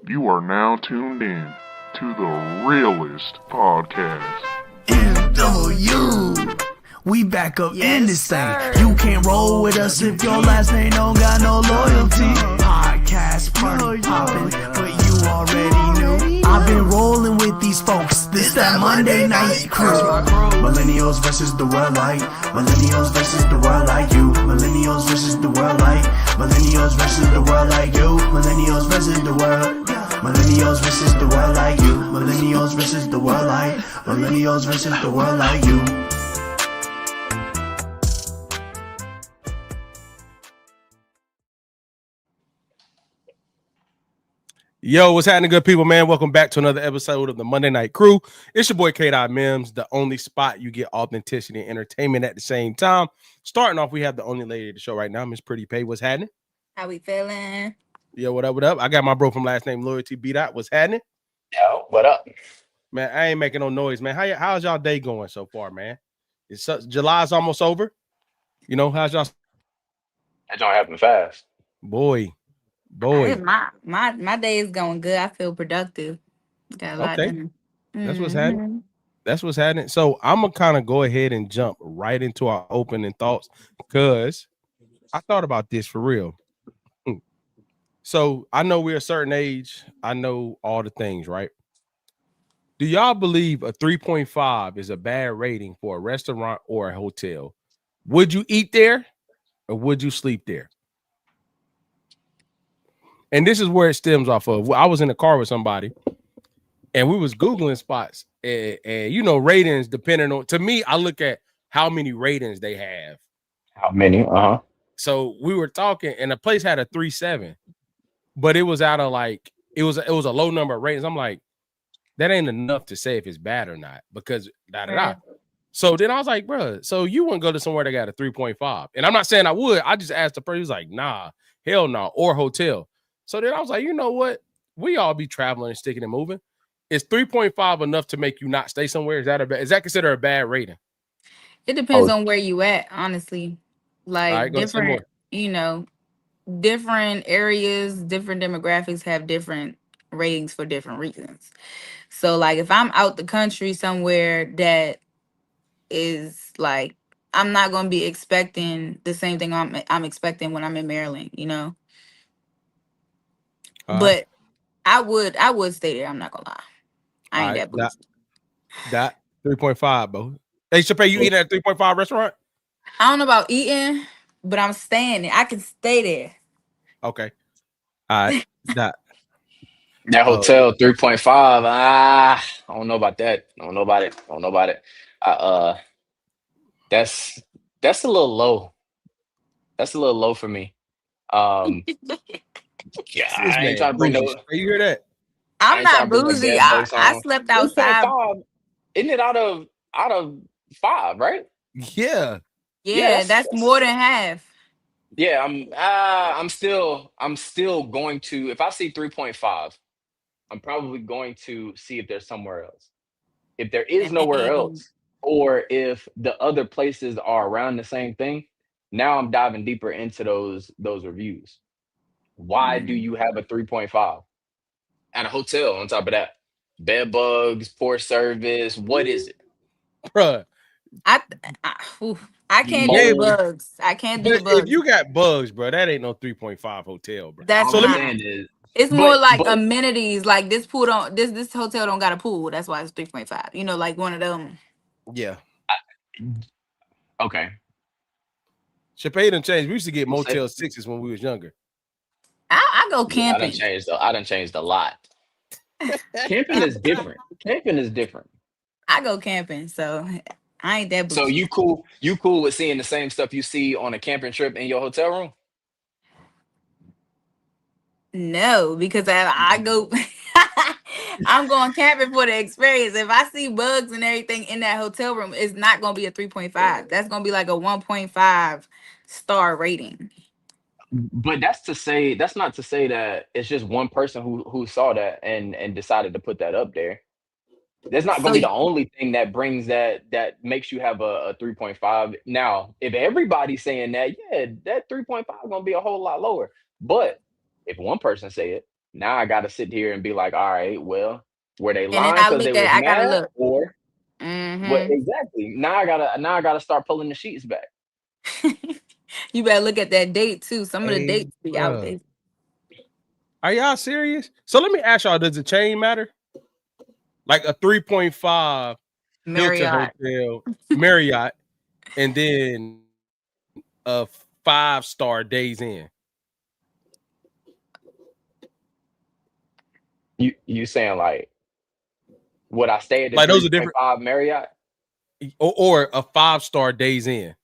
You are now tuned in to the realest podcast. MW. We back up in this thing. You can't roll with us if your last name don't got no loyalty. Podcast party poppin', but you already knew. I've been rolling with these folks. This that Monday night crew. Millennials versus the world like. Millennials versus the world like you. Millennials versus the world like. Millennials versus the world like you. Millennials versus the world. Millennials versus the world like you. Millennials versus the world like. Millennials versus the world like you. Yo, what's happening, good people, man? Welcome back to another episode of the Monday Night Crew. It's your boy, K. Mims, the only spot you get authenticity and entertainment at the same time. Starting off, we have the only lady of the show right now, Miss Pretty Pay. What's happening? How we feeling? Yo, what up, what up? I got my bro from last name Loyalty B-Dot. What's happening? Yo, what up? Man, I ain't making no noise, man. How's y'all day going so far, man? July's almost over. You know, how's y'all? That don't happen fast. Boy. My day is going good. I feel productive. Got a lot done. That's what's happening. That's what's happening. So I'm gonna kind of go ahead and jump right into our opening thoughts because I thought about this for real. So I know we're a certain age. I know all the things, right? Do y'all believe a 3.5 is a bad rating for a restaurant or a hotel? Would you eat there or would you sleep there? And this is where it stems off of. I was in the car with somebody and we was Googling spots and you know, ratings depending on, to me, I look at how many ratings they have. How many? So we were talking and the place had a 3.7, but it was out of like, it was a low number of ratings. I'm like, that ain't enough to say if it's bad or not because da-da-da. So then I was like, bro, so you wouldn't go to somewhere that got a 3.5. And I'm not saying I would. I just asked the person, he was like, nah, hell no, or hotel. So then I was like, you know what? We all be traveling and sticking and moving. Is 3.5 enough to make you not stay somewhere? Is that considered a bad rating? It depends on where you at, honestly. Like right, different, different areas, different demographics have different ratings for different reasons. So like if I'm out the country somewhere that is like, I'm not gonna be expecting the same thing I'm expecting when I'm in Maryland, you know. But I would stay there. I'm not gonna lie. I ain't that boozy. That 3.5, bro. They should pay you eating at a 3.5 restaurant. I don't know about eating, but I'm staying there. I can stay there. Okay. All right. That hotel 3.5. I don't know about that. I don't know about it. That's a little low. That's a little low for me. Yeah, I ain't trying to bring no. You hear that? I'm not boozy. I slept outside. Isn't it out of 5, right? Yeah. Yeah, that's more than half. Yeah, I'm still going to, if I see 3.5, I'm probably going to see if there's somewhere else. If there is nowhere else, or if the other places are around the same thing, now I'm diving deeper into those reviews. Why do you have a 3.5 at a hotel? On top of that, bed bugs, poor service. What is it, bruh? I can't do bugs. I can't do bugs. If you got bugs, bro, that ain't no 3.5 hotel, bro. That's so it's more like amenities. Like this pool don't. This hotel don't got a pool. That's why it's 3.5. You know, like one of them. Yeah. Okay. Chappelle done changed. We used to get Motel 6s when we was younger. I go camping. I done changed a lot. Camping is different. I go camping, so I ain't that boozy. So you cool with seeing the same stuff you see on a camping trip in your hotel room? No, because I go I'm going camping for the experience. If I see bugs and everything in that hotel room, it's not gonna be a 3.5. That's gonna be like a 1.5 star rating. But that's not to say that it's just one person who saw that and decided to put that up there. That's not going to be the only thing that brings that makes you have a 3.5. Now, if everybody's saying that, yeah, that 3.5 is going to be a whole lot lower. But if one person say it, Now I got to sit here and be like, all right, well, were they And then lying I because they look at was it, I gotta mad, look. or what? Mm-hmm. Exactly. Now I gotta start pulling the sheets back. You better look at that date too. Some of the Hey, dates be out bruh. there. Are y'all serious? So let me ask y'all, does the chain matter? Like a 3.5 Hilton Marriott. Hotel, Marriott, and then a 5-star Days Inn. You saying like, would I stay at the Like those are different, 3.5 Marriott? or a 5-star Days Inn.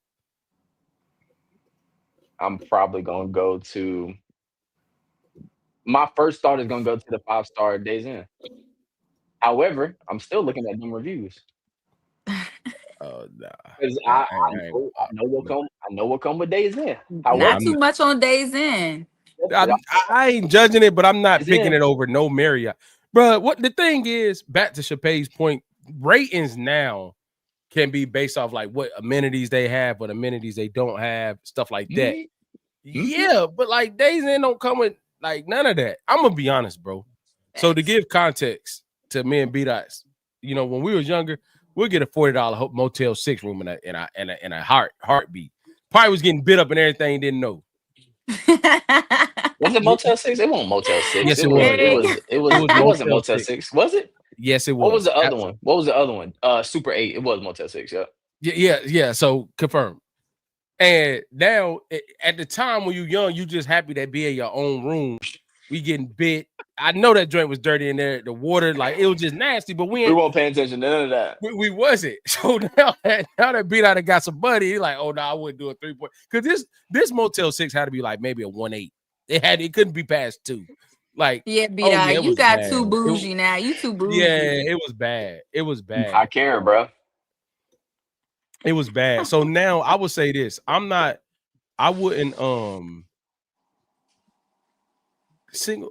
I'm probably gonna go to. My first thought is gonna go to the 5-star Days Inn. However, I'm still looking at them reviews Oh nah, because nah, I know what come with Days Inn. Not However, too much on Days Inn. I ain't judging it, but I'm not Days picking Inn. it over no Marriott, bro. What the thing is, back to Chappelle's point, ratings now can be based off like what amenities they have, what amenities they don't have, stuff like that. Yeah, but like Days Inn don't come with like none of that. I'm gonna be honest, bro. So to give context to me and B-Dots, you know, when we was younger, we'll get a $40 Motel 6 room in a heartbeat. Probably was getting bit up and everything, didn't know. Was it Motel 6? It wasn't Motel 6. Yes, it wasn't Motel 6. Was it? Yes, it was. What was the other one? What was the other one? Super 8. It was Motel 6, yeah. Yeah. So confirmed. And now at the time when you're young, you just happy to be in your own room. We getting bit. I know that joint was dirty in there. The water, like it was just nasty, but We won't pay attention to none of that. we wasn't. So now that beat out got some money, he's like, oh no, I wouldn't do a 3-point. Because this Motel 6 had to be like maybe a 1.8. It couldn't be past 2. Like, yeah, B-Dot, you got bad. too bougie now. You too bougie. Yeah, it was bad. It was bad. I care, bro. It was bad. So now I would say this. I wouldn't single.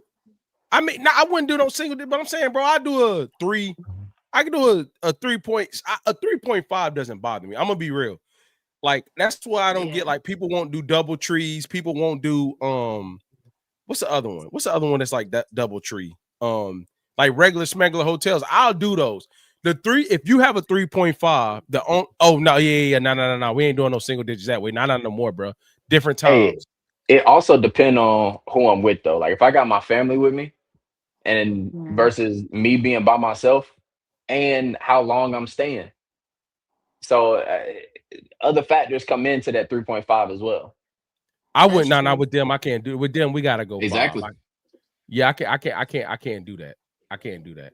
I mean, I wouldn't do no single, but I'm saying, bro, I do a 3. I can do a 3 points. A 3.5 doesn't bother me. I'm gonna be real. Like, that's why I don't get like people won't do double trees. People won't do what's the other one? What's the other one that's like that double tree? Like regular smuggler hotels. I'll do those. The 3, if you have a 3.5, no, we ain't doing no single digits that way. Not no more, bro. Different times. Hey, it also depends on who I'm with, though. Like if I got my family with me, and versus me being by myself, and how long I'm staying. So other factors come into that 3.5 as well. I wouldn't. Not with them. I can't do it. With them, we gotta go. Exactly. Yeah, I can't do that. I can't do that.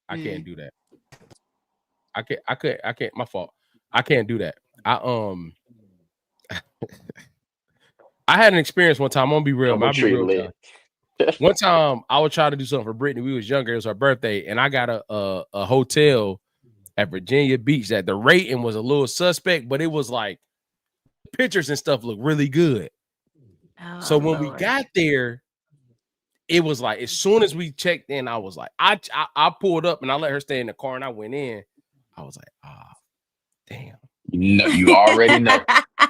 I can't do that. I can't. My fault. I can't do that. I had an experience one time. I'm gonna be real. I'll be real. One time I would try to do something for Brittany. We was younger. It was her birthday, and I got a hotel at Virginia Beach that the rating was a little suspect, but it was like pictures and stuff looked really good. So when we got there, it was like as soon as we checked in, I was like, I pulled up and I let her stay in the car and I went in. I was like, damn. You already know.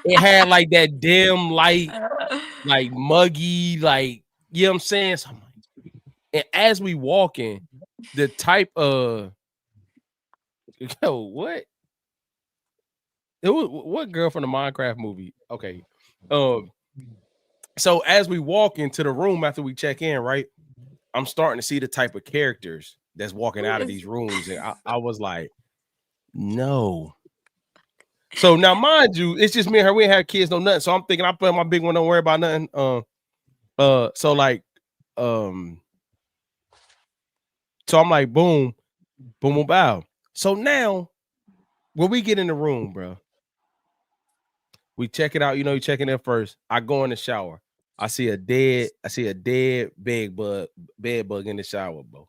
It had like that dim light, like muggy, like, you know what I'm saying? So I'm like, and as we walk in, the type of what? It was what girl from the Minecraft movie? Okay. So as we walk into the room after we check in, right? I'm starting to see the type of characters that's walking out of these rooms. And I was like, no. So now, mind you, it's just me and her. We ain't had kids, no nothing. So I'm thinking I put my big one, don't worry about nothing. So like, so I'm like, boom, boom, boom, bow. So now, when we get in the room, bro, we check it out. You know, you checking in first. I go in the shower. I see a dead bed bug in the shower, bro.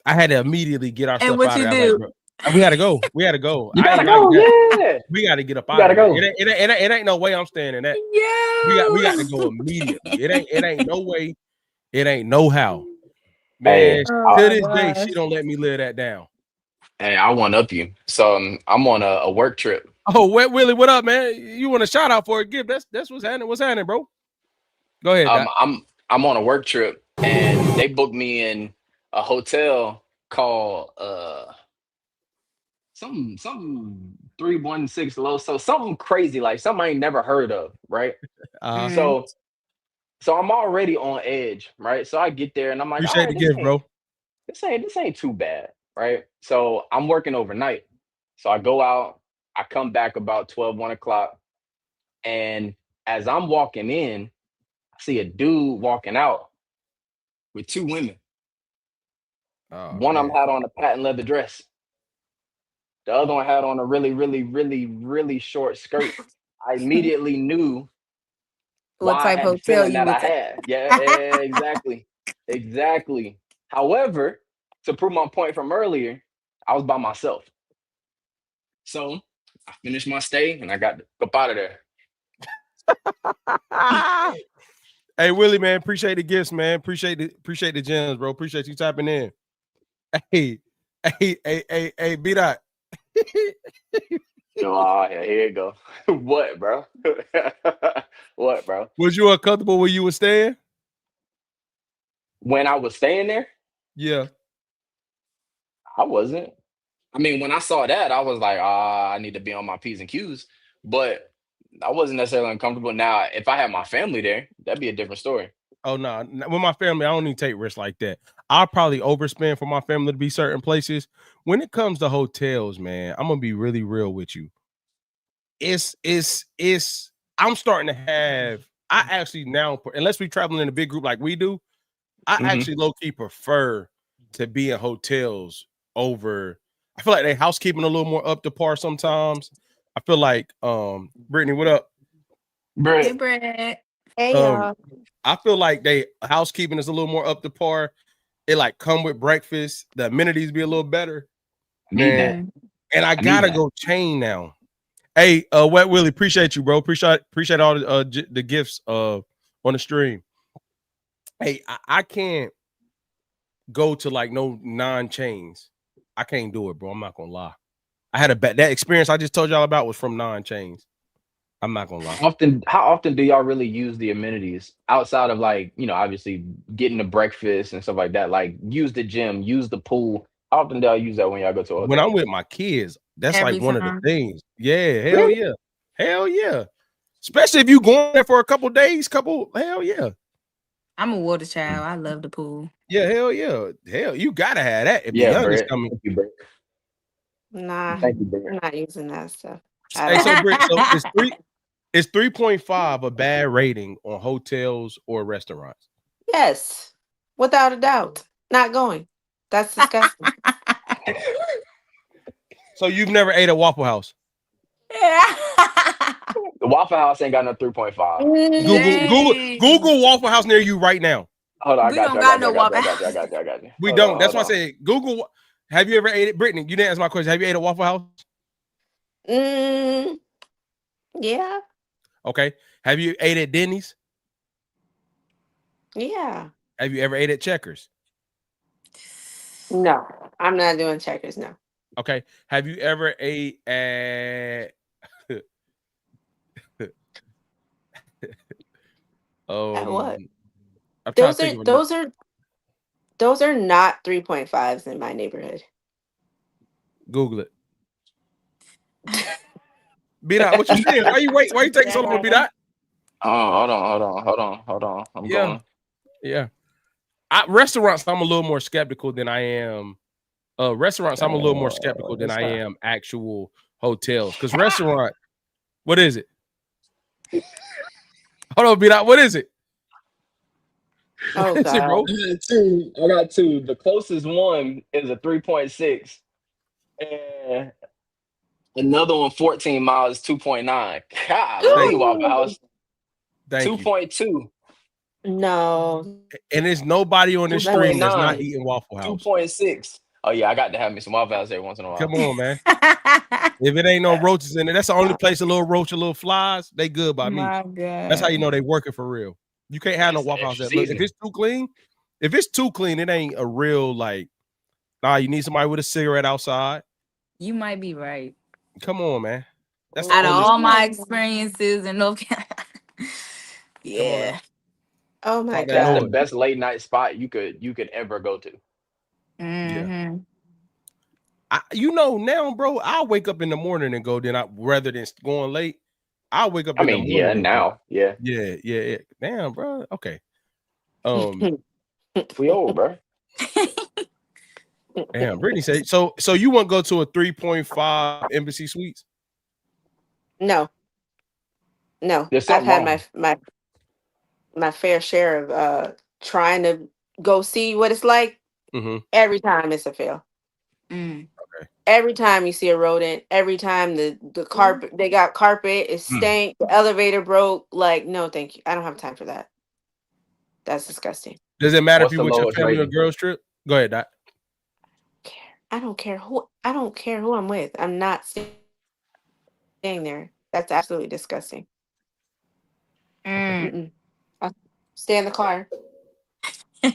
I had to immediately get our stuff out of there. Like, we had to go. We had to go. You gotta go. Yeah. We got to get up out of there. It ain't no way I'm staying in that. Yeah. We got to go immediately. It ain't no way. It ain't no how. Man, to this day, she don't let me live that down. Hey, I want up you. So I'm on a work trip. Oh, Willie, what up, man? You want a shout out for a gift? That's what's happening. What's happening, bro? Go ahead, Doc. I'm on a work trip and they booked me in a hotel called something 316 low, so something crazy, like something I ain't never heard of, right? Mhm. So I'm already on edge, right? So I get there and I'm like, all Appreciate right, the gift, bro. this ain't too bad, right? So I'm working overnight. So I go out, I come back about 12, 1 o'clock. And as I'm walking in, I see a dude walking out with two women. Oh One of them man. had on a patent leather dress. The other one had on a really, really, really, really short skirt. I immediately knew What why I type had the hotel feeling you that I was at? had. Yeah, exactly. Exactly. However, to prove my point from earlier, I was by myself. So I finished my stay and I got up out of there. Hey Willie, man, appreciate the gifts, man. Appreciate the gems, bro. Appreciate you tapping in. Hey, hey, B Dot. Oh, yeah, here you go. What, bro? What, bro? Was you uncomfortable where you were staying? When I was staying there, Yeah. I wasn't. I mean, when I saw that, I was like, I need to be on my P's and Q's. But I wasn't necessarily uncomfortable. Now, if I had my family there, that'd be a different story. Oh no, with my family, I don't even take risks like that. I'll probably overspend for my family to be certain places. When it comes to hotels, man, I'm gonna be really real with you. It's I'm starting to have I actually now, unless we traveling in a big group like we do, I actually low-key prefer to be in hotels over. I feel like they housekeeping a little more up to par sometimes. I feel like Brittany, what up? Hey, Brett, Brett. Hey Um y'all. I feel like they housekeeping is a little more up to par. It like come with breakfast, the amenities be a little better, I need man. that. And I I need gotta that. go chain now. Hey, Wet Willie, appreciate you, bro. Appreciate all the gifts on the stream. Hey, I can't go to like no non-chains. I can't do it, bro. I'm not gonna lie. I had that experience I just told y'all about was from non-chains. I'm not gonna lie. How often do y'all really use the amenities outside of, like, obviously getting the breakfast and stuff like that? Like, use the gym, use the pool. How often do y'all use that when y'all go to a When I'm hotel? with my kids, that's like Every one of the time. things. Yeah, hell Really? yeah. Hell yeah. Especially if you going there for a couple days, hell yeah. I'm a water child. I love the pool. Yeah, hell yeah. Hell, you gotta have that if the Yeah, youngest Brett. coming. Thank you, Brett. Nah, Thank you, I'm Brett. not using that stuff at Hey, so all. Britt, so it's 3.5 a bad rating on hotels or restaurants. Yes, without a doubt. Not going. That's disgusting. So you've never ate at Waffle House. The Waffle House ain't got no 3.5. Google Waffle House near you right now. Hold on, I We got don't you. I got got you. no I got you. I Waffle got you. I House. got you. I got you. We Hold don't. on. That's Hold why I on. said Google. Have you ever ate it, Brittany? You didn't answer my question. Have you ate at Waffle House? Mm, yeah, Okay. Have you ate at Denny's? yeah. Have you ever ate at Checkers? No, I'm not doing checkers. No. Okay. Have you ever ate at At what? I'm trying to Those think are of another. those are not 3.5s in my neighborhood. Google it. B Dot, what you saying? Why you taking so long, B Dot? Oh, hold on. I'm Yeah. going. Yeah. Restaurants, I'm a little more skeptical than I am. Restaurants, I'm a little more skeptical than It's I not. am actual hotels. Because restaurant, what is it? Hold on, B Dot, what is it? Oh What is it, bro? God. I got two. The closest one is a 3.6. And another one, 14 miles, 2.9. Golly, Thank you. Waffle House. Thank you. 2.2. No. And there's nobody on this stream that's not 2.9. eating Waffle House. 2.6. Oh, yeah, I got to have me some Waffle House every once in a while. Come on, man. If it ain't no roaches in it, that's the only place a little roach, a little flies, they good by me. My God. That's how you know they working for real. You can't have no Waffle House that look. If it's too clean, it ain't a real like. Nah, you need somebody with a cigarette outside. You might be right. Come on, man. That's the Out of only. all my experiences in North Carolina. Come on now. Yeah. Oh my Pop that That's the god. noise. best late night spot you could ever go to. Yeah. Mm-hmm. You know now, bro. I'll wake up in the morning and go. Then rather than going late, I'll wake up I in the mean, yeah, morning and go. now, yeah, Yeah. Damn, bro. Okay. Um. we old, bro. Damn. Brittany said. So you want to go to a 3.5 Embassy Suites? No, no. There's I've something had wrong. my fair share of trying to go see what it's like. Mm-hmm. Every time it's a fail. Mm. Every time you see a rodent, every time the carpet they got carpet, it stank, the elevator broke. Like, no, thank you. I don't have time for that. That's disgusting. Does it matter if What's you the with your lowest family or rating? girls trip? Go ahead, Doc. I don't care who I'm with. I'm not staying there. That's absolutely disgusting. Okay. Mm. Mm-mm. I'll stay in the car. All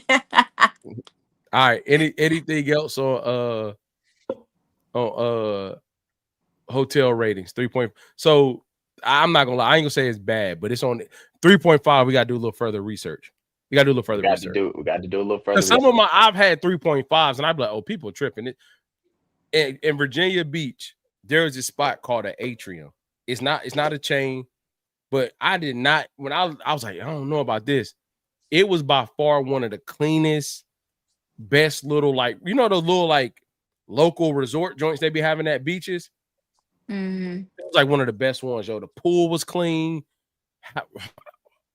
right. Anything else on hotel ratings? 3 point. So I'm not gonna lie. I ain't gonna say it's bad, but it's on 3.5. We gotta do a little further research. We gotta do a little further research. We got to do a little further Because some research. of I've had 3.5s, and I'd be like, oh, people tripping. In Virginia Beach, there is a spot called an Atrium. It's not a chain, but I did not. When I was like, I don't know about this. It was by far one of the cleanest, best little the little local resort joints they be having at beaches. Mm-hmm. It was like one of the best ones, yo. The pool was clean.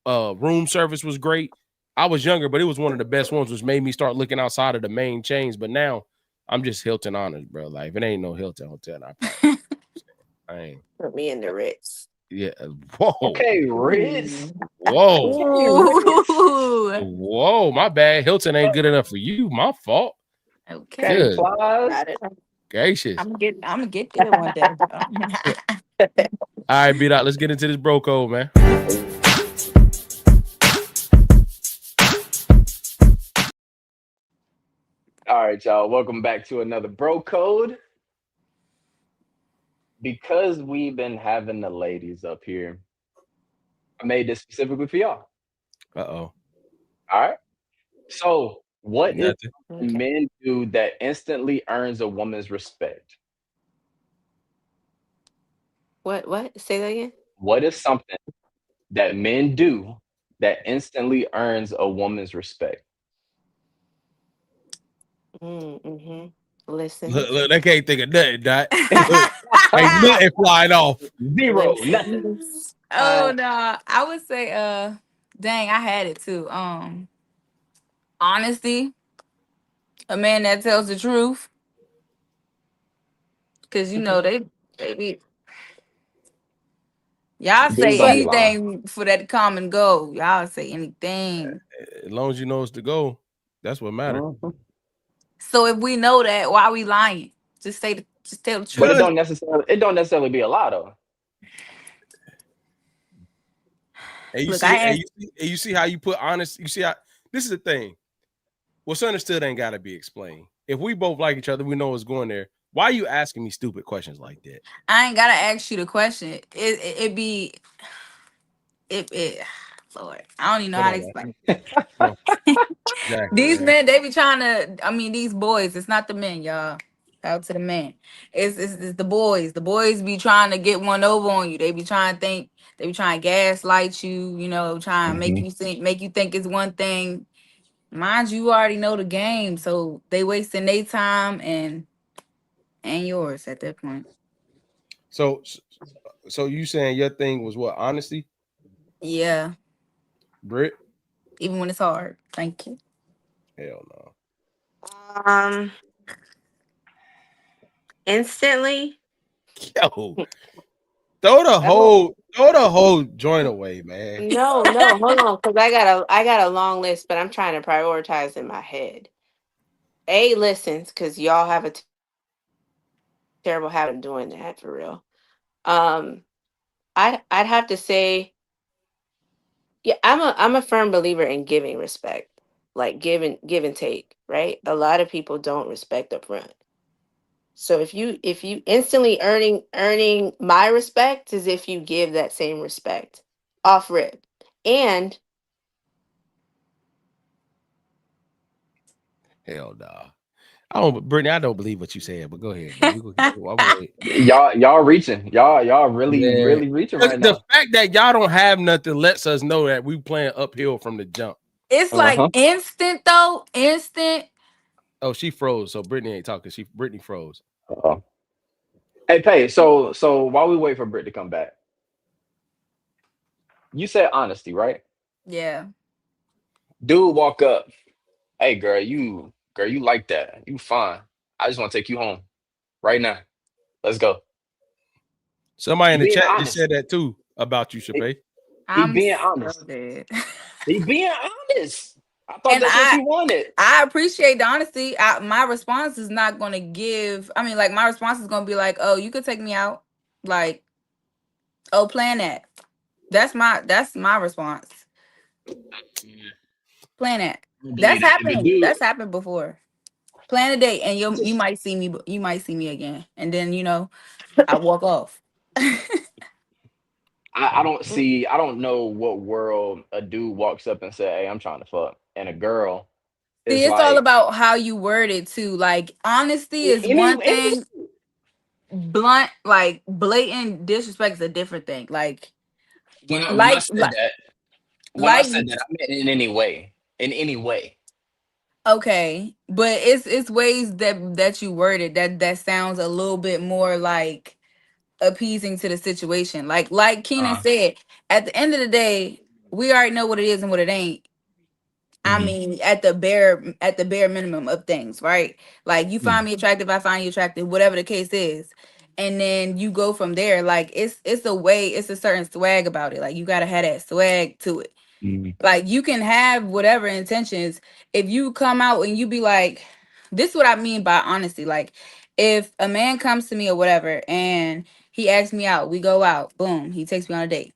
Room service was great. I was younger, but it was one of the best ones, which made me start looking outside of the main chains. But now I'm just Hilton honest, bro. Like if it ain't no Hilton hotel, I ain't. Put me in the Ritz. Yeah. Whoa. Okay, Ritz. Whoa. Ooh. Whoa. My bad. Hilton ain't good enough for you. My fault. Okay. Okay, Good. Plies. Not at all. Gracious. I'm gonna get there one day. All right, beat out. Let's get into this bro code, man. All right, y'all. Welcome back to another Bro Code. Because we've been having the ladies up here, I made this specifically for y'all. Uh-oh. All right. So, what is Nothing. Okay. men do that instantly earns a woman's respect? What? Say that again. What is something that men do that instantly earns a woman's respect? Mm-hmm. Listen. Look, they can't think of nothing, Dot. Ain't nothing flying off. Zero, Listen. nothing. Oh no. I would say dang, I had it too. Honesty. A man that tells the truth. Cause they be y'all Dudes say don't be lying. anything for that common goal. Y'all say anything. As long as you know it's the goal, that's what matters. Mhm. So if we know that, why are we lying? Just tell the But truth. it don't necessarily be a lie though. And you Look, you see how you put honest. You see how this is the thing. What's understood ain't gotta be explained. If we both like each other, we know what's going there. Why are you asking me stupid questions like that? I ain't gotta ask you the question. Lord, I don't even know Come how to on, man. explain. Come on. Exactly, These man. men, they be trying to. I mean, these boys. It's not the men, y'all. Out to the men. It's the boys. The boys be trying to get one over on you. They be trying to think. They be trying to gaslight you. Trying to make Mhm. you think it's one thing. Mind you, already know the game, so they wasting their time and yours at that point. So you saying your thing was what? Honesty, Yeah, Britt? even when it's hard. Thank you. Hell no. Instantly. Yo, throw the whole joint away, man. No, hold on, because I got a long list, but I'm trying to prioritize in my head. A listens, because y'all have a terrible habit of doing that for real. I'd have to say, yeah, I'm a firm believer in giving respect, like give and take, right? A lot of people don't respect up front. So if you instantly earning my respect is if you give that same respect off rip. And Hell nah. Brittany, I don't believe what you said, but go ahead, bro. Y'all reaching. Y'all really, Yeah. really reaching 'Cause right the now. fact that y'all don't have nothing lets us know that we playing uphill from the jump. It's like instant though. Instant. Oh, she froze. So Brittany ain't talking. Brittany froze. Uh-oh. Hey, Pay. So while we wait for Britt to come back, you said honesty, right? Yeah. Dude, walk up. Hey, girl, you like that? You fine. I just want to take you home right now. Let's go. Somebody He in the being chat just honest. said that too about you, Chappelle. He I'm being so honest. dead. He being honest. I thought And that's what you wanted. I appreciate the honesty. My response is not gonna give. I mean, like my response is gonna be like, "Oh, you could take me out." Like, "Oh, plan that." That's my response. Plan that. I don't believe That's that. If a happened. dude, That's happened before. Plan a date, and you might see me. You might see me again, and then I walk off. I don't know what world a dude walks up and say, "Hey, I'm trying to fuck," and a girl See, is it's all like, about how you word it too. Like honesty is one thing. Blunt, like blatant disrespect is a different thing. when I Like, said like, that, when I like. said that, I meant in any way, in any way. Okay, but it's ways that you word it that sounds a little bit more like appeasing to the situation. Like Keenan Uh, said, at the end of the day, we already know what it is and what it ain't. I mhm, mean, at the bare minimum of things, right? Like you find mhm, me attractive, I find you attractive, whatever the case is. And then you go from there. Like it's a way, it's a certain swag about it. Like you gotta have that swag to it. mhm, Like you can have whatever intentions. If you come out and you be like, this is what I mean by honesty. Like if a man comes to me or whatever and he asks me out, we go out, boom, he takes me on a date.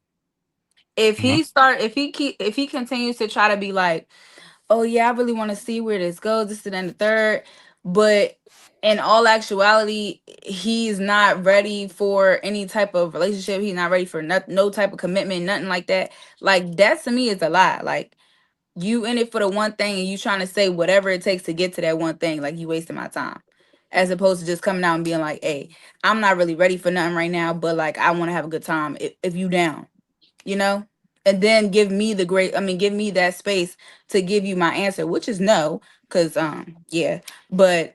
mhm, If he continues to try to be like, oh yeah, I really want to see where this goes, this and then the third, but in all actuality, he's not ready for any type of relationship. He's not ready for no type of commitment, nothing like that. Like that to me is a lie. Like you in it for the one thing and you trying to say whatever it takes to get to that one thing, like you wasting my time. As opposed to just coming out and being like, hey, I'm not really ready for nothing right now, but like I want to have a good time if you down, you know? And then give me that space to give you my answer, which is no, because yeah. But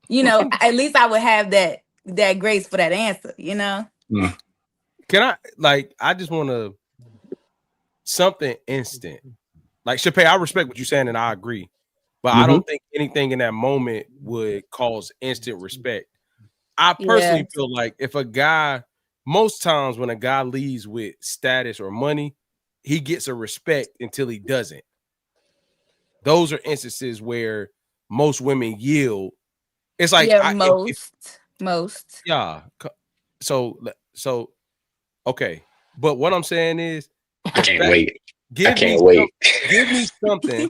at least I would have that grace for that answer, you know? mhm, Can I just want to something instant. Like Chappelle, I respect what you're saying and I agree. But I mhm. don't think anything in that moment would cause instant respect. I Yeah. personally feel like if a guy, most times when a guy leads with status or money, he gets a respect until he doesn't. Those are instances where most women yield. It's like Yeah, if most. yeah. So okay. But what I'm saying is I the can't fact wait. I give me can't wait. give me something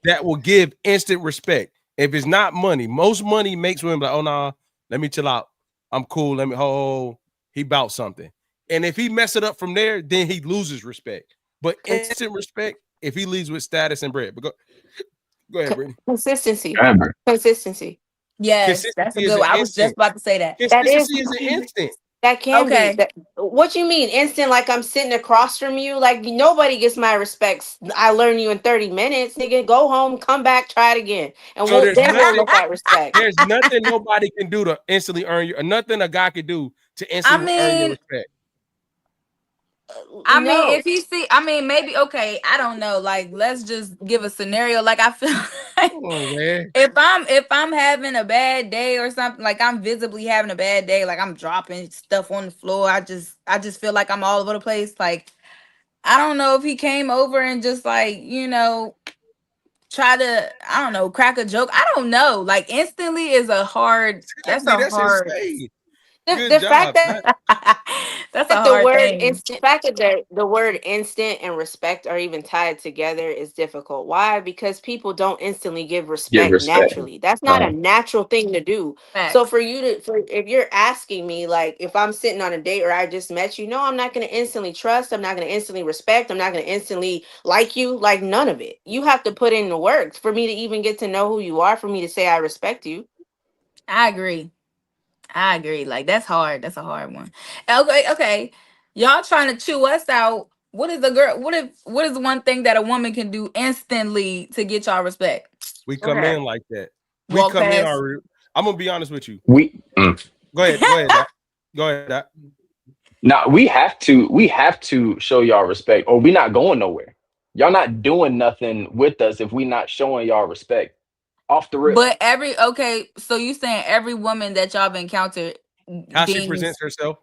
that will give instant respect. If it's not money, most money makes women like, oh nah, let me chill out. I'm cool. Let me he bout something. And if he mess it up from there, then he loses respect. But instant respect, if he leads with status and bread. But go ahead, Brittany. Consistency. Remember, Consistency. Yes, that's a Consistency is good an one. I was just instant. about to say that. That is Consistency is an instant. that can be Okay. that. What you mean instant? Like I'm sitting across from you. Like nobody gets my respects. I learn you in 30 minutes. Nigga, go home, come back, try it again, and So there's we'll nothing, look at respect. there's nothing nobody can do to instantly earn you, or nothing a guy can do to I instantly earn your mean, respect. No, if he see, maybe okay. I don't know. Like, let's just give a scenario. Like, I feel like Come on, man. if I'm having a bad day or something, like I'm visibly having a bad day, like I'm dropping stuff on the floor. I just feel like I'm all over the place. Like, I don't know if he came over and just like try to I don't know crack a joke. I don't know. Like, instantly is a hard. That's Exactly, a that's hard. insane. Good fact job. that That's a the hard word thing. instant, the fact that the word instant and respect are even tied together is difficult. Why? Because people don't instantly give Give respect respect. naturally. That's not a natural thing to do. So Facts. for you to, for if you're asking me, like, if I'm sitting on a date or I just met you, no, I'm not going to instantly trust. I'm not going to instantly respect. I'm not going to instantly like you. Like, none of it. You have to put in the work for me to even get to know who you are. For me to say I respect you. I agree. I agree. Like that's hard. That's a hard one. Okay, okay. Y'all trying to chew us out. What is a girl? What is one thing that a woman can do instantly to get y'all respect? We come Okay. in like that. We Walk come in past. our. I'm gonna be honest with you. We Go ahead. Go ahead. Doc. Go ahead. Doc. now we have to show y'all respect, or we not going nowhere. Y'all not doing nothing with us if we not showing y'all respect. Off the rip. But so you saying every woman that y'all have encountered How she deems presents herself,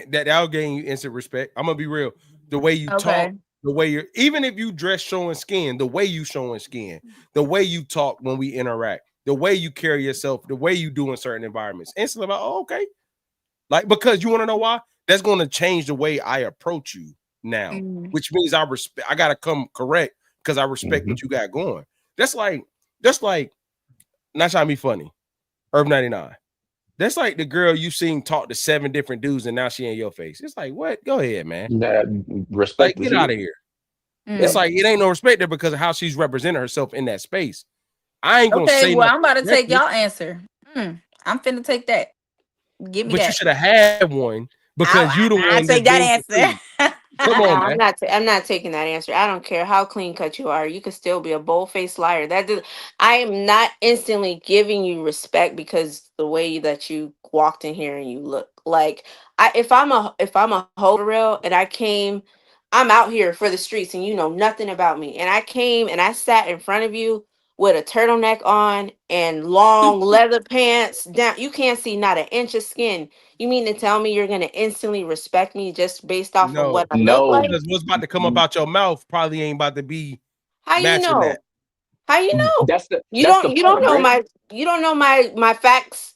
that'll gain you instant respect. I'm gonna be real. The way you talk, okay. the way you're, even if you dress showing skin, the way you showing skin, the way you talk when we interact, the way you carry yourself, the way you do in certain environments, instantly about, oh, okay. Like, because you want to know why? That's going to change the way I approach you now, Mm. which means I gotta come correct because I respect what you got going. That's like not trying to be funny. Irv 99. That's like the girl you seen talk to 7 different dudes and now she in your face. It's like, what? Go ahead, man. Respect Like, is get out here. of here. It's Mm. like it ain't no respect there because of how she's representing herself in that space. I ain't gonna Okay, say well, nothing I'm about to take directly, y'all answer. I'm finna take that. Give me but you that. should have had one because you the I one that's take that being answer. pursued. Come on, man. I'm not taking that answer. I don't care how clean cut you are. You could still be a bold-faced liar. I am not instantly giving you respect because the way that you walked in here and you look. Like, if I'm a hoe for real and I'm out here for the streets and you know nothing about me, and I came and I sat in front of you with a turtleneck on and long leather pants down, you can't see not an inch of skin. You mean to tell me you're gonna instantly respect me just based off of No, what I look like? because what's about to come up out your mouth probably ain't about to be How you matching know? that. How you know? That's the You don't point, know Britt. my facts,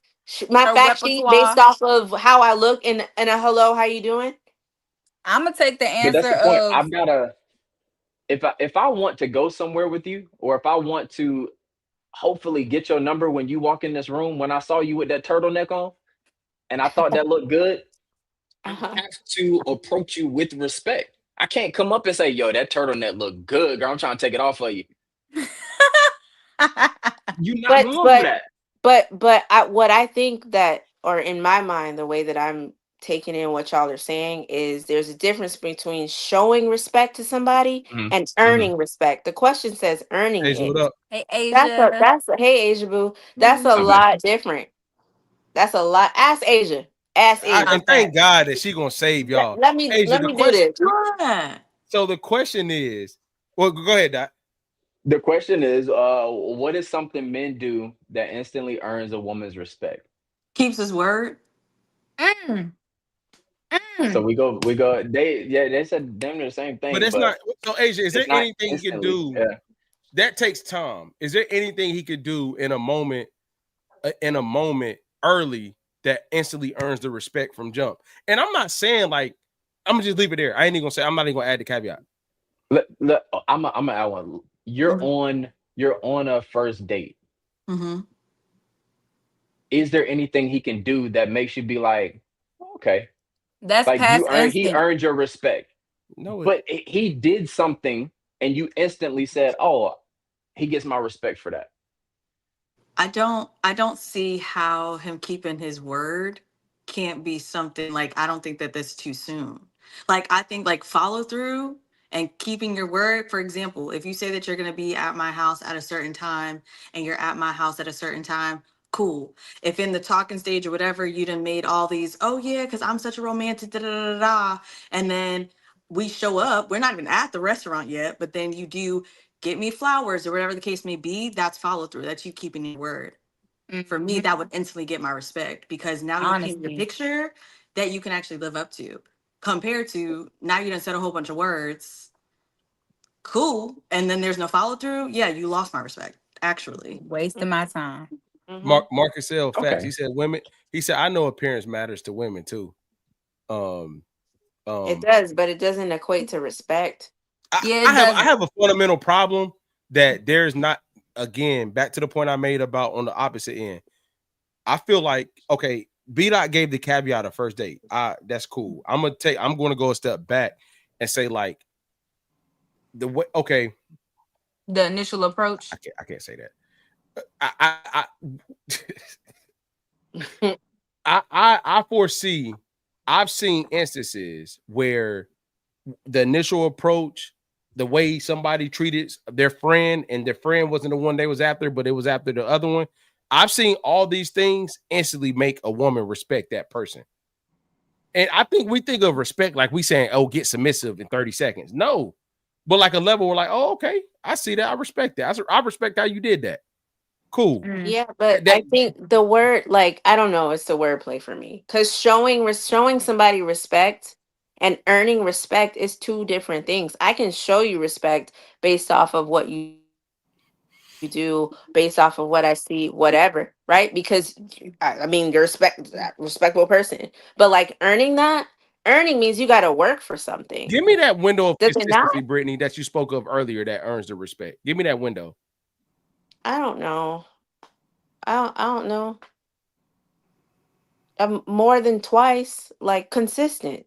my Her fact sheet based repertoire. off of how I look in a hello, how you doing? I'm gonna take the But that's answer the point. of I've gotta if I want to go somewhere with you, or if I want to hopefully get your number when you walk in this room, when I saw you with that turtleneck on and I thought that looked good, I Uh-huh. have to approach you with respect. I can't come up and say, yo, that turtleneck look good, girl. I'm trying to take it off of you. You're not But going for but that. what I think that, or in my mind, the way that I'm taking in what y'all are saying is there's a difference between showing respect to somebody and Mhm. earning respect. The question says earning Asia, what it. up? Hey Asia. That's a hey Asia boo. That's a My bad. lot different. That's a lot. Ask Asia. Ask I'm Asia. And thank back. God that she gonna save y'all. Asia, Let the me do question. this. What? So the question is, well, go ahead, Doc. The question is, what is something men do that instantly earns a woman's respect? Keeps his word. Mm, So mm. they said damn near the same But thing, that's but not so. Asia, is there it's not anything he can instantly. do Yeah. that takes time? Is there anything he could do in a moment early that instantly earns the respect from jump? And I'm not saying like I'm gonna just leave it there. I ain't even gonna say I'm not even gonna add the caveat. I'm gonna add one. You're on a first date. Mm-hmm. Is there anything he can do that makes you be like, okay, That's like past he instinct. earned your respect, No, but he did something and you instantly said, oh, he gets my respect for that. I don't see how him keeping his word can't be something like, I don't think that that's too soon. Like, I think like follow through and keeping your word. For example, if you say that you're going to be at my house at a certain time and you're at my house at a certain time, cool. If in the talking stage or whatever, you done made all these, oh yeah, because I'm such a romantic, da da da da da, and then we show up, we're not even at the restaurant yet, but then you do get me flowers or whatever the case may be, that's follow through. That's you keeping your word. For me, Mhm. that would instantly get my respect because now you paint the Honesty. picture that you can actually live up to. Compared to now you done said a whole bunch of words, cool, and then there's no follow through. Yeah, you lost my respect, actually. Wasting my time. Mm-hmm. Marcus L. Facts. He Okay. said women. He said I know appearance matters to women too. Um, It um, does, but it doesn't equate to respect. Yeah, I it have doesn't. a fundamental problem that there's not, again, back to the point I made about on the opposite end. I feel like, okay, B Dot gave the caveat of first date. That's cool. I'm gonna go a step back and say, like, the way, okay, The initial approach. I can't say that. I I foresee, I've seen instances where the initial approach, the way somebody treated their friend, and their friend wasn't the one they was after, but it was after the other one. I've seen all these things instantly make a woman respect that person. And I think we think of respect like we saying, oh, get submissive in 30 seconds. No, but like a level, we're like, oh, okay, I see that. I respect that. I respect how you did that. Cool. Mm. Yeah, but That I think the word, like, I don't know, it's the wordplay for me. Because showing somebody respect and earning respect is two different things. I can show you respect based off of what you do, based off of what I see, whatever, right? Because I mean, you're respectable person. But like earning means you got to work for something. give me that window of Does it not? consistency, Brittany, that you spoke of earlier that earns the respect. Give me that window. I don't know. I don't know. More than twice, like consistent.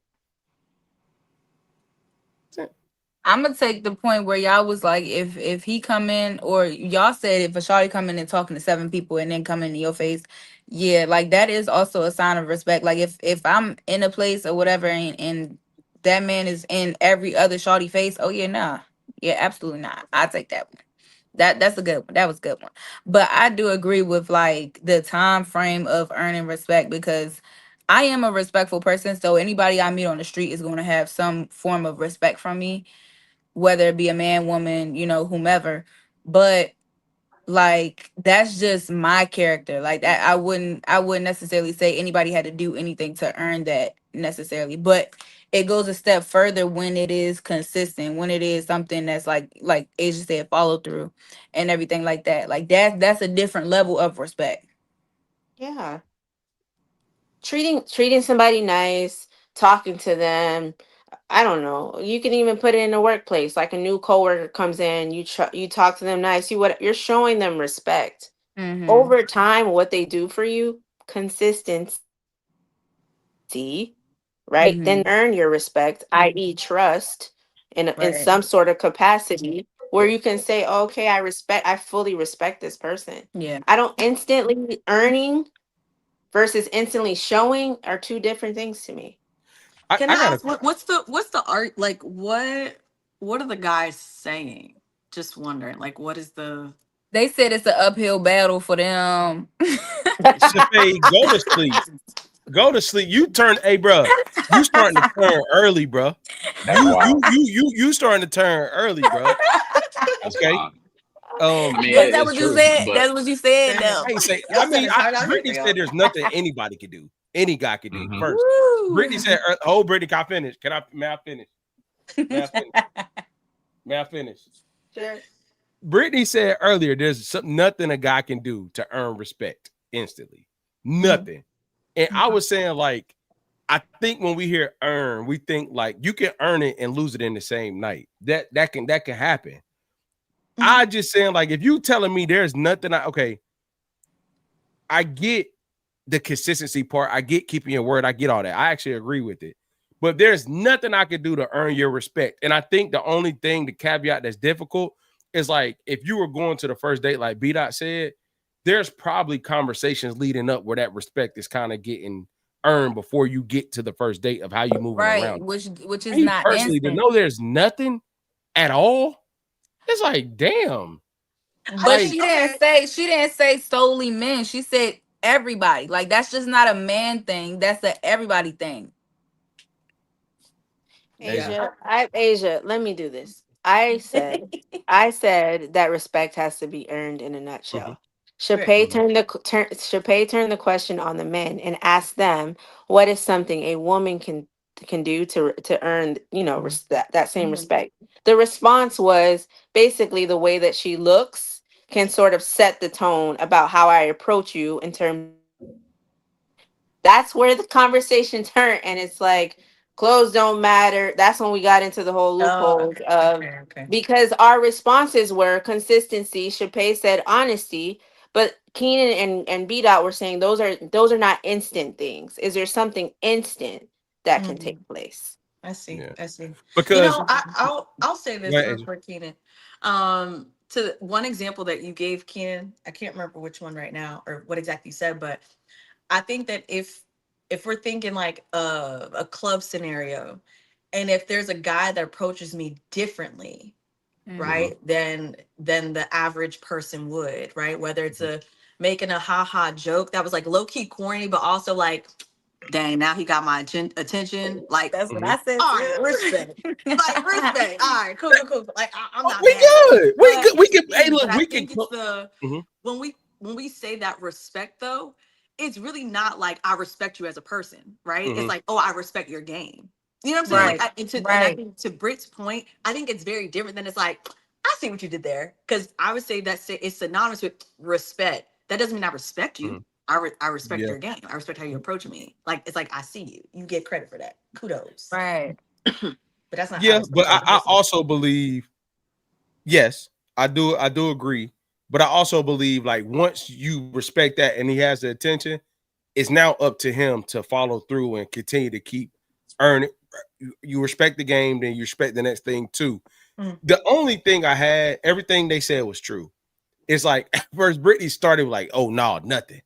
I'm gonna take the point where y'all was like, if he come in, or y'all said if a shawty come in and talking to 7 people and then come in your face, yeah, like that is also a sign of respect. Like if I'm in a place or whatever, and that man is in every other shawty face, oh yeah, nah, yeah, absolutely not. I take that one. That's a good one. That was a good one. But I do agree with like the time frame of earning respect, because I am a respectful person. So anybody I meet on the street is going to have some form of respect from me, whether it be a man, woman, whomever. But like that's just my character. Like that I wouldn't necessarily say anybody had to do anything to earn that necessarily. But it goes a step further when it is consistent, when it is something that's like Asia said, follow through and everything like that. Like that's a different level of respect. Yeah. Treating somebody nice, talking to them. I don't know. You can even put it in the workplace. Like a new coworker comes in, you talk to them nice. You're showing them respect. Mm-hmm. Over time, what they do for you, consistency, right? Then earn your Mm-hmm. respect, i.e., trust in some sort of Right. capacity where you can say, okay, I fully respect this person. Yeah. I don't instantly earning versus instantly showing are two different things to me. Can I I got a ask what's the art, like what are the guys saying? Just wondering, like what is the They said it's an uphill battle for them. Chafe, go to sleep. Go to sleep. You turn, hey, bro. You starting to turn early, bro. That's wild. You starting to turn early, bro. That's Okay. wild. I mean, Is that it's what you true, said? but That's what you said, Damn. though. I ain't say. Y'all I said mean, it's hard out here for Brittany y'all. said there's nothing anybody can do. Any guy can do. mhm. First, Woo. Brittany said, "Oh, Brittany, can I finish? May I finish? May I finish? May I finish?" Sure. Brittany said earlier, there's nothing a guy can do to earn respect instantly. Nothing. And I was saying, like, I think when we hear earn, we think like you can earn it and lose it in the same night. That can happen. I just saying, like, if you telling me there's nothing, okay, I get the consistency part. I get keeping your word. I get all that. I actually agree with it. But there's nothing I could do to earn your respect. And I think the only thing, the caveat that's difficult is like if you were going to the first date, like B Dot said, there's probably conversations leading up where that respect is kind of getting earned before you get to the first date of how you moving Right, around. which is Me not personally, to instant. know there's nothing at all, it's like, damn. But Like, she didn't say solely men. She said everybody. Like that's just not a man thing. That's a everybody thing. Asia. Asia, let me do this. I said that respect has to be earned in a Mhm, nutshell. Right. Chappelle turned the question on the men and asked them what is something a woman can do to earn, that same Mhm. respect. The response was basically the way that she looks, can sort of set the tone about how I approach you in terms. That's where the conversation turned, and it's like clothes don't matter. That's when we got into the whole loophole of Okay. because our responses were consistency. Chappé said honesty, but Keenan and B Dot were saying those are not instant things. Is there something instant that can take place? I see. Yeah. I see. Because I'll say this Go ahead, real Asia. quick, Keenan. To one example that you gave, Keenan, I can't remember which one right now or what exactly you said, but I think that if we're thinking like a club scenario, and if there's a guy that approaches me differently, right, than the average person would, right? Whether it's making a haha joke that was like low key corny, but also like, dang, now he got my attention. Like, That's what I said. all right, respect. Like, respect. All right, cool. Like, I'm not we mad. good. We But good. We can. Hey, but look, I we think can. it's the when we say that respect though, it's really not like I respect you as a person, right? It's like, oh, I respect your game. You know what I'm saying? Right. Like, and I think to Britt's point, I think it's very different than it's like, I see what you did there. Because I would say it's synonymous with respect. That doesn't mean I respect you. I respect your game. I respect how you approach me. Like, it's like, I see you. You get credit for that. Kudos. Right. But that's not Yeah, but I also believe, yes, I do agree. But I also believe like once you respect that and he has the attention, it's now up to him to follow through and continue to keep earning. You respect the game, then you respect the next thing too. The only thing I had, everything they said was true. It's like at first Brittany started like, oh no, nothing.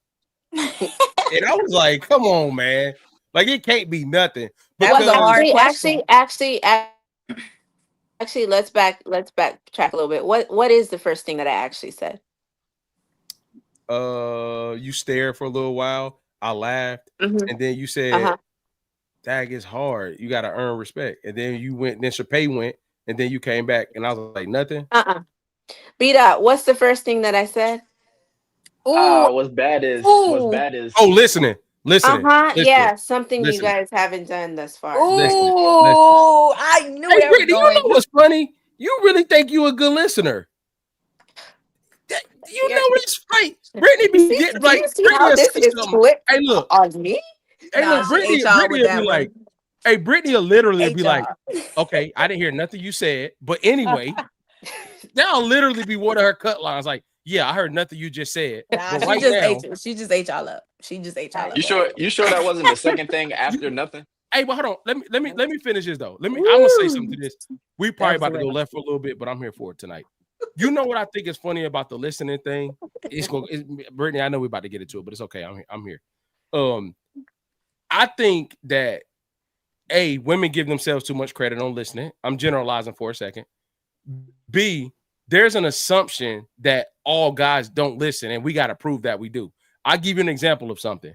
And I was like, come on, man. Like it can't be nothing. That was a hard question. Actually, let's backtrack a little bit. What is the first thing that I actually said? You stared for a little while. I laughed, and then you said, "Dag is hard. You got to earn respect." And then you went. Then Chappé went, and then you came back, and I was like, "Nothing." B-Dot, what's the first thing that I said? What's bad is oh, listening. Yeah, something you guys haven't done thus far. Listen. I knew hey, that Brittany, was going. you know what's funny? You really think you a good listener? You know it's right. Brittany be getting like how this is flipped hey, look on me. Hey, look, Brittany will be like, hey, Brittany will literally be like, okay, I didn't hear nothing you said, but anyway, that'll literally be one of her cut lines. Like, yeah, I heard nothing you just said. Nah, but she just ate y'all up. She just ate y'all up. You sure that wasn't the second thing after nothing? Hey, but hold on. Let me finish this though. I'm gonna say something to this. We probably about to go left for a little bit, but I'm here for it tonight. You know what I think is funny about the listening thing? Brittany, I know we're about to get into it, but it's okay. I'm here. I think that A, women give themselves too much credit on listening. I'm generalizing for a second. B, there's an assumption that all guys don't listen, and we got to prove that we do. I'll give you an example of something.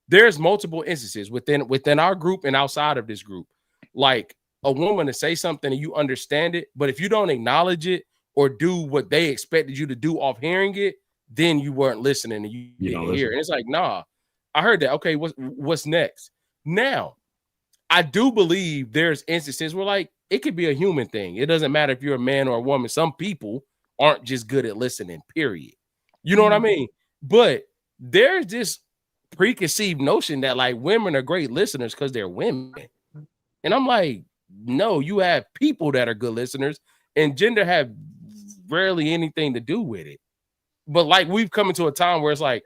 There's multiple instances within our group and outside of this group, like a woman to say something and you understand it, but if you don't acknowledge it or do what they expected you to do off hearing it, then you weren't listening and you didn't hear. And it's like, nah, I heard that. Okay, what's next? Now, I do believe there's instances where like it could be a human thing. It doesn't matter if you're a man or a woman. Some people aren't just good at listening, period. You know what I mean? But there's this preconceived notion that like women are great listeners because they're women. And I'm like, no, you have people that are good listeners, and gender have rarely anything to do with it. But like we've come into a time where it's like,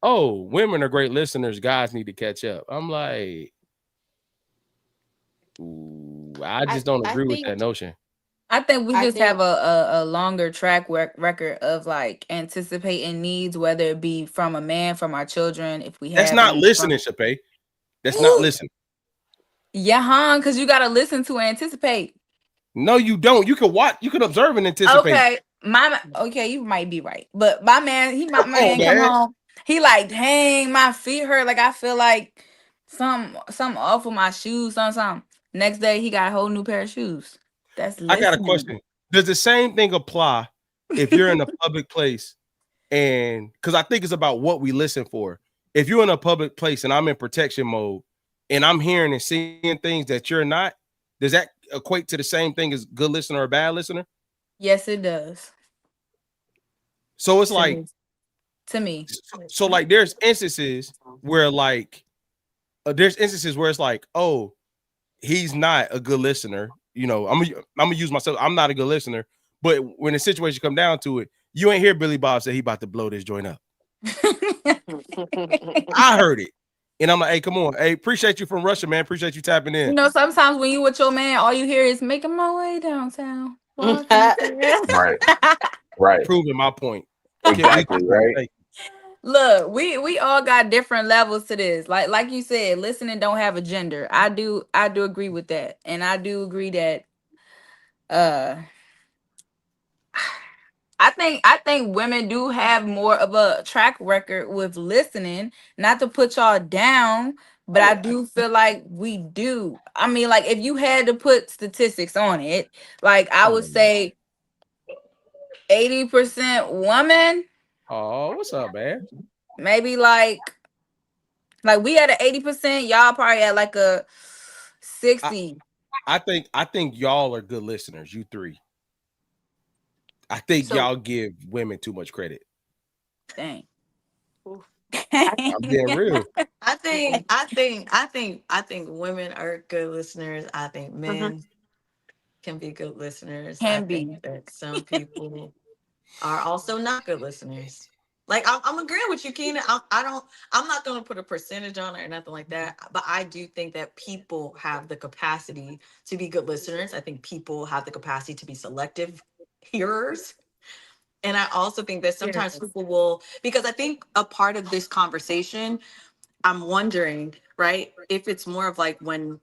oh, women are great listeners, guys need to catch up. I'm like, I just don't agree with that notion. I think we just have a longer track record of like anticipating needs, whether it be from a man, from our children. If we have that's not listening, Chappé. That's not listening. Yeah, because you gotta listen to anticipate. No, you don't. You can watch. You can observe and anticipate. Okay, you might be right, but my man, come home. He like, dang, my feet hurt. Like I feel like something off with my shoes. Something. Next day, he got a whole new pair of shoes. That's listening. I got a question. Does the same thing apply if you're in a public place? And because I think it's about what we listen for. If you're in a public place and I'm in protection mode and I'm hearing and seeing things that you're not, does that equate to the same thing as good listener or bad listener? Yes, it does. So it's like to me. So like there's instances where it's like, oh, he's not a good listener. You know, I'm gonna use myself. I'm not a good listener. But when the situation come down to it, you ain't hear Billy Bob say he about to blow this joint up. I heard it. And I'm like, hey, come on. Hey, appreciate you from Russia, man. Appreciate you tapping in. You know, sometimes when you with your man, all you hear is making my way downtown. Right. Right. Proving my point. Exactly, right? Look, we all got different levels to this. Like you said, listening don't have a gender. I do agree with that. And I do agree that I think women do have more of a track record with listening. Not to put y'all down, but I do feel like we do. I mean, like if you had to put statistics on it, like I would say 80% woman. Oh, what's up, man? Maybe like we at an 80%, y'all probably at like a 60. I think y'all are good listeners, you three. I think y'all give women too much credit. Dang. I'm being real. I think women are good listeners. I think men can be good listeners. I think that some people are also not good listeners. Like I'm agreeing with you, Keenan. I'm not going to put a percentage on it or nothing like that. But I do think that people have the capacity to be good listeners. I think people have the capacity to be selective hearers. And I also think that sometimes people will, because I think a part of this conversation, I'm wondering, right, if it's more of like when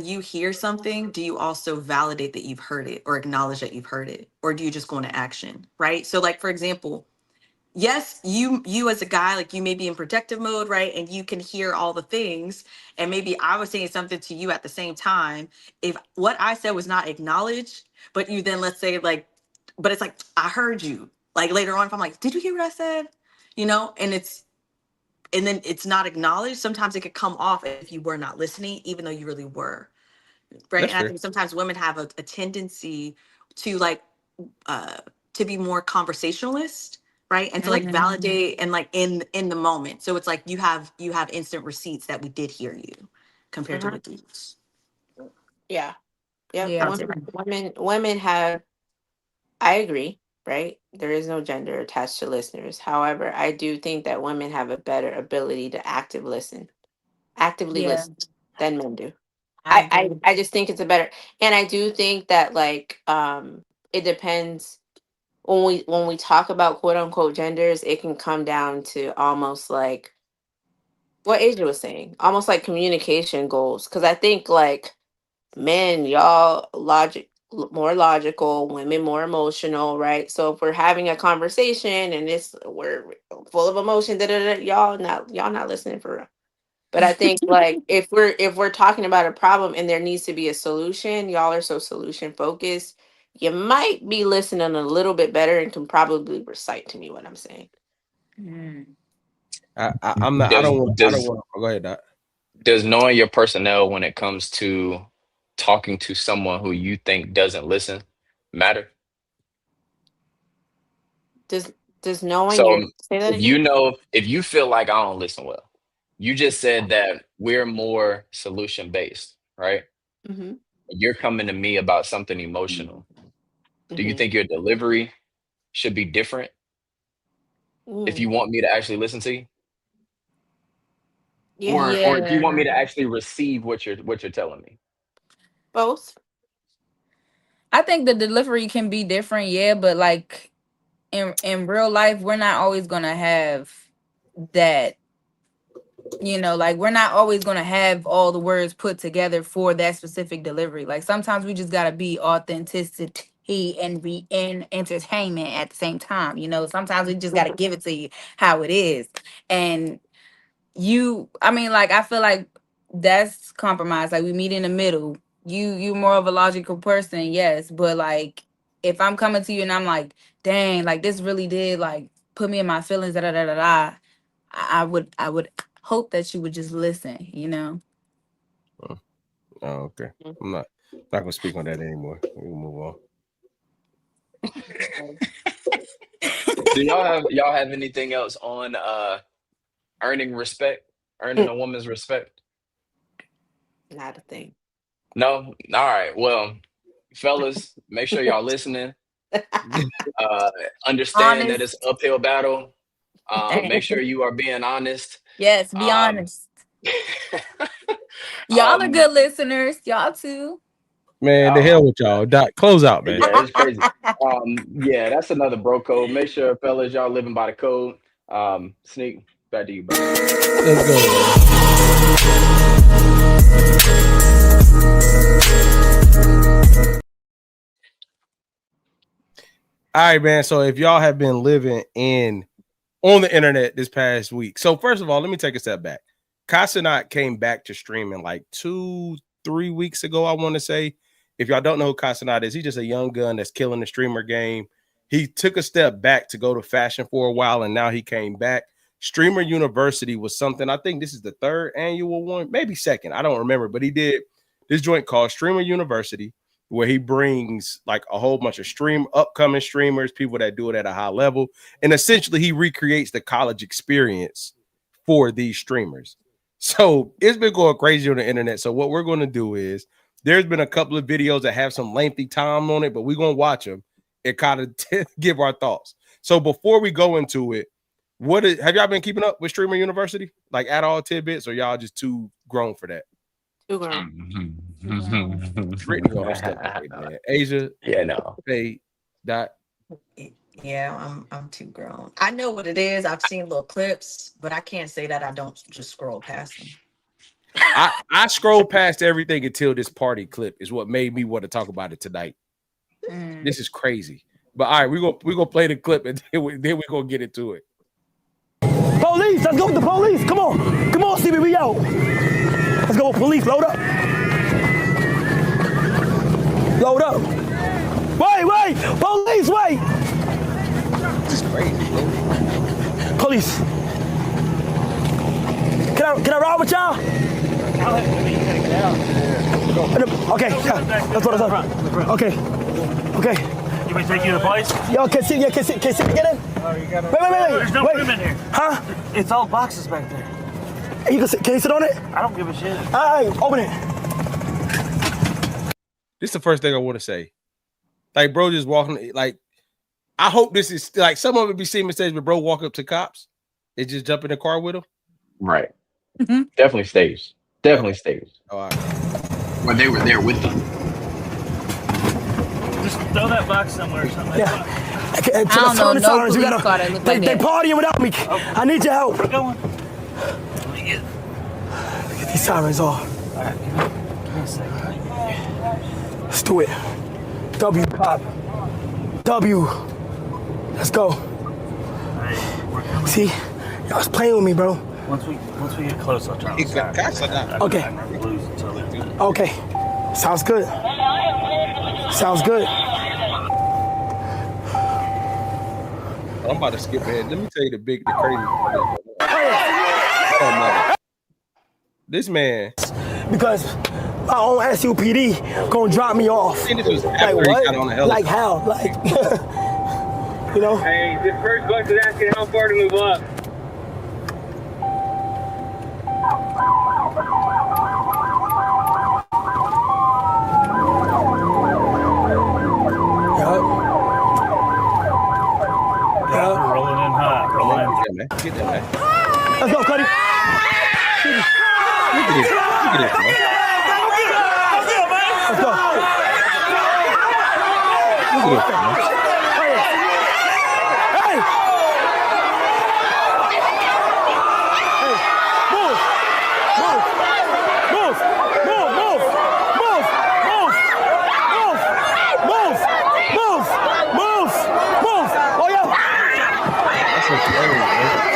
you hear something, do you also validate that you've heard it or acknowledge that you've heard it? Or do you just go into action, right? So like, for example, yes, you as a guy, like you may be in protective mode, right? And you can hear all the things. And maybe I was saying something to you at the same time. If what I said was not acknowledged, but you then let's say like, but it's like, I heard you. Like later on, if I'm like, did you hear what I said? You know, and then it's not acknowledged. Sometimes it could come off if you were not listening, even though you really were. Right. That's and fair. I think sometimes women have a tendency to like to be more conversationalist, right? And to like validate and like in the moment. So it's like you have instant receipts that we did hear you compared to the dudes. Yeah. Women have, I agree, right? There is no gender attached to listeners. However, I do think that women have a better ability to actively listen than men do. I just think it's a better, and I do think that like it depends when we talk about quote unquote genders, it can come down to almost like what Asia was saying, almost like communication goals. Because I think like men, y'all more logical, women more emotional, right? So if we're having a conversation and we're full of emotion, y'all not listening for real. But I think like if we're talking about a problem and there needs to be a solution, y'all are so solution focused, you might be listening a little bit better and can probably recite to me what I'm saying. I'm not. I don't want. Go ahead, Doc. Does knowing your personnel when it comes to talking to someone who you think doesn't listen matter? Does knowing So say that again? if you feel like I don't listen well, you just said that we're more solution based, right? Mm-hmm. You're coming to me about something emotional. Do you think your delivery should be different if you want me to actually listen to you? Or if you want me to actually receive what you're telling me? Both. I think the delivery can be different, but like in real life, we're not always gonna have that. You know, like we're not always gonna have all the words put together for that specific delivery. Like sometimes we just gotta be authenticity and be in entertainment at the same time. You know, sometimes we just gotta give it to you how it is. And I mean, like I feel like that's compromise. Like we meet in the middle. You more of a logical person, yes, but like if I'm coming to you and I'm like, dang, like this really did like put me in my feelings, da da da da da. I would hope that you would just listen, you know. Oh, okay. I'm not gonna speak on that anymore. We can move on. Do y'all have anything else on earning respect, earning a woman's respect? Not a thing. No? All right. Well, fellas, make sure y'all listening. Understand that it's Honest. uphill battle. Make sure you are being honest. Yes, be honest. Y'all are good listeners. Y'all too. Man, the hell with y'all. Doc, close out, man. Yeah, it's crazy. Yeah, that's another bro code. Make sure, fellas, y'all living by the code. Sneak, back to you, bro. Let's go, man. All right, man. So if y'all have been living on the internet this past week, so first of all, let me take a step back. Kai Cenat came back to streaming like 2-3 weeks ago, I want to say. If y'all don't know who Kai Cenat is, he's just a young gun that's killing the streamer game. He took a step back to go to fashion for a while, and now he came back. Streamer University was something, I think this is the 3rd annual one, maybe 2nd. I don't remember, but he did this joint called Streamer University, where he brings like a whole bunch of upcoming streamers, people that do it at a high level. And essentially he recreates the college experience for these streamers. So it's been going crazy on the internet. So what we're going to do is there's been a couple of videos that have some lengthy time on it, but we're going to watch them and kind of give our thoughts. So before we go into it, have y'all been keeping up with Streamer University? Like at all tidbits, or y'all just too grown for that? Too grown. Brittany on her step right, man. Asia, yeah, no. Hey, Dot. Yeah, I'm too grown. I know what it is. I've seen little clips, but I can't say that I don't just scroll past them. I scrolled past everything until this party clip is what made me want to talk about it tonight. This is crazy. But all right, we're gonna play the clip and then we're gonna get into it. Police, let's go with the police. Come on, CB, we out. Let's go with police. Load up. Load up. Wait, police, wait. This is crazy, bro. Police. Can I ride with y'all? Okay, yeah, that's what I said. Okay. You may take you to the place? Yo, can see me get in? Oh, you gotta... Wait. There's no room in here. Huh? It's all boxes back there. Can you sit on it? I don't give a shit. All right, open it. This is the first thing I want to say. Like, bro, just walking. Like, I hope this is like some of it be seen mistakes, but bro, walk up to cops and just jump in the car with them. Right. Definitely staged. Definitely staged. Oh, all right. Well, they were there with them. Just throw that box somewhere or something. Yeah. I don't know, no police car that look like They that. partying without me. Okay. I need your help. We're going. Let me get These sirens off. All right, give me a second. Let's do it. W, cop. W. Let's go. All right, we're coming. See? Y'all was playing with me, bro. Once we get close, I'll try to stop. Okay. I never lose until then. Okay. Sounds good. I'm about to skip ahead. Let me tell you the crazy part. This man. Because my own SUPD gonna drop me off. This was Like after he what? got on the helicopter. Like how? Like, you know? Hey, this first bus is asking how far to move up. Rolling in hot. Rolling in. Get that, man. Let's go, Cuddy. Look at this. Look at this, man. Let's go. Look at this, man. Hey! Move! Oh, yeah! That's so scary, man.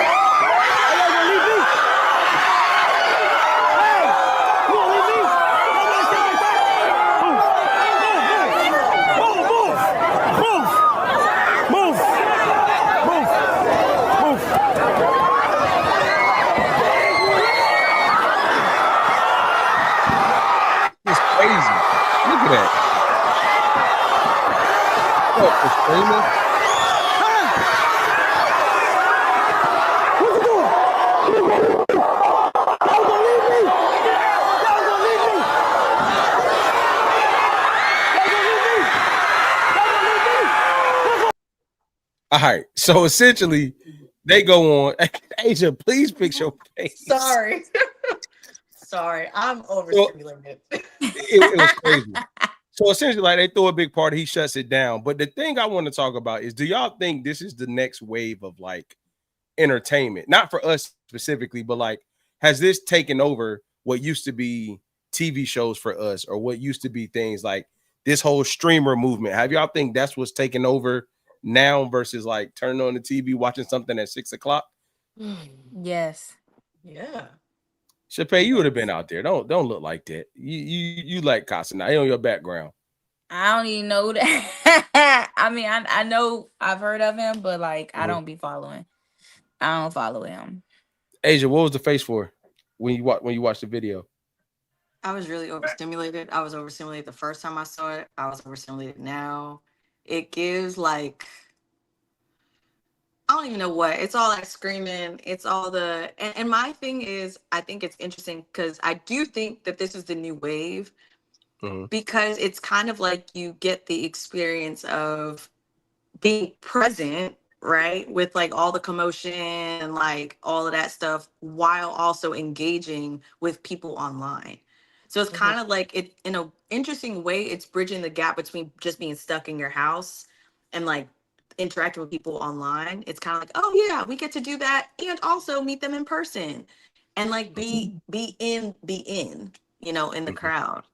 It's crazy. Look at that. What, the screaming? All right. So essentially, they go on. Asia, please fix your face. Sorry. Sorry, I'm overstimulated. It was crazy. So essentially, like they throw a big party, he shuts it down. But the thing I want to talk about is, do y'all think this is the next wave of like entertainment? Not for us specifically, but like, has this taken over what used to be TV shows for us, or what used to be things like this whole streamer movement? Have y'all think that's what's taking over now versus like turning on the TV, watching something at 6 o'clock? Yes. Yeah. Chappelle, you would have been out there. Don't look like that. You like Kai Cenat on your background. I don't even know that. I mean, I know I've heard of him, but like I don't be following. I don't follow him. Asia, what was the face for when you watched the video? I was really overstimulated. I was overstimulated the first time I saw it. I was overstimulated now. It gives like, I don't even know what. It's all like screaming. It's all the, and my thing is, I think it's interesting because I do think that this is the new wave, because it's kind of like you get the experience of being present, right, with like all the commotion and like all of that stuff, while also engaging with people online. So it's kind of like, it in an interesting way, it's bridging the gap between just being stuck in your house and like interacting with people online. It's kind of like, oh yeah, we get to do that and also meet them in person and like be in, you know, in the crowd.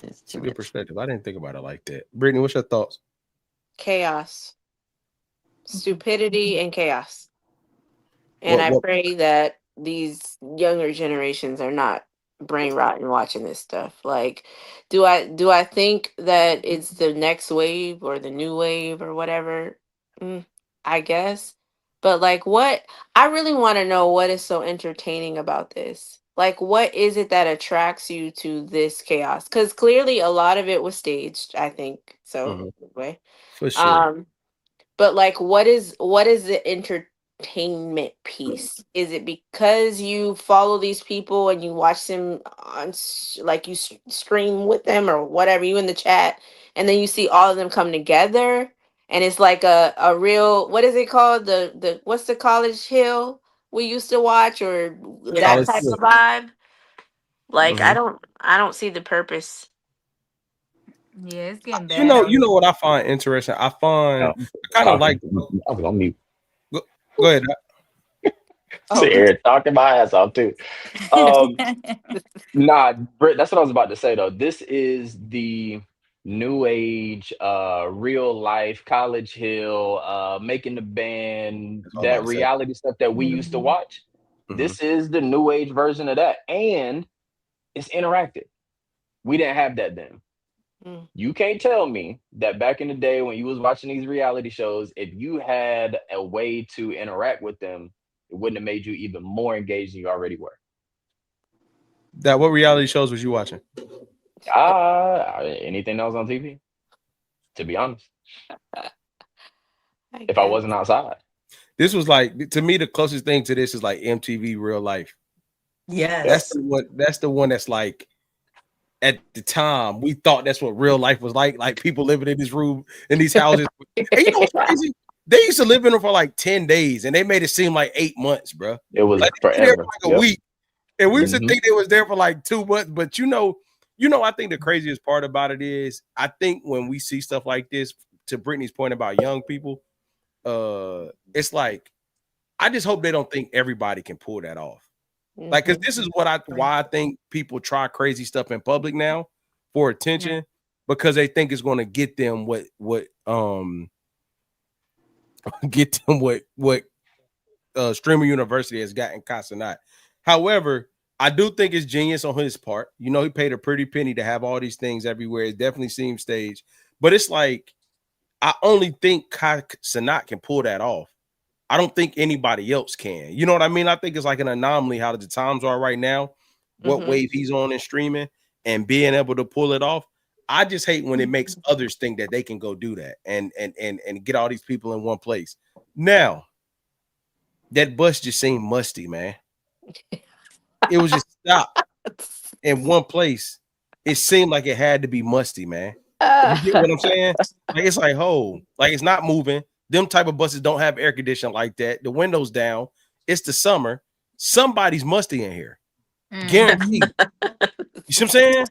It's a good perspective. I didn't think about it like that. Brittany, what's your thoughts? Chaos, stupidity, and chaos. And I pray that these younger generations are not brain rotten watching this stuff. Like, do I think that it's the next wave or the new wave or whatever? I guess. But like, what I really want to know, what is so entertaining about this? Like, what is it that attracts you to this chaos? Because clearly a lot of it was staged, I think. So anyway. For sure. But like, what is the entertainment piece? Is it because you follow these people and you watch them on, like, you stream with them or whatever, you in the chat, and then you see all of them come together, and it's like a real, what is it called, the what's the College Hill we used to watch, or that type of vibe? Like, I don't see the purpose. Yeah, it's getting bad. You know what I find interesting? I kind of like. I was on mute. Go ahead. Eric talking my ass off too. Nah, Britt, that's what I was about to say though. This is the new age, real life, College Hill, Making the Band, that reality stuff that we used to watch. This is the new age version of that, and it's interactive. We didn't have that then. You can't tell me that back in the day when you was watching these reality shows, if you had a way to interact with them, it wouldn't have made you even more engaged than you already were. What reality shows was you watching? Anything that was on TV, to be honest. If I wasn't outside. This was like, to me, the closest thing to this is like MTV Real Life. Yes. That's the one that's like, at the time, we thought that's what real life was like people living in this room, in these houses. And you know what's crazy? They used to live in them for like 10 days, and they made it seem like 8 months, bro. It was like forever. For like a week. And we used to think they was there for like 2 months. But you know, I think the craziest part about it is, I think when we see stuff like this, to Brittany's point about young people, it's like, I just hope they don't think everybody can pull that off. Like, because this is why I think people try crazy stuff in public now for attention, because they think it's going to get them what Streamer University has gotten Kai Cenat. However, I do think it's genius on his part. You know, he paid a pretty penny to have all these things everywhere. It definitely seems staged, but it's like, I only think Kai Cenat can pull that off. I don't think anybody else can. You know what I mean? I think it's like an anomaly how the times are right now, what wave he's on in streaming, and being able to pull it off. I just hate when it makes others think that they can go do that and get all these people in one place. Now, that bus just seemed musty, man. It was just stopped in one place. It seemed like it had to be musty, man. You get what I'm saying? Like, it's like, like, it's not moving. Them type of buses don't have air conditioning like that. The windows down. It's the summer. Somebody's musty in here. Guaranteed. You see what I'm saying?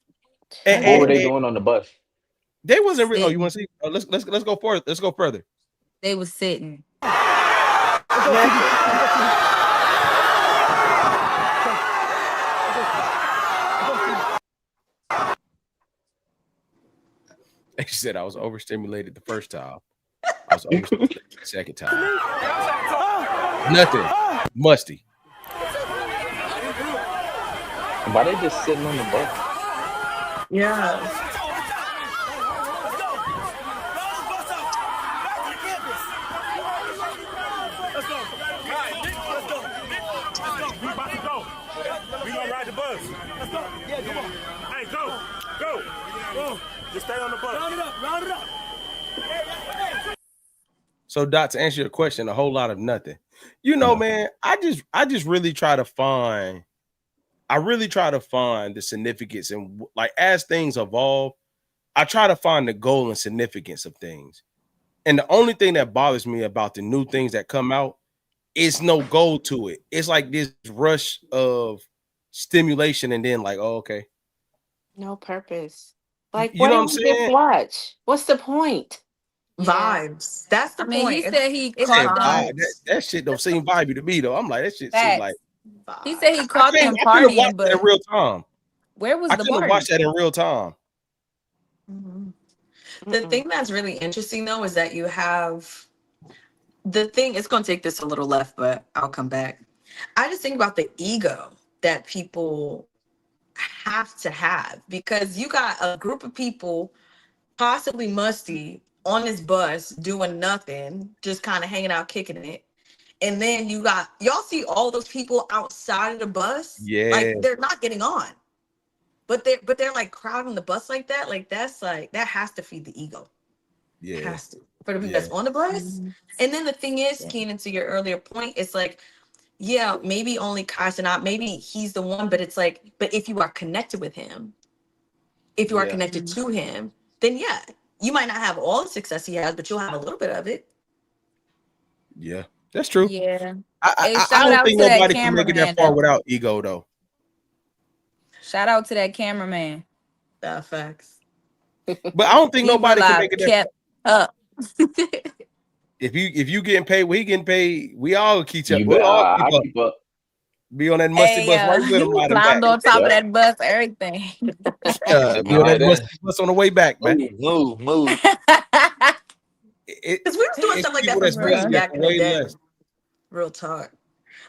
What were they doing on the bus? They wasn't really. Oh, you want to see? Let's go further. Let's go further. They was sitting. She said I was overstimulated the first time. I was overstimulated the second time. Nothing. Musty. Why they just sitting on the bus? Yeah. We gonna ride the bus. Let's go. Yeah, come on. Hey, go. Just stay on the bus. Round it up. So, Dot, to answer your question, a whole lot of nothing. You know, man, I just really try to find the significance, and like as things evolve, I try to find the goal and significance of things. And the only thing that bothers me about the new things that come out is no goal to it. It's like this rush of stimulation, and then like, oh, okay, no purpose. Like, you know what I'm saying? saying? Watch. What's the point? Vibes. That's the point. He said he It's caught vibes. them. That shit don't seem vibey to me though. I'm like, that shit seems Facts. like. He said he caught them I could've partying, watched that in but real time. where was I the couldn't party? watch that in real time. The thing that's really interesting though is that you have the thing. It's going to take this a little left, but I'll come back. I just think about the ego that people have to have, because you got a group of people possibly musty on this bus doing nothing, just kind of hanging out, kicking it. And then y'all see all those people outside of the bus. Yeah. Like they're not getting on. But they're like crowding the bus like that. Like that's like, that has to feed the ego. Yeah. It has to. For the people that's on the bus. And then the thing is, Keenan, to your earlier point, it's like, yeah, maybe only Kai Cenat, maybe he's the one, but it's like, but if you are connected with him, if you are connected to him, then yeah, you might not have all the success he has, but you'll have a little bit of it. Yeah, that's true. Yeah. I shout don't out think to that nobody can make it that cameraman, far though. without ego, though. Shout out to that cameraman. Facts. But I don't think nobody can make it that kept up. If you getting paid, we getting paid. We all keep up. You We bet. all I keep up. keep up. Be on that musty bus right with him. riding Climbed back. on top of that bus, everything. Be on that musty bus on the way back, man. Move. Because we was doing stuff like that for free back in the day. Real talk.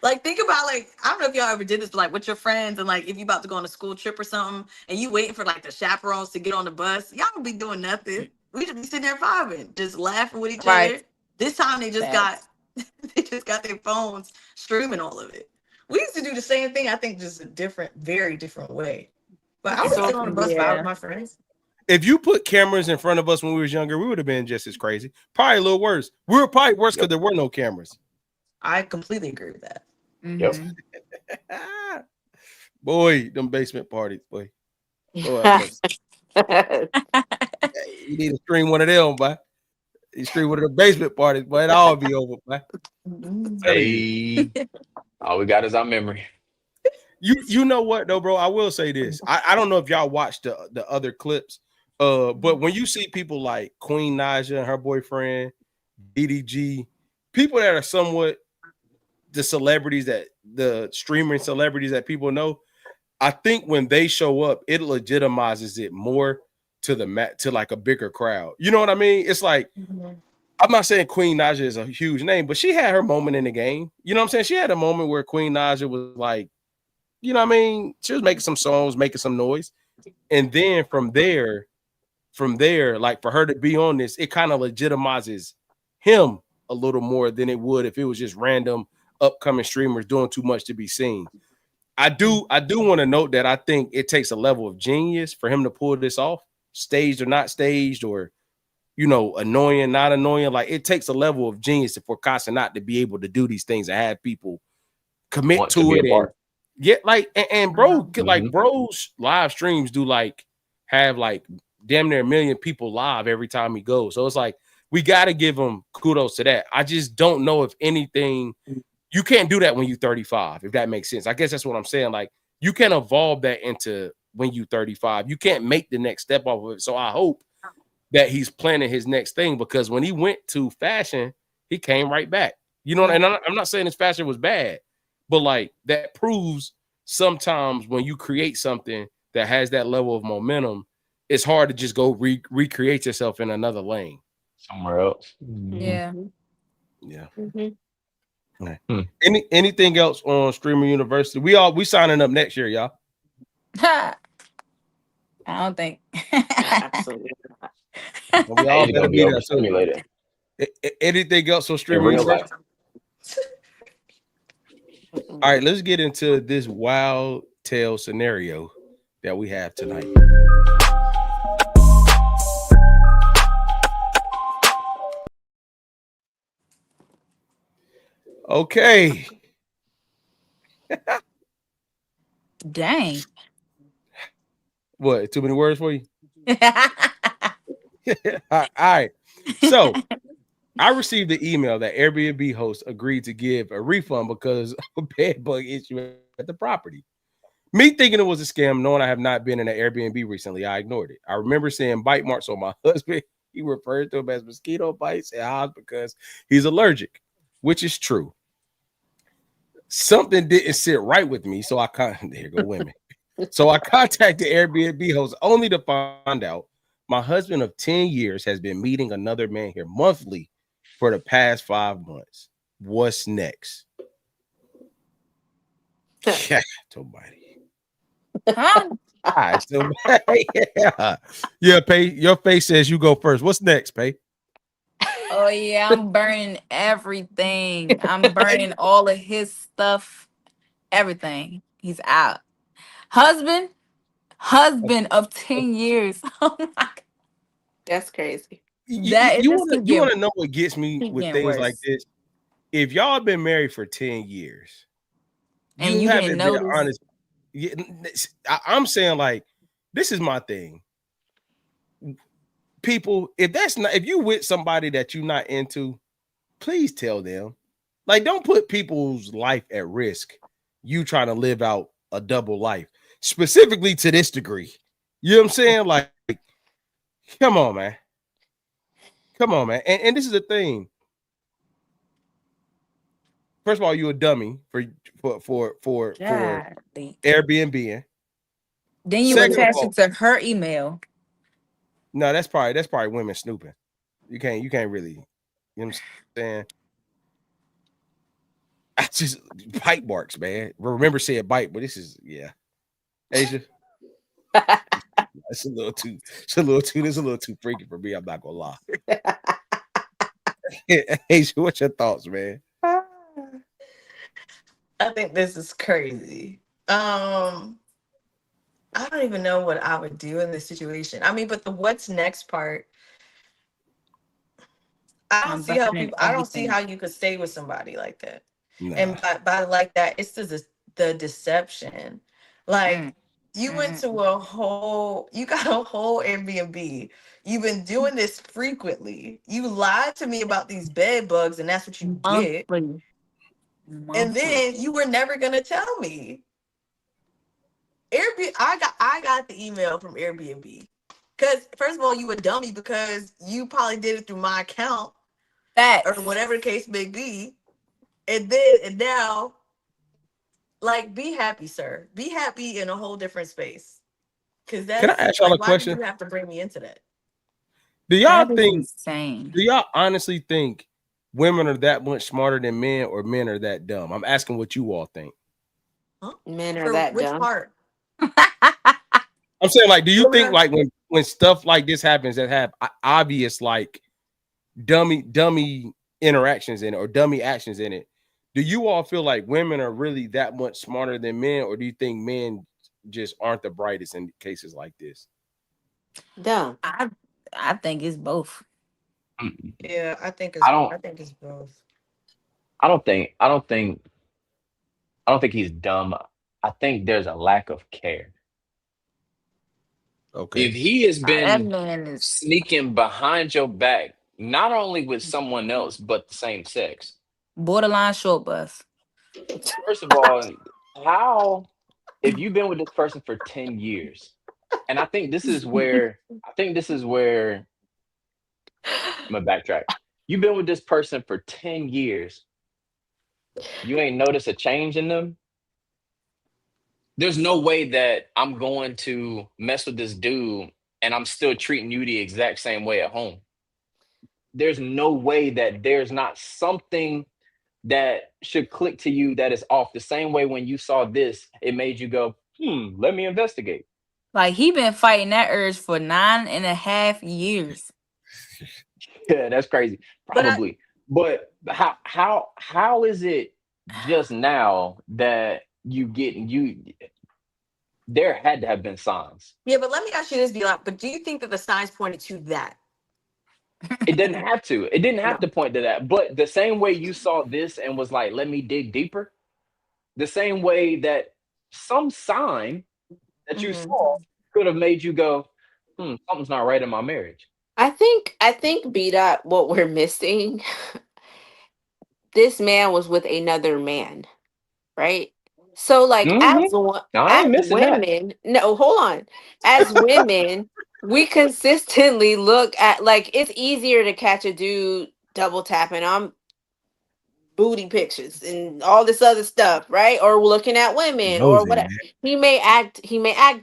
Like, think about, like, I don't know if y'all ever did this, but like with your friends, and like if you about to go on a school trip or something, and you waiting for like the chaperones to get on the bus, y'all don't be doing nothing. We just be sitting there vibing, just laughing with each other. This time they just got their phones streaming all of it. We used to do the same thing, I think, just a different, very different way. But I was sitting on the bus with my friends. If you put cameras in front of us when we was younger, we would have been just as crazy. Probably a little worse. We were probably worse because there were no cameras. I completely agree with that. Yep. Boy, them basement parties, boy. You need to stream one of them, boy. You stream one of the basement parties, boy. It all be over, boy. Hey, all we got is our memory. You know what though, bro? I will say this. I don't know if y'all watched the other clips, but when you see people like Queen Naja and her boyfriend, DDG, people that are somewhat the celebrities the streaming celebrities that people know, I think when they show up, it legitimizes it more to like a bigger crowd. You know what I mean? It's like, I'm not saying Queen Naja is a huge name, but she had her moment in the game. You know what I'm saying? She had a moment where Queen Naja was like, you know what I mean? She was making some songs, making some noise. And then from there, like for her to be on this, it kind of legitimizes him a little more than it would if it was just random upcoming streamers doing too much to be seen. I do want to note that I think it takes a level of genius for him to pull this off, staged or not staged, or, you know, annoying, not annoying. Like, it takes a level of genius for Kai Cenat to be able to do these things and have people commit to it. And, yeah, like, and bro, like bro's live streams do like have like damn near 1 million people live every time he goes. So it's like we got to give him kudos to that. I just don't know if anything, you can't do that when you're 35, if that makes sense. I guess that's what I'm saying. Like, you can evolve that into when you're 35. You can't make the next step off of it. So I hope that he's planning his next thing, because when he went to fashion, he came right back. You know, and I'm not saying his fashion was bad, but like that proves sometimes when you create something that has that level of momentum, it's hard to just go recreate yourself in another lane. Somewhere else. Yeah. Yeah. Mhm. Anything else on Streamer University? We signing up next year, y'all. I don't think. Absolutely not. We all Age better gonna be be there. overstimulated Anything else on in Streamer real University? life. All right, let's get into this wild tale scenario that we have tonight. Okay. Dang. What? Too many words for you? All right. So I received the email that Airbnb host agreed to give a refund because of a bed bug issue at the property. Me thinking it was a scam, knowing I have not been in an Airbnb recently, I ignored it. I remember seeing bite marks on my husband. He referred to them as mosquito bites and hives because he's allergic, which is true. Something didn't sit right with me, so there go women. So I contacted Airbnb host only to find out my husband of 10 years has been meeting another man here monthly for the past 5 months. What's next? Yeah, somebody. Huh? Yeah, Pay. Your face says you go first. What's next, Pay? Oh yeah, I'm burning everything. I'm burning all of his stuff, everything. He's out. Husband of 10 years. Oh my God. That's crazy. You want to know what gets me with things worse. like this? If y'all have been married for 10 years, And you haven't didn't been notice. honest. I'm saying, like, this is my thing. People, if you with somebody that you're not into, please tell them. Like, don't put people's life at risk. You trying to live out a double life, specifically to this degree. You know what I'm saying? Like, come on, man. Come on, man. And this is the thing. First of all, you a dummy for Airbnb. Then you attach it to her email. No, that's probably women snooping. You can't really, you know what I'm saying? I just bite marks, man. Remember saying bite, but this is Asia. It's a little too freaky for me. I'm not gonna lie. Asia, what's your thoughts, man? I think this is crazy. I don't even know what I would do in this situation. I mean, but the what's next part, I don't see how you could stay with somebody like that. Nah. And by like that, it's the deception. Like you went to you got a whole Airbnb. You've been doing this frequently. You lied to me about these bed bugs, and that's what you get. And then you were never gonna tell me. Airbnb, I got the email from Airbnb. Because first of all, you a dummy because you probably did it through my account. Or whatever the case may be. And now, like, be happy, sir. Be happy in a whole different space. Because that's, can I ask y'all a question? Why do you have to bring me into that? Do y'all honestly think women are that much smarter than men, or men are that dumb? I'm asking what you all think. Huh? Men are that which dumb. Part? I'm saying, like, do you think like when stuff like this happens that have obvious like dummy interactions in it or dummy actions in it, do you all feel like women are really that much smarter than men, or do you think men just aren't the brightest in cases like this? Dumb. I think it's both. Yeah, I think it's both. I don't think he's dumb. I think there's a lack of care. Okay. If he has been sneaking behind your back not only with someone else, but the same sex. Borderline short bus. First of all, how if you've been with this person for 10 years, and I think this is where I'm gonna backtrack. You've been with this person for 10 years. You ain't noticed a change in them. There's no way that I'm going to mess with this dude and I'm still treating you the exact same way at home. There's no way that there's not something that should click to you that is off. The same way when you saw this, it made you go, let me investigate. Like he been fighting that urge for 9.5 years. Yeah, that's crazy. Probably. But how is it just now that there had to have been signs. Yeah, but let me ask you this, Dion. But do you think that the signs pointed to that? It didn't have to. It didn't have to point to that. But the same way you saw this and was like, let me dig deeper, the same way that some sign that you saw could have made you go, something's not right in my marriage. I think B dot what we're missing. This man was with another man, right? So like I ain't missing women, no, hold on. As women, we consistently look at like it's easier to catch a dude double tapping on booty pictures and all this other stuff, right? Or looking at women or whatever. He may act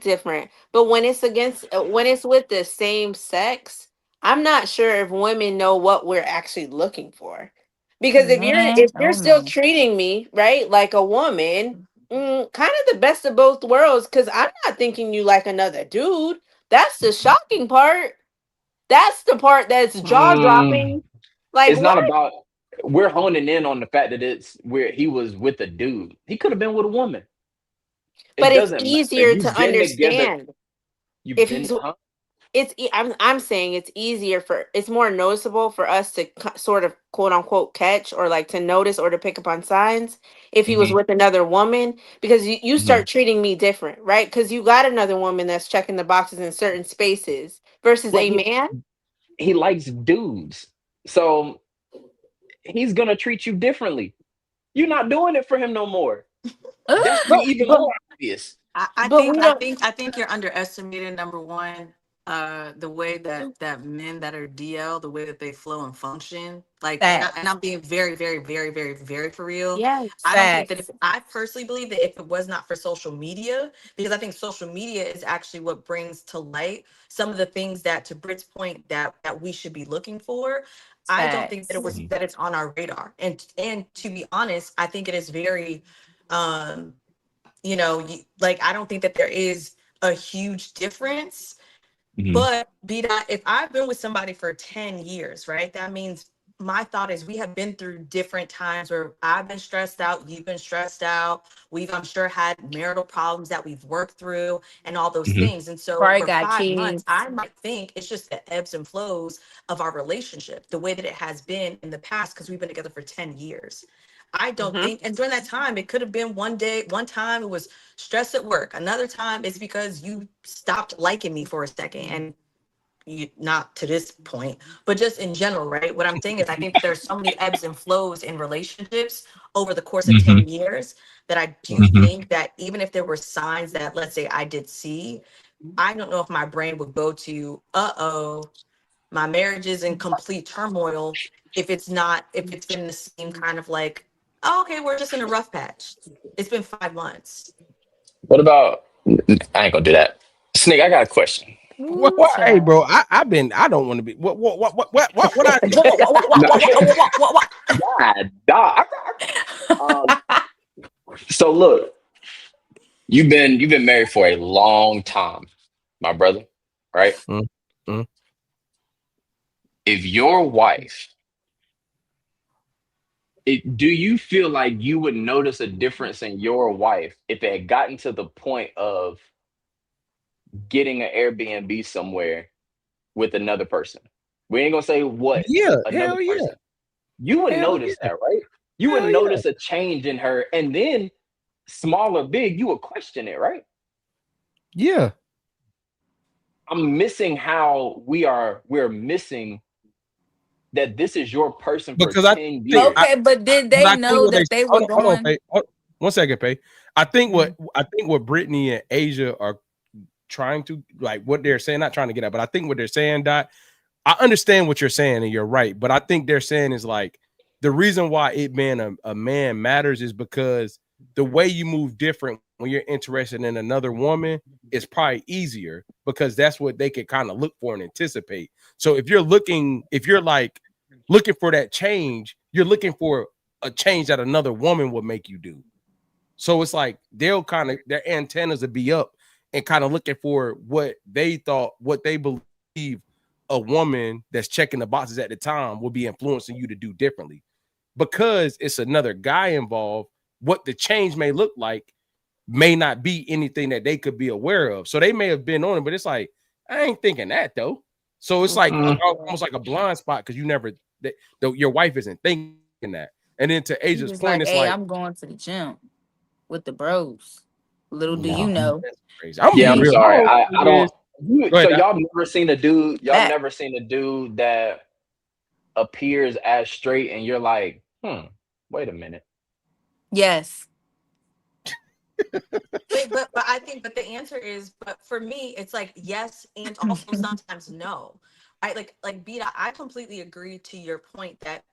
different, but when it's with the same sex, I'm not sure if women know what we're actually looking for. Because if you're still treating me, right, like a woman, kind of the best of both worlds, because I'm not thinking you like another dude. That's the shocking part. That's the part that's jaw dropping. Like it's not about we're honing in on the fact that it's where he was with a dude. He could have been with a woman. But it's easier to understand. I'm saying it's more noticeable for us to sort of quote unquote catch or like to notice or to pick up on signs if he was with another woman, because you start treating me different, right? Because you got another woman that's checking the boxes in certain spaces versus a man. He likes dudes, so he's gonna treat you differently. You're not doing it for him no more. That's even more obvious. I think you're underestimating, number one, the way that men that are DL, the way that they flow and function. Like, and I'm being very, very, very, very, very for real. Yeah, I don't think that I personally believe that if it was not for social media, because I think social media is actually what brings to light some of the things that, to Britt's point, that we should be looking for. I don't think that it's on our radar. And to be honest, I think it is very, I don't think that there is a huge difference. But if I've been with somebody for 10 years, right, that means my thought is we have been through different times where I've been stressed out, you've been stressed out, we've, I'm sure, had marital problems that we've worked through and all those things. And so for 5 months, I might think it's just the ebbs and flows of our relationship, the way that it has been in the past, because we've been together for 10 years. I don't think, and during that time, it could have been one time it was stress at work. Another time it's because you stopped liking me for a second, and you, not to this point, but just in general, right? What I'm saying is I think there's so many ebbs and flows in relationships over the course of 10 years that I do think that even if there were signs that, let's say, I did see, I don't know if my brain would go to, my marriage is in complete turmoil if it's been the same kind of like, oh, okay, we're just in a rough patch. It's been 5 months. What about? I ain't gonna do that. Snake, I got a question. What? Hey, bro, I don't want to be. What? So look, you've been married for a long time, my brother, right? If your wife, do you feel like you would notice a difference in your wife if it had gotten to the point of getting an Airbnb somewhere with another person? We ain't gonna say what. Yeah, another person. You would notice that, right? You would notice a change in her, and then small or big, you would question it, right? Yeah. I'm missing how we're missing that this is your person for Because 10 years. Okay, but did they know that they were hold on, going? Pay. 1 second, Pay. I think what Brittany and Asia are trying to, like, what they're saying, not trying to get at, but I think what they're saying, Dot, I understand what you're saying, and you're right. But I think they're saying is like the reason why it being a man matters is because the way you move different when you're interested in another woman is probably easier because that's what they could kind of look for and anticipate. So if you're like looking for that change, you're looking for a change that another woman would make you do. So it's like they'll kind of, their antennas will be up and kind of looking for what they believe a woman that's checking the boxes at the time will be influencing you to do differently. Because it's another guy involved, what the change may look like may not be anything that they could be aware of. So they may have been on it, but it's like, I ain't thinking that though. So it's like almost like a blind spot because your wife isn't thinking that. And then to Asia's point, Like, it's hey, like, I'm going to the gym with the bros. Little do you know. That's crazy. I'm sorry. I don't. So ahead, y'all never seen a dude. Y'all never seen a dude that appears as straight, and you're like, wait a minute. Yes. but I think, but the answer is, but for me, it's like yes, and also sometimes no. Right? Like Beta, I completely agree to your point that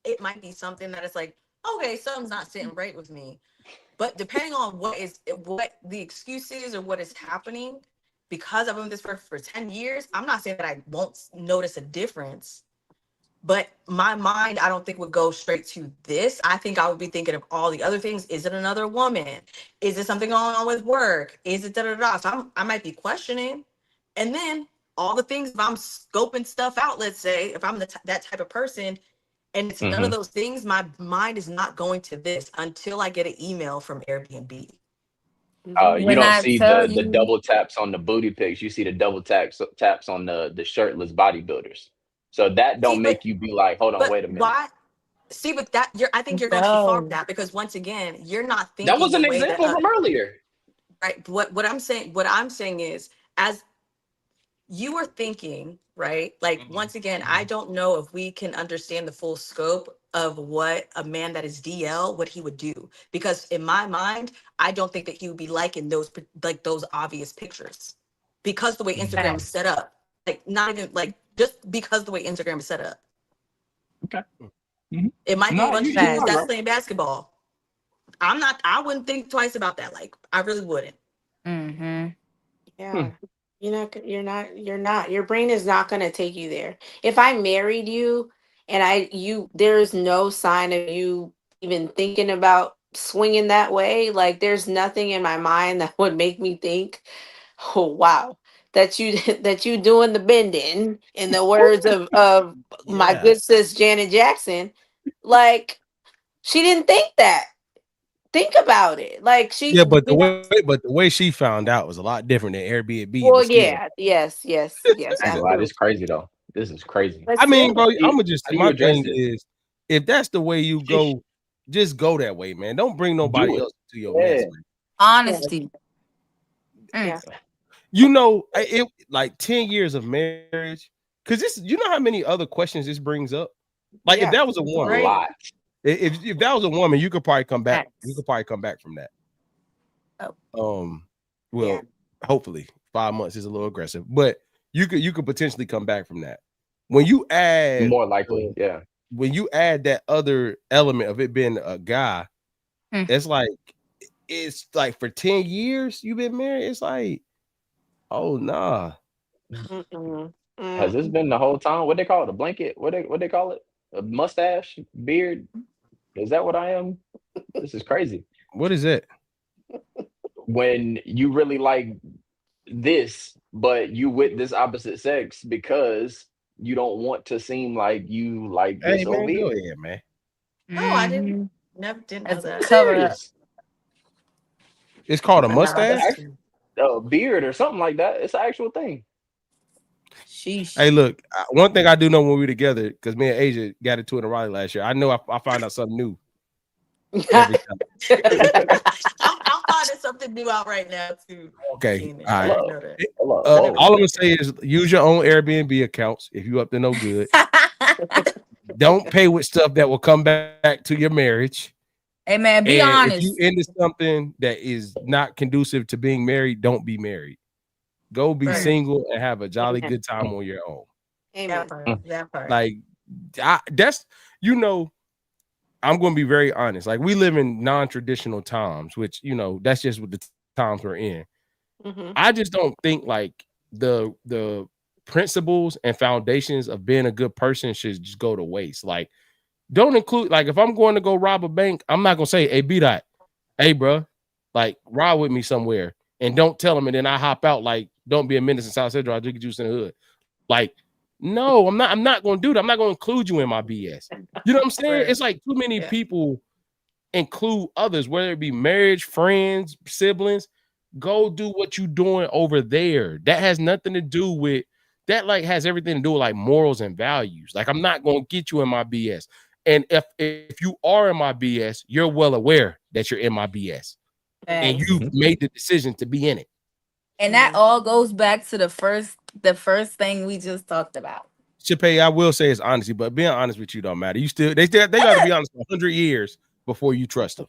it might be something that is like, okay, something's not sitting right with me. But depending on what the excuse is or what is happening, because I've been with this person for 10 years, I'm not saying that I won't notice a difference. But my mind, I don't think would go straight to this. I think I would be thinking of all the other things. Is it another woman? Is it something going on with work? Is it da-da-da? So I might be questioning. And then all the things, if I'm scoping stuff out, let's say, if I'm that type of person, and it's none of those things, my mind is not going to this until I get an email from Airbnb. You don't see the double taps on the booty pics. You see the double taps on the shirtless bodybuilders. So that don't make you be like, hold on, wait a minute. Why? See, but I think you're going too far with that because once again, you're not thinking. That was an example from earlier, right? What I'm saying is, as you were thinking, right? Like once again, I don't know if we can understand the full scope of what a man that is DL, what he would do, because in my mind, I don't think that he would be liking those obvious pictures because the way Instagram is set up, like not even like. Just because the way Instagram is set up. Okay. It might be a bunch of dudes that's playing basketball. I wouldn't think twice about that. Like, I really wouldn't. Yeah. You're not. Your brain is not going to take you there. If I married you and there's no sign of you even thinking about swinging that way, like there's nothing in my mind that would make me think, oh, wow. That you doing the bending, in the words of my good sis Janet Jackson, like she didn't think that. Think about it, like she. Yeah, but the way she found out was a lot different than Airbnb. Well, yeah, yes. It's crazy though. This is crazy. I mean, bro, I'm gonna just. My thing is, if that's the way you go, just go that way, man. Don't bring nobody else to your mess. Honesty. Yeah. You know, it like 10 years of marriage, because this, you know how many other questions this brings up? Like if that was a woman, a lot. If that was a woman, you could probably come back. You could probably come back from that. Hopefully 5 months is a little aggressive, but you could potentially come back from that. When you add more likely, when you add that other element of it being a guy, it's like for 10 years you've been married. It's like, oh nah. Has this been the whole time? What they call it? A blanket? What they call it? A mustache? Beard? Is that what I am? This is crazy. What is it? When you really like this, but you with this opposite sex because you don't want to seem like you like this over here. Go ahead, man. No, I didn't know that. Cover up. It's called a mustache? A beard or something like that. It's an actual thing. Sheesh. Hey, look, one thing I do know when we were together, because me and Asia got into it in Raleigh last year, I know I found out something new. I'm finding something new out right now too. Okay, all right. All I'm gonna say is use your own Airbnb accounts if you up to no good. Don't pay with stuff that will come back to your marriage. Hey man, be And honest. if you into something that is not conducive to being married, don't be married. Go be single and have a jolly good time on your own. Amen. That part. Like that's I'm going to be very honest. Like we live in non-traditional times, which that's just what the times we're in. I just don't think like the principles and foundations of being a good person should just go to waste. Like don't include, like if I'm going to go rob a bank, I'm not gonna say, hey, B-Dot, hey bro, like ride with me somewhere, and don't tell them, and then I hop out like don't be a menace in South Central, I drink juice in the hood. Like, no, I'm not gonna do that. I'm not gonna include you in my BS. You know what I'm saying? It's like too many people include others, whether it be marriage, friends, siblings. Go do what you doing over there. That has nothing to do with that, like has everything to do with like morals and values. Like I'm not gonna get you in my BS. And if you are in my BS, you're well aware that you're in my BS. And you've made the decision to be in it. And that all goes back to the first thing we just talked about. Chappelle, I will say it's honesty, but being honest with you don't matter. They got to be honest for 100 years before you trust them.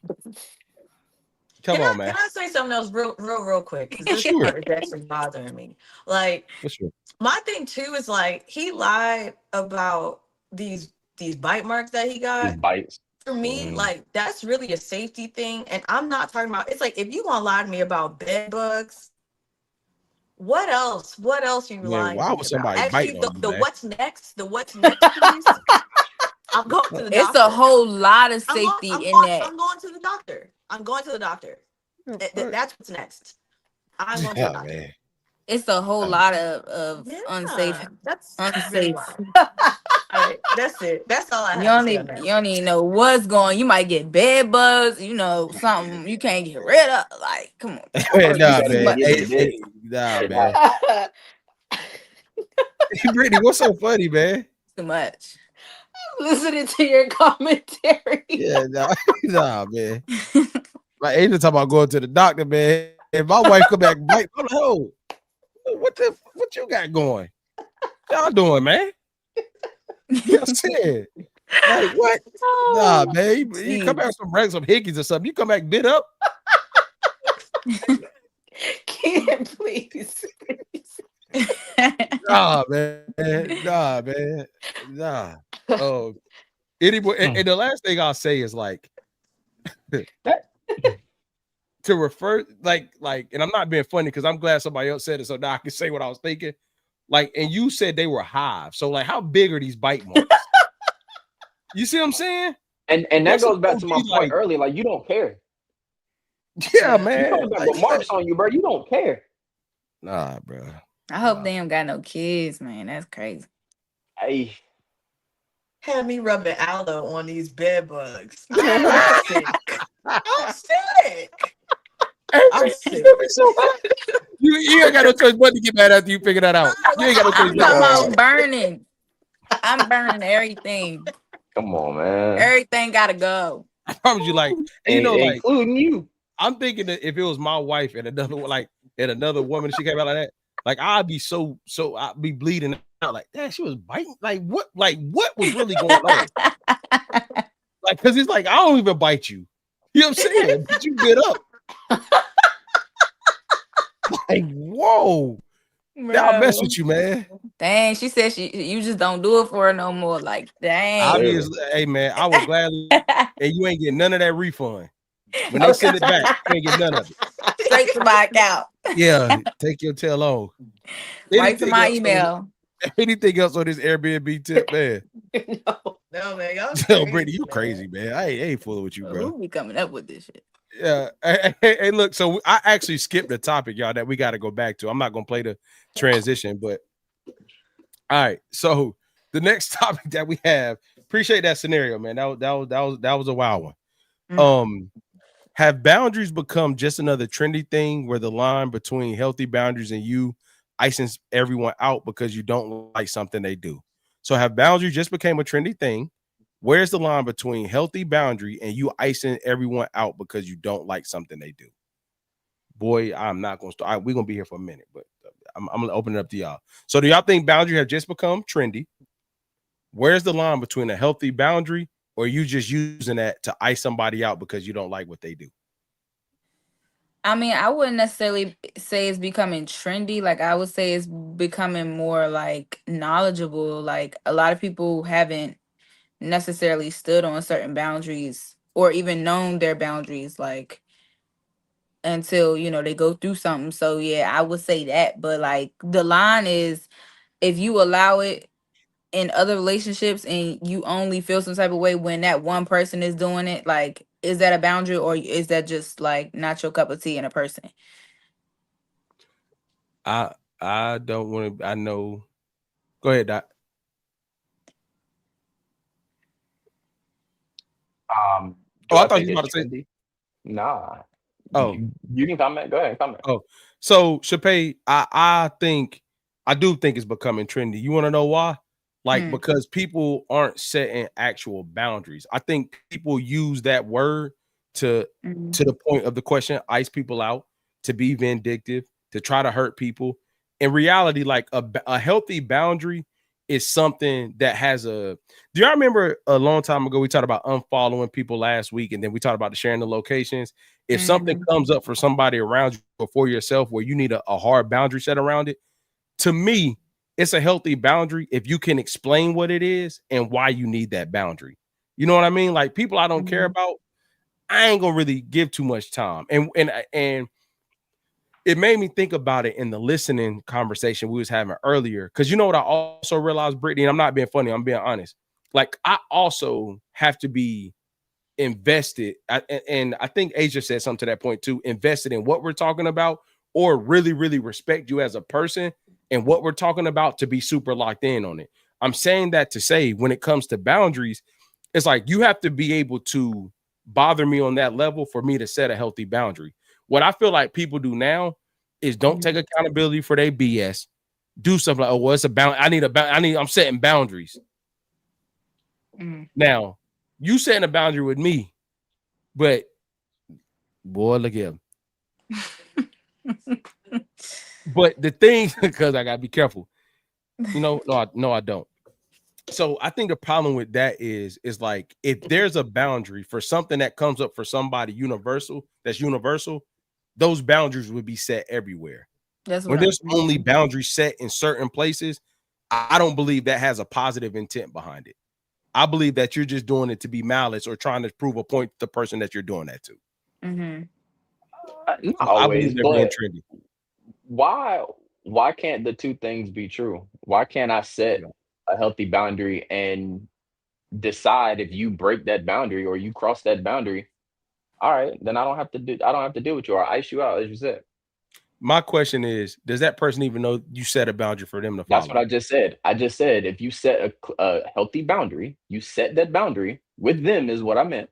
Come on, man. Can I say something else real quick? Because this Sure. part is actually bothering me. Like, my thing too is like he lied about these bite marks that he got. These bites. For me, like that's really a safety thing, and I'm not talking about. It's like if you want to lie to me about bed bugs, what else? What else are you lying? Why to would me somebody about? bite Actually, on you, the man? what's next? The what's next? Piece, I'm going to the doctor. It's a whole lot of safety in that. I'm going to the doctor. That's what's next. I'm going to the doctor. Man. It's a whole lot of unsafe. That's unsafe. All right, that's it. That's all I have. You don't even know what's going. You might get bed bugs. Something you can't get rid of. Like, come on. Nah, man. Nah, man. Brittany, what's so funny, man? Too much. I'm listening to your commentary. Yeah, nah, man. My agent talking about going to the doctor, man. If my wife come back and bite, I'm like, oh, what you got going? Y'all doing, man? You know what I'm saying? Like, what? Nah, man. You come back with some hickeys or something. You come back bit up. Can't please. Nah, man. Nah. Oh, anyway, and the last thing I'll say is like to refer, like, and I'm not being funny because I'm glad somebody else said it, so now I can say what I was thinking. Like, and you said they were hives, so like, how big are these bite marks? You see what I'm saying? And that goes back to my point earlier. Like, you don't care. Yeah, man. You don't got the marks on you, bro. You don't care. Nah, bro. I hope they ain't got no kids, man. That's crazy. Hey. Had me rubbing aloe on these bed bugs. I'm sick. I'm sick. You ain't got no choice but to get mad after you figure that out. You ain't got no choice. I'm talking about burning. I'm burning everything. Come on, man. Everything gotta go. I promise you, like, like, including you. I'm thinking that if it was my wife and another woman, she came out like that, like I'd be so I'd be bleeding out. Like, damn, she was biting. Like, what was really going on? Like, because it's like I don't even bite you. You know what I'm saying? But you bit up. Like, whoa. I'll mess with you, man. Dang, she said you just don't do it for her no more. Like, dang. Obviously, hey man, I would gladly, and you ain't getting none of that refund. When they send it back, you ain't get none of it. Straight to my account. Yeah, take your tail on. Right to my email. Anything else on this Airbnb tip, man? No, man. Y'all Tell Brittany, you crazy, man. I ain't fooling with you, bro. Who be coming up with this shit? Yeah. Hey, look, so I actually skipped the topic, y'all, that we got to go back to. I'm not going to play the transition, but all right. So the next topic that we have, appreciate that scenario, man. That was a wild one. Mm-hmm. Have boundaries become just another trendy thing where the line between healthy boundaries and you icing everyone out because you don't like something they do? So have boundaries just became a trendy thing? Where's the line between healthy boundary and you icing everyone out because you don't like something they do? Boy, I'm not going to start. We're going to be here for a minute, but I'm going to open it up to y'all. So do y'all think boundaries have just become trendy? Where's the line between a healthy boundary or you just using that to ice somebody out because you don't like what they do? I mean, I wouldn't necessarily say it's becoming trendy. Like, I would say it's becoming more like knowledgeable. Like, a lot of people haven't necessarily stood on certain boundaries or even known their boundaries, like, until, you know, they go through something. So yeah, I would say that. But like, the line is, if you allow it in other relationships and you only feel some type of way when that one person is doing it, like, is that a boundary or is that just like not your cup of tea in a person? I don't want to. I know. Go ahead, Doc. Do I I thought you think were it's about to say. trendy? Nah. Oh, You can comment. Go ahead, comment. oh. So Chappelle, I do think it's becoming trendy. You want to know why? Like, because people aren't setting actual boundaries. I think people use that word to the point of the question, ice people out, to be vindictive, to try to hurt people. In reality, like a healthy boundary is something that has a. Do y'all remember a long time ago we talked about unfollowing people last week, and then we talked about the sharing the locations? If something comes up for somebody around you or for yourself where you need a hard boundary set around it, to me, it's a healthy boundary if you can explain what it is and why you need that boundary. You know what I mean? Like, people I don't care about, I ain't gonna really give too much time. And it made me think about it in the listening conversation we was having earlier. Because you know what I also realized, Brittany, and I'm not being funny, I'm being honest. Like, I also have to be invested, and I think Asia said something to that point too, invested in what we're talking about, or really, really respect you as a person and what we're talking about to be super locked in on it. I'm saying that to say, when it comes to boundaries, it's like you have to be able to bother me on that level for me to set a healthy boundary. What I feel like people do now is don't take accountability for their BS. Do something like, oh, well, it's a bound. I'm setting boundaries. Now, you setting a boundary with me, but boy, look at him. But the thing, because I gotta be careful, you know, no, I don't. So I think the problem with that is like, if there's a boundary for something that comes up for somebody that's universal, those boundaries would be set everywhere. When there's only boundaries set in certain places, I don't believe that has a positive intent behind it. I believe that you're just doing it to be malice or trying to prove a point to the person that you're doing that to. Not I always, believe they're being but trendy. why can't the two things be true? Why can't I set a healthy boundary and decide if you break that boundary or you cross that boundary? All right, then I don't have to deal with you or ice you out, as you said. My question is, does that person even know you set a boundary for them to follow? That's what I just said. I just said, if you set a healthy boundary, you set that boundary with them, is what I meant.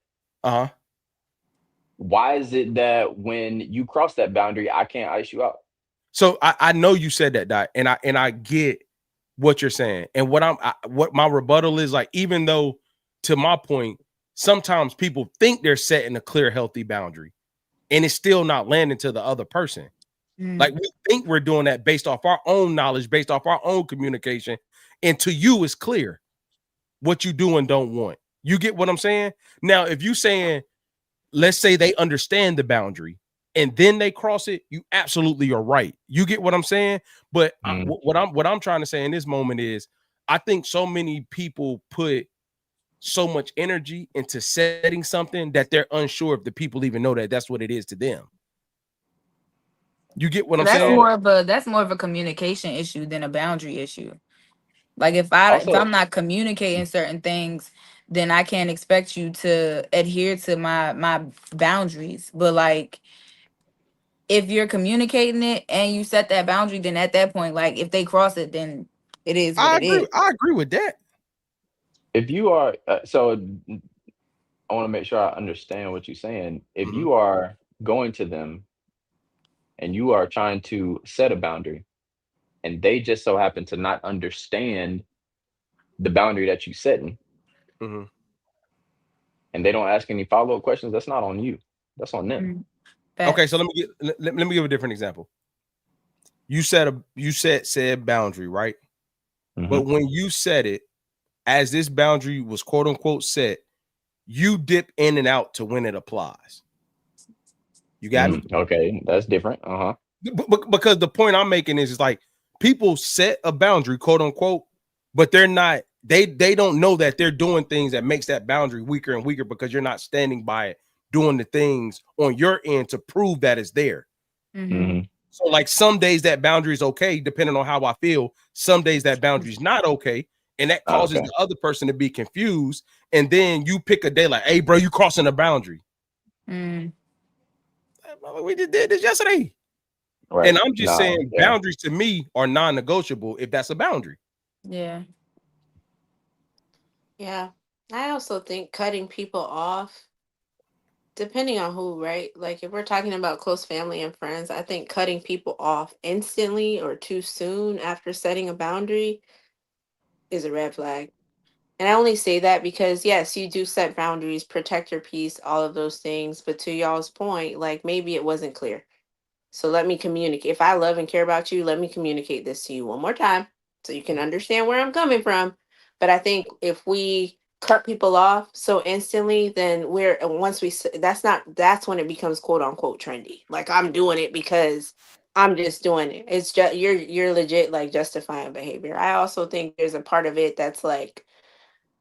Why is it that when you cross that boundary, I can't ice you out? So I know you said that, Dot, and I get what you're saying. And what my rebuttal is, like, even though, to my point, sometimes people think they're setting a clear, healthy boundary, and it's still not landing to the other person. Like, we think we're doing that based off our own knowledge, based off our own communication, and to you it's clear what you do and don't want. You get what I'm saying? Now, if you saying, let's say they understand the boundary and then they cross it, you absolutely are right. You get what I'm saying? But what I'm trying to say in this moment is, I think so many people put so much energy into setting something that they're unsure if the people even know that that's what it is to them. You get what I'm saying? That's more of a communication issue than a boundary issue. Like, if I'm not communicating certain things, then I can't expect you to adhere to my boundaries. But like, if you're communicating it and you set that boundary, then at that point, like, if they cross it, then it is what it is. I agree with that. If you are so, I want to make sure I understand what you're saying. If you are going to them and you are trying to set a boundary, and they just so happen to not understand the boundary that you're setting, and they don't ask any follow-up questions, that's not on you. That's on them. Okay, so let me give a different example. You set said boundary, right? But when you set it, as this boundary was quote unquote set, you dip in and out to when it applies. You got me? Okay, that's different. Because the point I'm making is like people set a boundary, quote unquote, but they're not. They don't know that they're doing things that makes that boundary weaker and weaker because you're not standing by it, doing the things on your end to prove that it's there. So like some days that boundary is okay, depending on how I feel. Some days that boundary is not okay. And that causes the other person to be confused. And then you pick a day like, hey, bro, you crossing a boundary. We just did this yesterday. Right. And I'm just saying boundaries to me are non-negotiable if that's a boundary. Yeah. Yeah. I also think cutting people off, depending on who, right? Like if we're talking about close family and friends, I think cutting people off instantly or too soon after setting a boundary is a red flag. And I only say that because yes, you do set boundaries, protect your peace, all of those things. But to y'all's point, like maybe it wasn't clear. So let me communicate. If I love and care about you, let me communicate this to you one more time so you can understand where I'm coming from. But I think if we cut people off so instantly, then that's when it becomes quote unquote trendy. Like I'm doing it because I'm just doing it. It's just you're legit like justifying behavior. I also think there's a part of it that's like,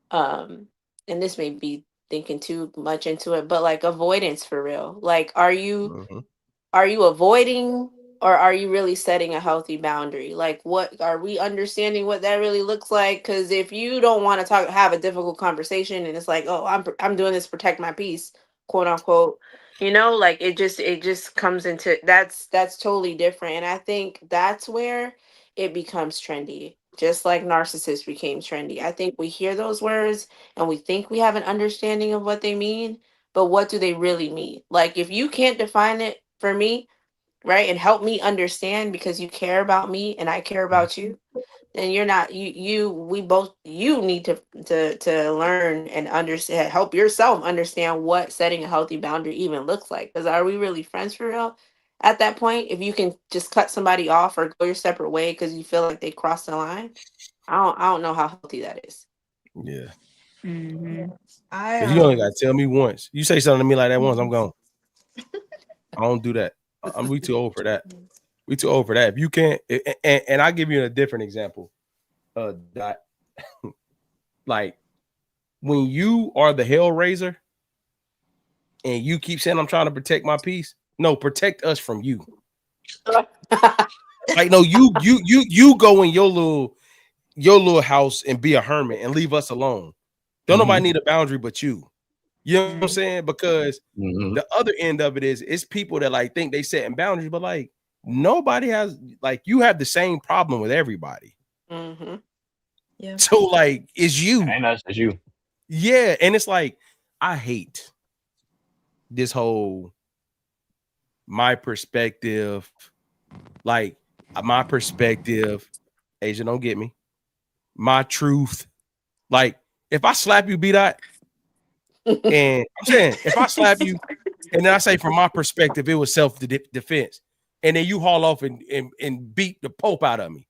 and this may be thinking too much into it, but like avoidance for real. Like, are you avoiding or are you really setting a healthy boundary? Like, what are we understanding what that really looks like? Because if you don't want to have a difficult conversation and it's like, oh, I'm doing this to protect my peace, quote unquote, like it just comes into that's totally different. And I think that's where it becomes trendy, just like narcissist became trendy. I think we hear those words and we think we have an understanding of what they mean, but what do they really mean? Like, if you can't define it for me, right, and help me understand because you care about me and I care about you, then you're not you need to learn and understand, help yourself understand what setting a healthy boundary even looks like. Because are we really friends for real at that point? If you can just cut somebody off or go your separate way because you feel like they crossed the line, I don't know how healthy that is. Yeah. Mm-hmm. You only gotta tell me once. You say something to me like that once, I'm gone. I don't do that. We too old for that. We too old for that. If you can't, and I'll give you a different example. Dot. Like when you are the hellraiser and you keep saying I'm trying to protect my peace. No, protect us from you. Like no, you go in your little house and be a hermit and leave us alone. Don't nobody need a boundary but you. You know what I'm saying? Because the other end of it is it's people that like think they setting boundaries, but like nobody has, like you have the same problem with everybody. Yeah. So like it's you. And that's just you. Yeah. And it's like I hate this whole my perspective. Like my perspective, Asia, don't get me. My truth. Like if I slap you, B-Dot. And I'm saying, if I slap you, and then I say from my perspective, it was self-defense, and then you haul off and beat the Pope out of me.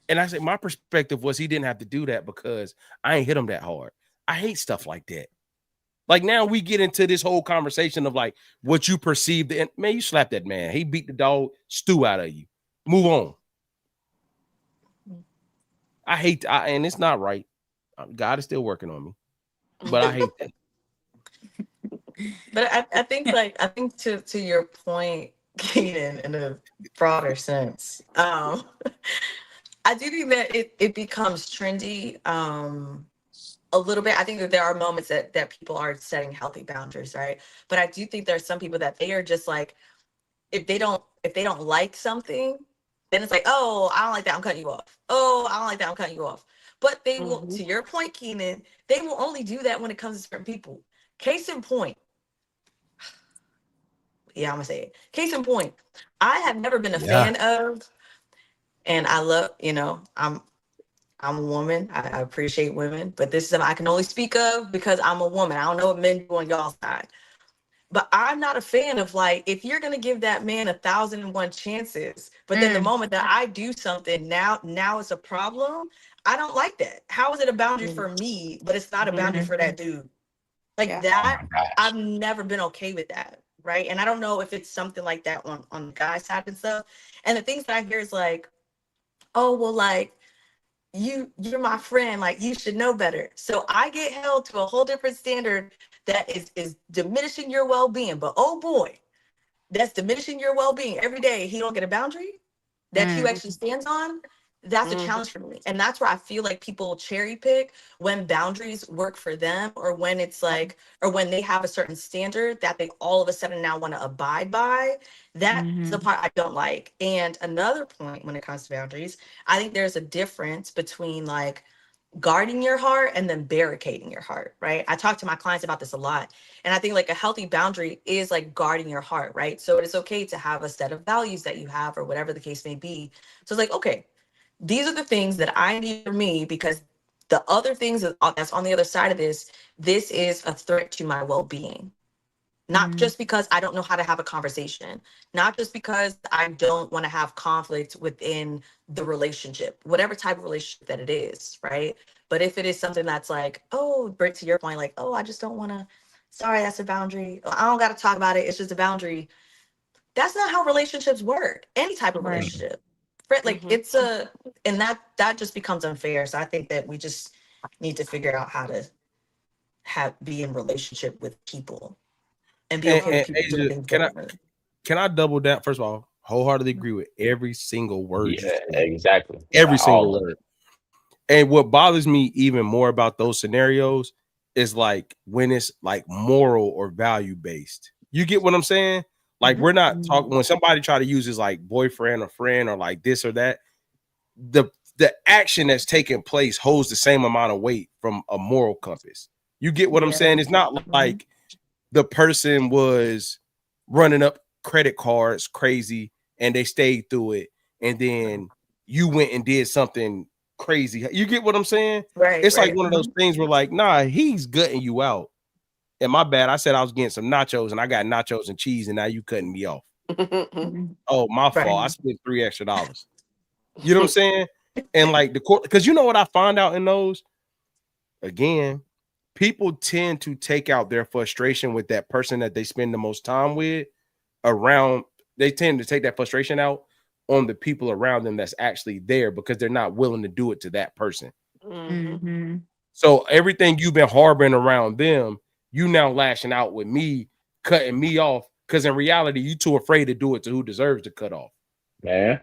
And I say, my perspective was he didn't have to do that because I ain't hit him that hard. I hate stuff like that. Like now we get into this whole conversation of like what you perceived. And man, you slapped that man. He beat the dog stew out of you. Move on. I hate, and it's not right. God is still working on me. But I hate that. But I think to your point, Keenan, in a broader sense, I do think that it becomes trendy a little bit. I think that there are moments that people are setting healthy boundaries, right? But I do think there are some people that they are just like, if they don't like something, then it's like, oh, I don't like that, I'm cutting you off. Oh, I don't like that, I'm cutting you off. But they will, to your point, Keenan, they will only do that when it comes to certain people. Case in point. Yeah, I'm gonna say it. Case in point, I have never been a fan of, and I love, I'm a woman. I appreciate women, but this is something I can only speak of because I'm a woman. I don't know what men do on y'all's side. But I'm not a fan of like, if you're gonna give that man 1,001 chances, but then the moment that I do something, now it's a problem. I don't like that. How is it a boundary for me, but it's not a boundary for that dude? Like that, I've never been okay with that, right? And I don't know if it's something like that on the guy side and stuff. And the things that I hear is like, oh, well, like you're my friend, like you should know better. So I get held to a whole different standard that is diminishing your well-being. But oh boy, that's diminishing your well-being every day. He don't get a boundary that you actually stands on. That's a challenge for me. And that's where I feel like people cherry pick when boundaries work for them, or when it's like, or when they have a certain standard that they all of a sudden now want to abide by. That's the part I don't like. And another point when it comes to boundaries, I think there's a difference between like guarding your heart and then barricading your heart, right? I talk to my clients about this a lot. And I think like a healthy boundary is like guarding your heart, right? So it's okay to have a set of values that you have, or whatever the case may be. So it's like, okay, these are the things that I need for me, because the other things that's on the other side of this is a threat to my well-being. Not just because I don't know how to have a conversation, not just because I don't want to have conflict within the relationship, whatever type of relationship that it is, right? But if it is something that's like, oh, Britt, to your point, like, oh, I just don't want to, sorry, that's a boundary. I don't got to talk about it. It's just a boundary. That's not how relationships work. Any type of relationship. Like it's and that just becomes unfair. So I think that we just need to figure out how to be in relationship with people and be okay with people doing things differently. Can I double down? First of all, wholeheartedly agree with every single word. Yeah, exactly. Every single word. And what bothers me even more about those scenarios is like when it's like moral or value based. You get what I'm saying? Like we're not talking when somebody try to use his like boyfriend or friend or like this or that. The action that's taking place holds the same amount of weight from a moral compass. You get what I'm saying? It's not like the person was running up credit cards crazy and they stayed through it, and then you went and did something crazy. You get what I'm saying? Right. It's like one of those things where like, nah, he's gutting you out. And my bad, I said I was getting some nachos and I got nachos and cheese, and now you cutting me off. Oh, my fault. I spent $3 extra. You know what I'm saying? And like the court, because you know what I find out in those, again, people tend to take out their frustration with that person that they spend the most time with around. They tend to take that frustration out on the people around them that's actually there, because they're not willing to do it to that person. So everything you've been harboring around them, you now lashing out with me, cutting me off, because in reality, you too afraid to do it to who deserves to cut off. Man,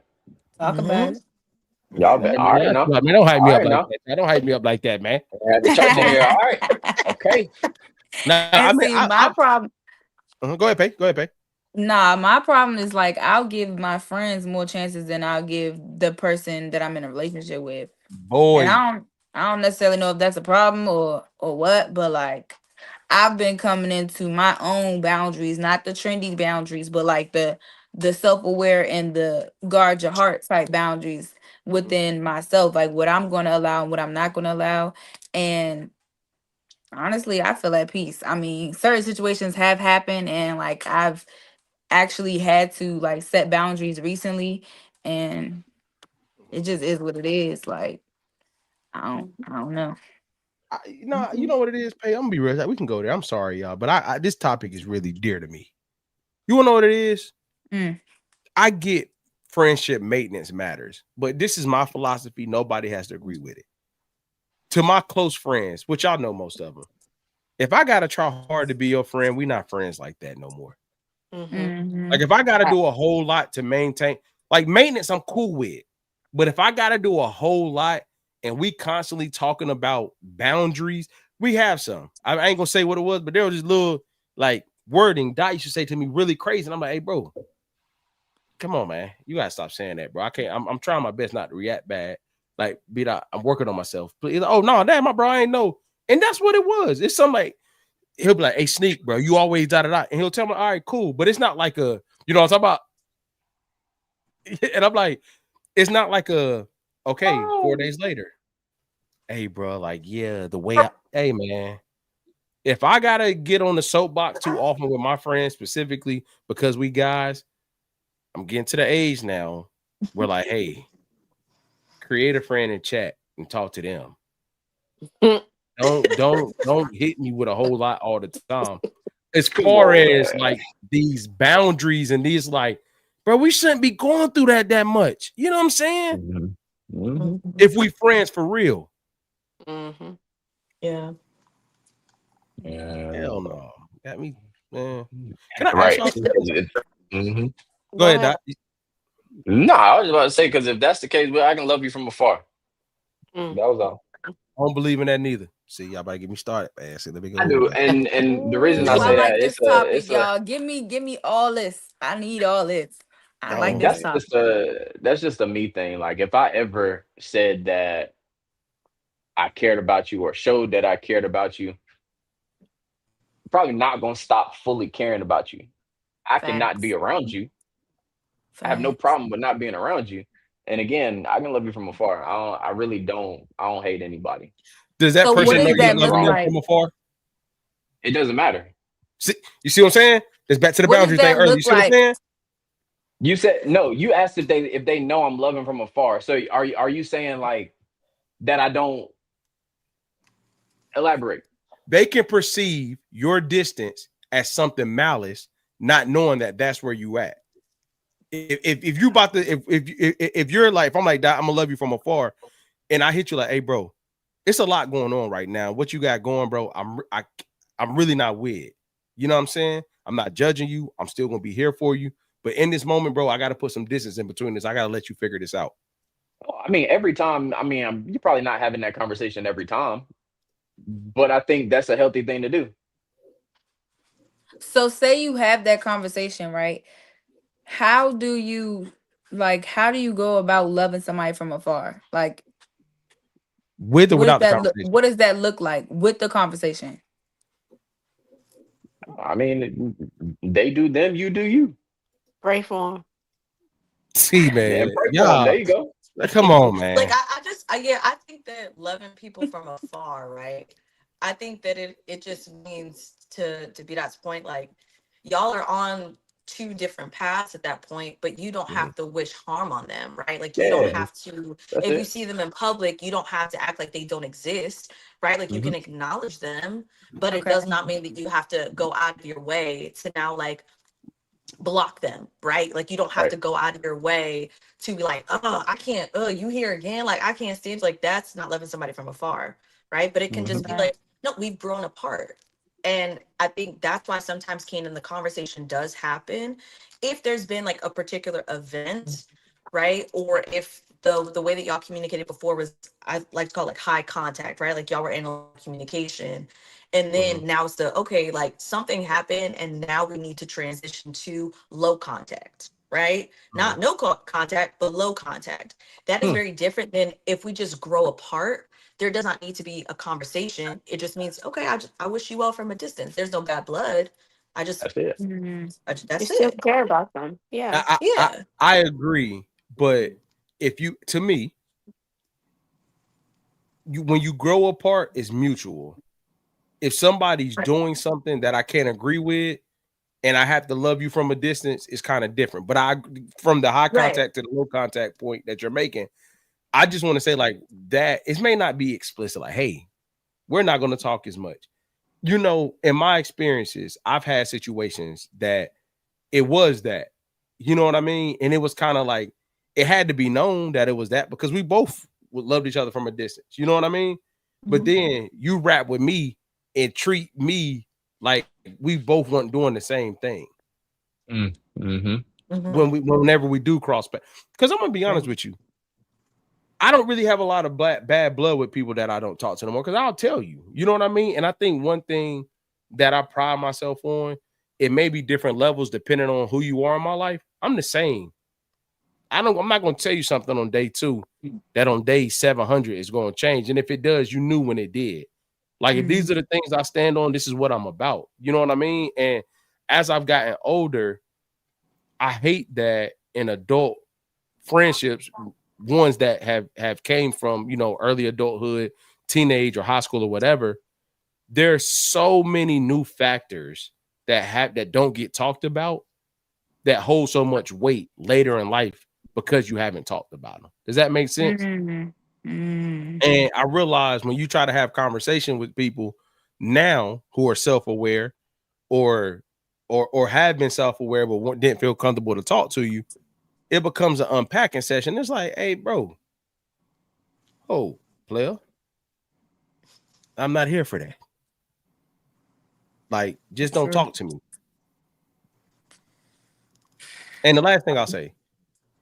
talk about it. Y'all bet. All right, Man, don't hype me up like that. Don't hype me up like that, man. All right. Okay. Now, And see, my problem. Go ahead, Pay. Go ahead, Pay. Nah, my problem is like I'll give my friends more chances than I'll give the person that I'm in a relationship with. Boy, and I don't necessarily know if that's a problem or what, but like I've been coming into my own boundaries, not the trendy boundaries, but like the self-aware and the guard your heart type boundaries within myself, like what I'm going to allow and what I'm not going to allow. And honestly, I feel at peace. I mean, certain situations have happened, and like I've actually had to like set boundaries recently, and it just is what it is. Like I don't know. You know what it is, Pay. I'm gonna be real. We can go there. I'm sorry, y'all, but I this topic is really dear to me. You wanna know what it is? I get friendship maintenance matters, but this is my philosophy. Nobody has to agree with it. To my close friends, which y'all know most of them, if I gotta try hard to be your friend, we not friends like that no more. Like if I gotta do a whole lot to maintain, like maintenance, I'm cool with. But if I gotta do a whole lot and we constantly talking about boundaries, we have some. I ain't gonna say what it was, but there was this little like wording Dot used to say to me really crazy. And I'm like, hey, bro, come on, man. You gotta stop saying that, bro. I can't, I'm trying my best not to react bad. Like, I'm working on myself. Please. Oh, no, damn, my bro, I ain't know. And that's what it was. It's something like, he'll be like, hey, Sneak, bro, you always da-da-da. And he'll tell me, all right, cool. But it's not like a, you know what I'm talking about? And I'm like, it's not like a, okay, 4 days later. Hey, bro, like, yeah, the way hey, man, if I got to get on the soapbox too often with my friends, specifically because we guys, I'm getting to the age now. We're like, hey, create a friend in chat and talk to them. Don't hit me with a whole lot all the time. As far as like these boundaries and these like, bro, we shouldn't be going through that much. You know what I'm saying? If we friends for real. Yeah. Hell no. Got me, man. Can I Right. ask Mm-hmm. Go ahead, Doc. No, I was about to say, because if that's the case, I can love you from afar. That was all. I don't believe in that neither. See, y'all about to get me started, man. See, let me go. I do, and the reason I I say like that this topic, y'all. Give me all this. I need all this. I like this topic. That's just a me thing. Like if I ever said that I cared about you or showed that I cared about you, I'm probably not gonna stop fully caring about you. I cannot be around you. I have no problem with not being around you. And again, I can love you from afar. I really don't. I don't hate anybody. Does that person know you love them from afar? It doesn't matter. See, you see what I'm saying? It's back to the boundary thing earlier. You see what I'm saying? You said no. You asked if they know I'm loving from afar. So are you saying like that? I don't elaborate. They can perceive your distance as something malice, not knowing that that's where you at. If you about to if you're like, if I'm like, I'm gonna love you from afar, and I hit you like, hey bro, it's a lot going on right now. What you got going, bro? I'm really not with it. You know what I'm saying? I'm not judging you. I'm still gonna be here for you. But in this moment, bro, I got to put some distance in between this. I got to let you figure this out. I mean, every time. I mean, you're probably not having that conversation every time, but I think that's a healthy thing to do. So say you have that conversation, right? How do you go about loving somebody from afar? Like with or without the conversation? What does that look like with the conversation? I mean, they do them, you do you. Pray for them. See, man, yeah, there you go. Come on, man. Like I think that loving people from afar, right? I think that it just means to Dot's point, like y'all are on two different paths at that point, but you don't have to wish harm on them, right? Like you don't have to, if you see them in public, you don't have to act like they don't exist, right? Like you can acknowledge them, but it does not mean that you have to go out of your way to now like block them, right? Like you don't have to go out of your way to be like, oh, I can't, you here again, like I can't stand, like that's not loving somebody from afar, right? But it can just be like, no, we've grown apart. And I think that's why sometimes, Kanan, the conversation does happen if there's been like a particular event, right? Or if the way that y'all communicated before was, I like to call it like high contact, right? Like y'all were in communication. And then now it's okay, like something happened and now we need to transition to low contact, right? Not no contact, but low contact. That is very different than if we just grow apart. There does not need to be a conversation. It just means, okay, I wish you well from a distance. There's no bad blood. That's it. That's you still care about them. Yeah. I agree. But if you, to me, when you grow apart, it's mutual. If somebody's doing something that I can't agree with and I have to love you from a distance, it's kind of different. But from the high contact to the low contact point that you're making, I just want to say like that it may not be explicit, like, hey, we're not going to talk as much. You know, in my experiences, I've had situations that it was that, you know what I mean? And it was kind of like, it had to be known that it was that because we both loved each other from a distance. You know what I mean? But then you rap with me and treat me like we both weren't doing the same thing. Whenever we do cross paths. Because I'm going to be honest with you. I don't really have a lot of bad blood with people that I don't talk to no more because I'll tell you, you know what I mean? And I think one thing that I pride myself on, it may be different levels depending on who you are in my life. I'm the same. I'm not going to tell you something on day 2 that on day 700 is going to change. And if it does, you knew when it did. Like if these are the things I stand on, this is what I'm about. You know what I mean? And as I've gotten older, I hate that in adult friendships, ones that have came from, you know, early adulthood, teenage or high school or whatever, there's so many new factors that don't get talked about that hold so much weight later in life because you haven't talked about them. Does that make sense? Mm. And I realized when you try to have conversation with people now who are self-aware or have been self-aware but didn't feel comfortable to talk to you, it becomes an unpacking session. It's like, hey, bro, player, I'm not here for that. Like, just don't talk to me. And the last thing I'll say,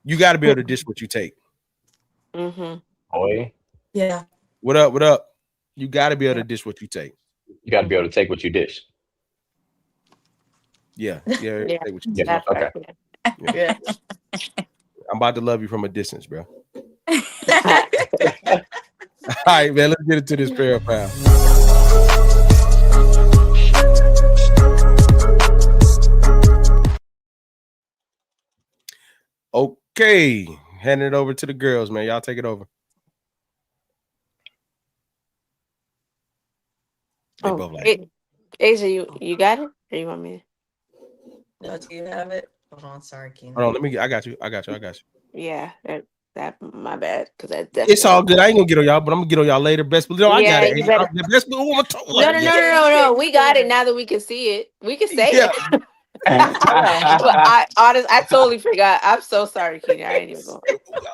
you got to be able to dish what you take. Boy, Yeah. What up? What up? You got to be able to dish what you take. you got to be able to take what you dish. Yeah. Yeah. Take what you Yeah. take. Okay. Yeah. I'm about to love you from a distance, bro. All right, man. Let's get into this pair of pal. Okay, handing it over to the girls, man. Y'all take it over. They both like Asia, you got it? Or you want me No, do you have it? Hold on, sorry, Keenan. Hold on, I got you. Yeah, that my bad. Because that It's all good. I ain't gonna get on y'all, but I'm gonna get on y'all later. Best believe I got it. you better. The best believe No. We got it now that we can see it. We can say it. I totally forgot. I'm so sorry, Keenan. I ain't even going.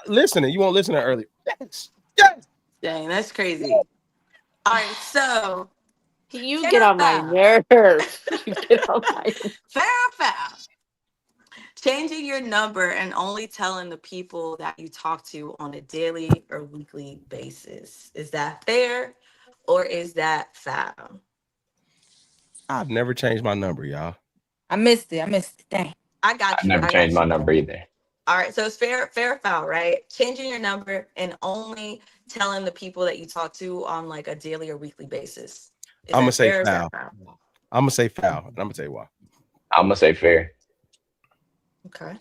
Listening, you won't listen to early. Yes. Dang, that's crazy. All right, so you get on my nerves. You get on my fair or foul. Changing your number and only telling the people that you talk to on a daily or weekly basis. Is that fair or is that foul? I've never changed my number, y'all. I missed it. Dang. I got you. I never changed my number either. All right, so it's fair or foul, right? Changing your number and only telling the people that you talk to on like a daily or weekly basis. I'm gonna say foul. I'm gonna say foul. I'm gonna tell you why. I'm gonna say fair. Okay.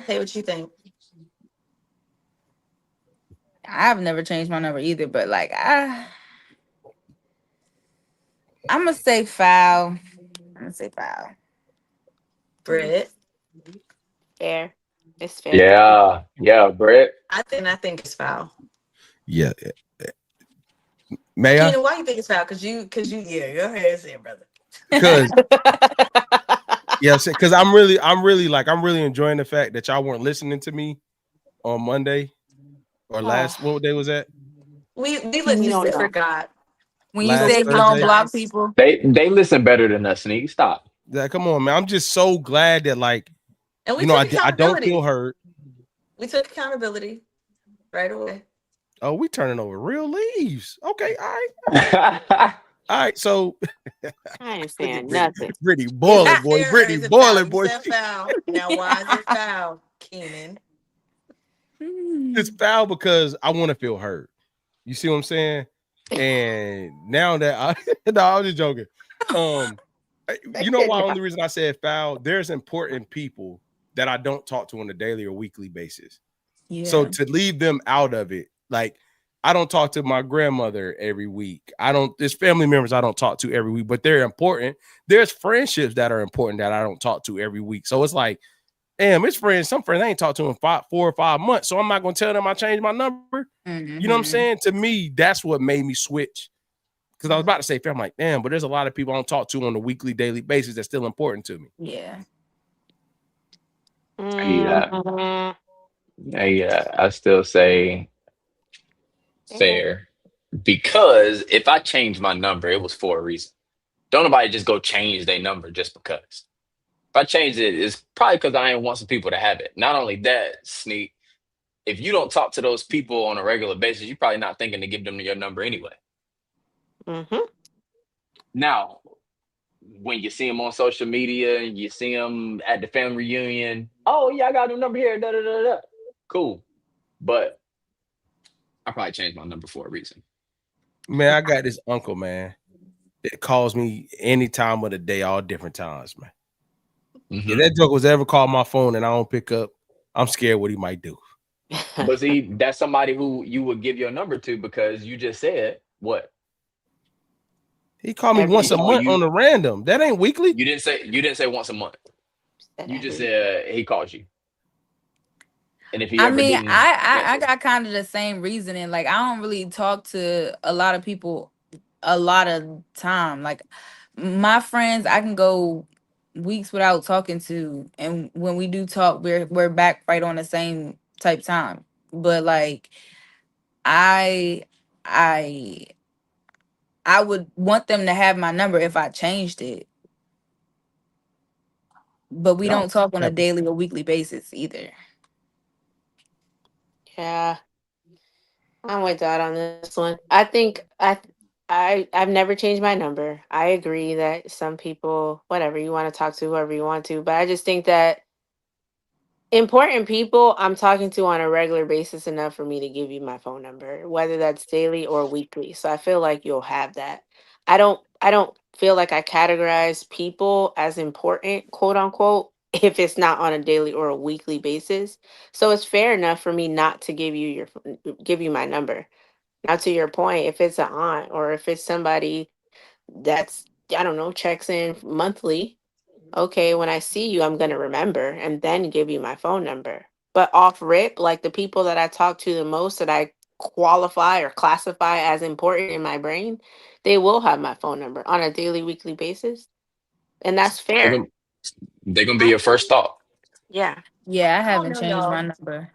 Say what you think. I've never changed my number either, but like I'm gonna say foul. Britt. Fair. It's fair. Yeah, Britt. I think it's foul. Yeah. May I? Keenan, why you think it's foul? Cause you yeah, go ahead and say it, brother. Because because I'm really enjoying the fact that y'all weren't listening to me on Monday or last. What day was that? We legit forgot. When you say you don't block people, they listen better than us. Sneak, stop. Yeah, come on, man. I'm just so glad that and we I don't feel hurt. We took accountability right away. Oh, we turning over real leaves. Okay, all right. All right, so I ain't saying nothing. Brittany boiling, boy. Brittany boiling, boy. Foul. Now, why is it foul, Keenan? It's foul because I want to feel hurt. You see what I'm saying? And now that I was just joking. You know why? Only reason I said foul, there's important people that I don't talk to on a daily or weekly basis. Yeah. So to leave them out of it, like I don't talk to my grandmother every week. There's family members I don't talk to every week, but they're important. There's friendships that are important that I don't talk to every week. So it's like, damn, it's friends. Some friends I ain't talked to in 4 or 5 months. So I'm not going to tell them I changed my number. Mm-hmm. You know what I'm saying? To me, that's what made me switch. Because I was about to say, I'm like, damn, but there's a lot of people I don't talk to on a weekly, daily basis that's still important to me. Yeah. I still say fair. Because if I changed my number, it was for a reason. Don't nobody just go change their number just because. If I changed it, it's probably because I ain't want some people to have it. Not only that, Sneak, if you don't talk to those people on a regular basis, you're probably not thinking to give them your number anyway. Mm-hmm. Now, when you see them on social media and you see them at the family reunion, oh yeah, I got a number here. Da, da, da, da. Cool. But I probably changed my number for a reason. Man, I got this uncle, man. It calls me any time of the day, all different times, man. Mm-hmm. If that joke was ever called my phone and I don't pick up, I'm scared what he might do. But see, that's somebody who you would give your number to because you just said what? He called me once a month on the random. That ain't weekly. You didn't say once a month. You just said he calls you. And if you I ever mean, didn't I answer, got kind of the same reasoning. Like, I don't really talk to a lot of people a lot of time. Like, my friends, I can go weeks without talking to, and when we do talk, we're back right on the same type time. But like, I I I would want them to have my number if I changed it. But we No. don't talk on a daily or weekly basis either. Yeah, I'm with Dot on this one. I think I've never changed my number. I agree that some people, whatever, you want to talk to whoever you want to, but I just think that important people I'm talking to on a regular basis enough for me to give you my phone number, whether that's daily or weekly. So I feel like you'll have that. I don't feel like I categorize people as important, quote unquote, if it's not on a daily or a weekly basis. So it's fair enough for me not to give you my number. Now to your point, if it's an aunt or if it's somebody that's, I don't know, checks in monthly, okay, when I see you, I'm going to remember and then give you my phone number. But off rip, like the people that I talk to the most that I qualify or classify as important in my brain, they will have my phone number on a daily, weekly basis. And that's they're fair. gonna, they're gonna be I your first thought. Yeah. Yeah, I I don't haven't know, changed my y'all. number.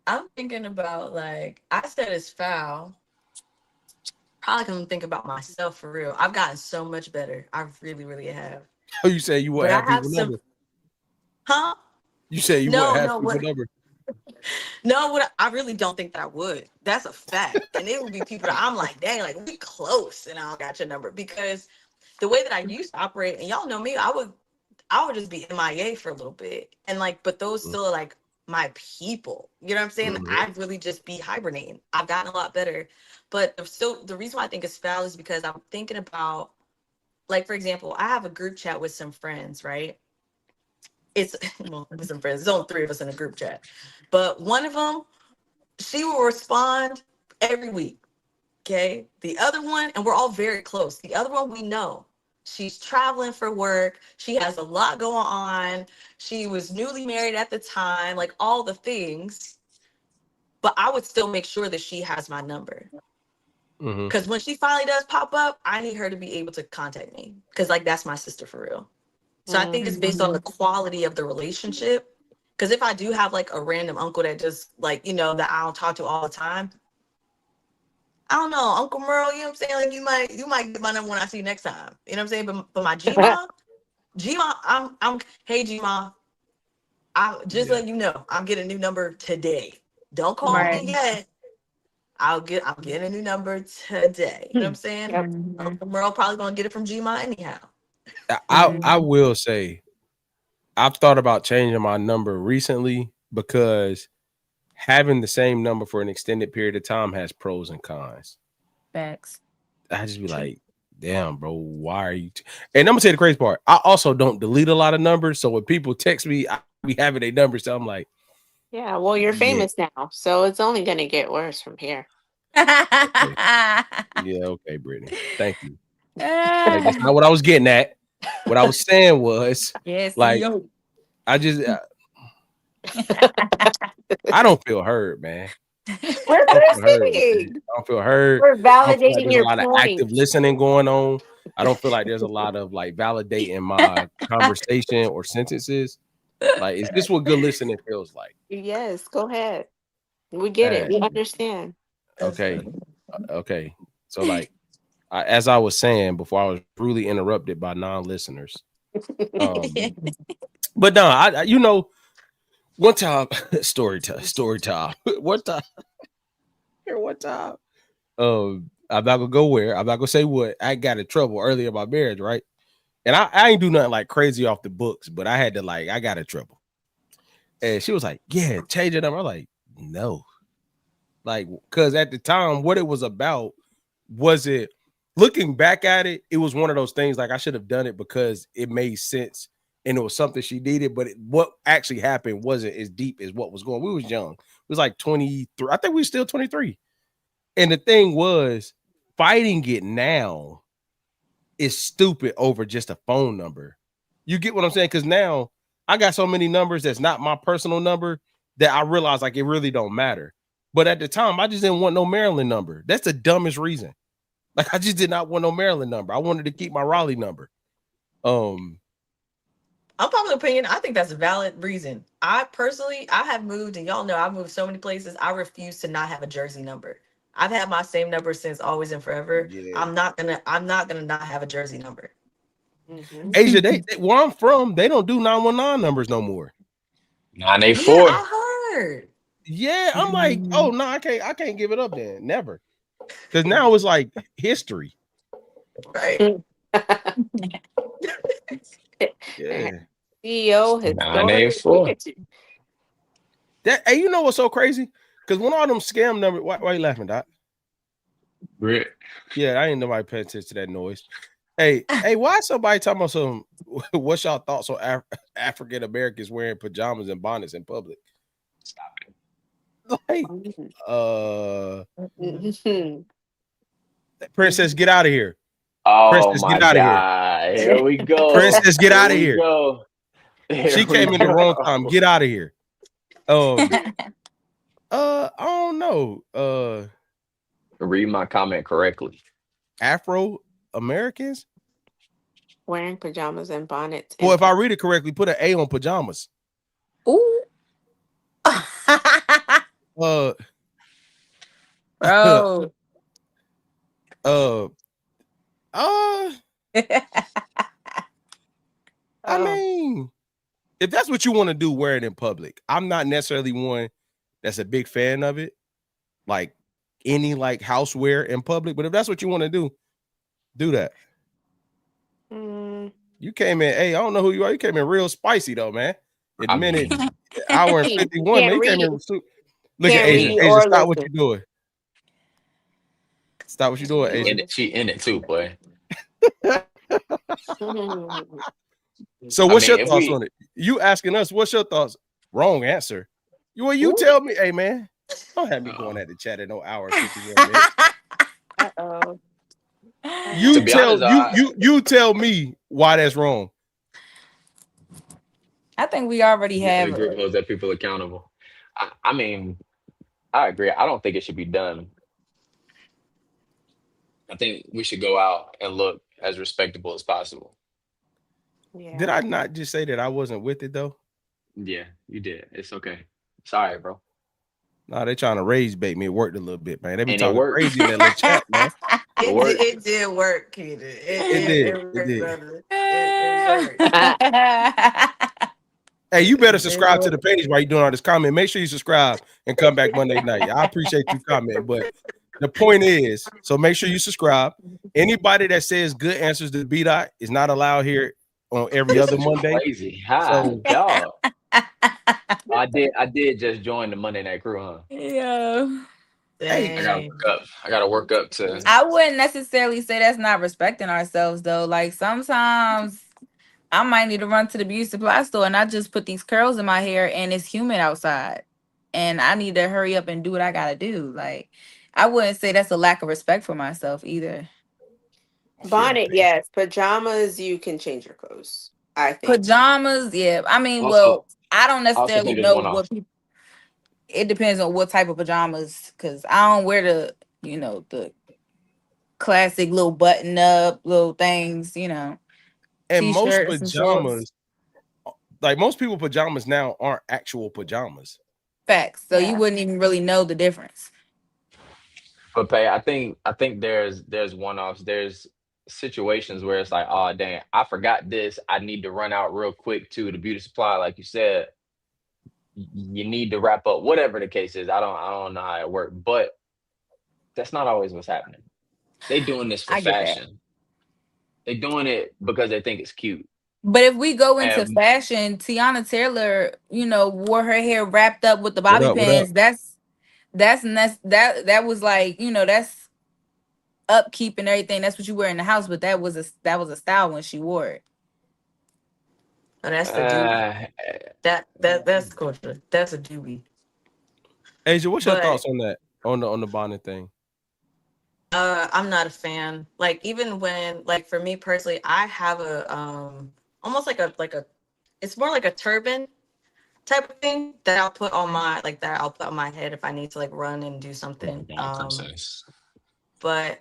I'm thinking about like I said it's foul. Probably gonna think about myself for real. I've gotten so much better. I really, really have. Oh, you say you But wouldn't I have have people some, number. huh? You say you wouldn't No, have no, people what? number. No, what? I really don't think that I would. That's a fact. And it would be people that I'm like, dang, like we close, and I don't got your number because the way that I used to operate, and y'all know me, I would just be MIA for a little bit, and like, but those still are like my people. You know what I'm saying? Mhm. I'd really just be hibernating. I've gotten a lot better, but still, the reason why I think it's foul is because I'm thinking about, like, for example, I have a group chat with some friends, right? It's well, with some friends. There's only three of us in a group chat, but one of them, she will respond every week. Okay. The other one, and we're all very close. The other one we know. She's traveling for work. She has a lot going on. She was newly married at the time, like all the things. But I would still make sure that she has my number. Mhm. Because when she finally does pop up, I need her to be able to contact me. Because, like, that's my sister for real. So I think it's based on the quality of the relationship. Because if I do have like a random uncle that just like, that I don't talk to all the time, I don't know, Uncle Merle, you know what I'm saying? Like you might get my number when I see you next time. You know what I'm saying? But my Gma, hey Gma, I just Yeah. let you know, I'm getting a new number today. Don't call Mhm. Right. me yet. I'm getting a new number today. You know what I'm saying? Yep. Uncle Merle probably gonna get it from Gma anyhow. I will say I've thought about changing my number recently because having the same number for an extended period of time has pros and cons. Facts. I just be like, damn, bro, why are you? And I'm gonna say the crazy part. I also don't delete a lot of numbers, so when people text me, I be having a number, so I'm like, Yeah. Well, you're yeah, famous now. So it's only going to get worse from here. okay, yeah, okay, Brittany, thank you. Like that's not what I was getting at. What I was saying was, Yes, like, CEO. I just, I don't feel heard, man. We're I don't feel heard, man. listening. I don't feel heard. We're I don't feel like validating there's a your lot of active point. listening going on. I don't feel like there's a lot of like validating my conversation or sentences. Like, is this what good listening feels like? Yes, go ahead. We get it. We understand. Okay. Okay. So, like, as I was saying before, I was brutally interrupted by non-listeners. But no, one time, story time. One time, I'm not gonna go where. I'm not gonna say what. I got in trouble early in my marriage, right? And I ain't do nothing like crazy off the books, but I got in trouble. And she was like, "Yeah, change it up." I'm like, "No." Like, because at the time, what it was about was it looking back at it, it was one of those things like I should have done it because it made sense and it was something she needed, but what actually happened wasn't as deep as what was going. We was young. It was like 23. I think we were still 23. And the thing was, fighting it now is stupid over just a phone number. You get what I'm saying? Because now I got so many numbers that's not my personal number that I realized like it really don't matter. But at the time, I just didn't want no Maryland number. That's the dumbest reason. Like I just did not want no Maryland number. I wanted to keep my Raleigh number. Unpopular opinion, I think that's a valid reason. I have moved, and y'all know I've moved so many places. I refuse to not have a Jersey number. I've had my same number since always and forever. Yeah. I'm not gonna not have a Jersey number. Mhm. Asia, they where I'm from, they don't do 919 numbers no more. 984. Yeah, I heard. Yeah, I'm like, oh no, I can't give it up then. Never. Because now it's like history. Right. Yeah. CEO has 984. That, hey, you know what's so crazy? Because when all them scam numbers, why you laughing, Doc? Rick. Yeah, I ain't nobody paying attention to that noise. Hey, why somebody talking about some? What's y'all thoughts on African Americans wearing pajamas and bonnets in public? Stop it. Like, Mhm. Princess, get out of here. Oh Princess, my get out of here. God. Here we go. Princess, get out of we here. go. She came in the wrong time. Get out of here. I don't know. Read my comment correctly. Afro Americans. Wearing pajamas and bonnets. Well, if I read it correctly, put an A on pajamas. Ooh. Bro. I mean, if that's what you want to do, wear it in public. I'm not necessarily one that's a big fan of it, like any like houseware in public. But if that's what you want to do that. You came in, hey, I don't know who you are. You came in real spicy though, man. In a minute, hour and 51, man. You came in. Look at Asia. Asia, stop what you're doing. Stop what you're doing, Asia. She in it too, boy. So what's your thoughts on it? You asking us, what's your thoughts? Wrong answer. You tell me, hey man, don't have me going at the chat at no hour. Uh-oh. You tell me why that's wrong. I think we already have the group holds that people accountable. I mean, I agree. I don't think it should be done. I think we should go out and look as respectable as possible. Yeah. Did I not just say that I wasn't with it though? Yeah, you did. It's okay. Sorry, bro. No, they trying to rage bait me. It worked a little bit, man. They be And talking crazy in that little chat, man. It did work, Keita. It did. Hey, you better subscribe to the page while you're doing all this comment. Make sure you subscribe and come back Monday night. I appreciate you commenting, but the point is, so make sure you subscribe. Anybody that says good answers to B-Dot is not allowed here on every other Monday. Crazy. Hi, dog. I did just join the Monday Night Crew, huh? Yeah. Hey, I gotta work up to. I wouldn't necessarily say that's not respecting ourselves though. Like sometimes I might need to run to the beauty supply store and I just put these curls in my hair and it's humid outside and I need to hurry up and do what I gotta do. Like I wouldn't say that's a lack of respect for myself either. Bonnet, yes. Pajamas, you can change your clothes. I think pajamas, yeah. I mean, Also, I don't necessarily know what one-off. people. It depends on what type of pajamas, because I don't wear the classic little button up little things, And T-shirts most and shorts. pajamas, like most people pajamas now aren't actual pajamas. Facts. So you wouldn't even really know the difference. But Pay, I think there's one-offs. There's situations where it's like, oh dang, I forgot this. I need to run out real quick to the beauty supply, like you said. You need to wrap up, whatever the case is. I don't know how it works, but that's not always what's happening. They doing this for fashion. They doing it because they think it's cute. But if we go into fashion, Tiana Taylor, wore her hair wrapped up with the bobby pins. That was like, that's upkeep and everything. That's what you wear in the house. But that was a style when she wore it. Oh, that's the doobie. That's culture. That's a doobie. Asia, what's your thoughts on that? On the bonnet thing? I'm not a fan. Like even when, like for me personally, I have a almost like a it's more like a turban type of thing that I'll put on my head if I need to like run and do Oh something. my God, princess. But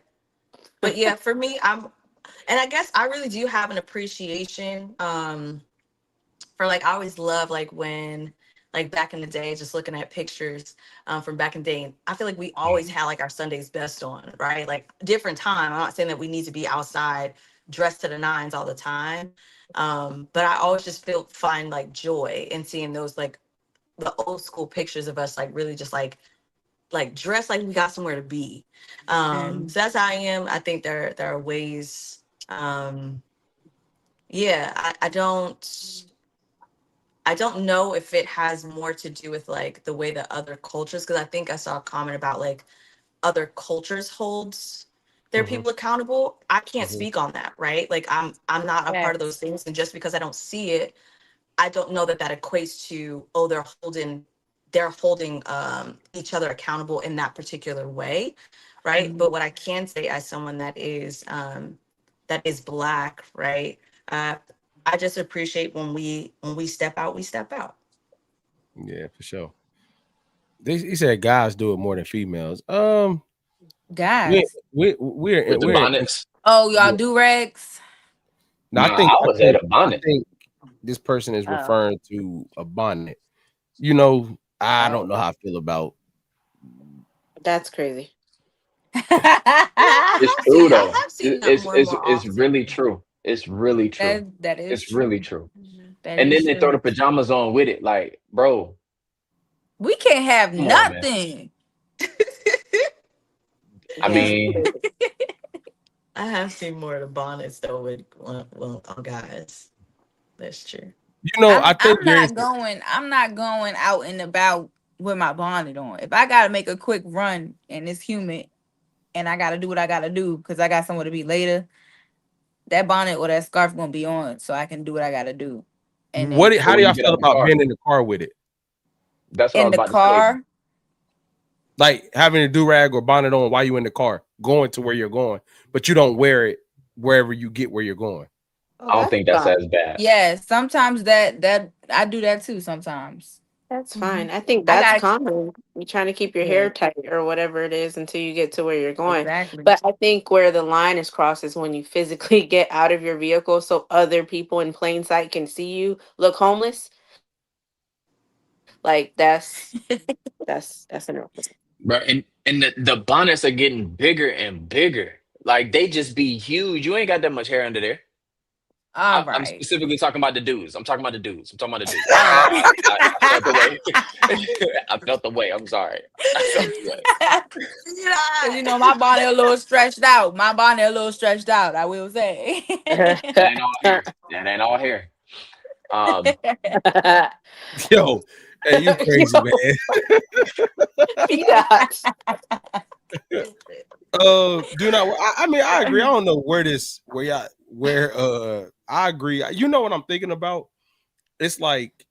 yeah, for me, and I guess I really do have an appreciation for like I always love like when like back in the day, just looking at pictures from back in the day. I feel like we always had like our Sunday's best on, right? Like different time. I'm not saying that we need to be outside dressed to the nines all the time. But I always just find like joy in seeing those like the old school pictures of us like really just like dressed like we got somewhere to be. So that's how I am. I think there are ways. Yeah, I don't know if it has more to do with like the way that other cultures, because I think I saw a comment about like other cultures holds their people accountable. I can't speak on that, right? Like I'm not a part of those things, and just because I don't see it, I don't know that equates to they're holding each other accountable in that particular way, right? But what I can say as someone that is Black, right? I just appreciate when we step out, we step out. Yeah, for sure. He said guys do it more than females. Guys. With the bonnets. Oh, y'all do rags? No, I was at a bonnet. I think this person is referring to a bonnet. You know, I don't know how I feel about. That's crazy. It's true though. It's really true. It's really true. That is it's really true. That And is then they throw true. the pajamas on with it, like, bro. We can't have Come on, man. nothing. I mean, I have seen more of the bonnets though with on guys. That's true. You know, I think I'm not going out and about with my bonnet on. If I gotta make a quick run and it's humid and I gotta do what I gotta do because I got somewhere to be later, that bonnet or that scarf gonna be on so I can do what I gotta do. And how do y'all feel about being in the car with it? That's what in the car. Like having a do-rag or bonnet on while you're in the car, going to where you're going, but you don't wear it wherever you get where you're going. I don't think that's as bad. Yeah, sometimes that I do that too sometimes. That's fine. I think that's common. You're trying to keep your hair tight or whatever it is until you get to where you're going. Exactly. But I think where the line is crossed is when you physically get out of your vehicle so other people in plain sight can see you look homeless. Like that's enough. Right. And the bonnets are getting bigger and bigger. Like they just be huge. You ain't got that much hair under there. I'm specifically talking about the dudes. I felt the way. I'm sorry. I felt the way. You know, my bonnet a little stretched out. I will say. That ain't all hair. Yo, hey, you crazy, man. Do not. I mean, I agree. I don't know I agree. You know what I'm thinking about? It's like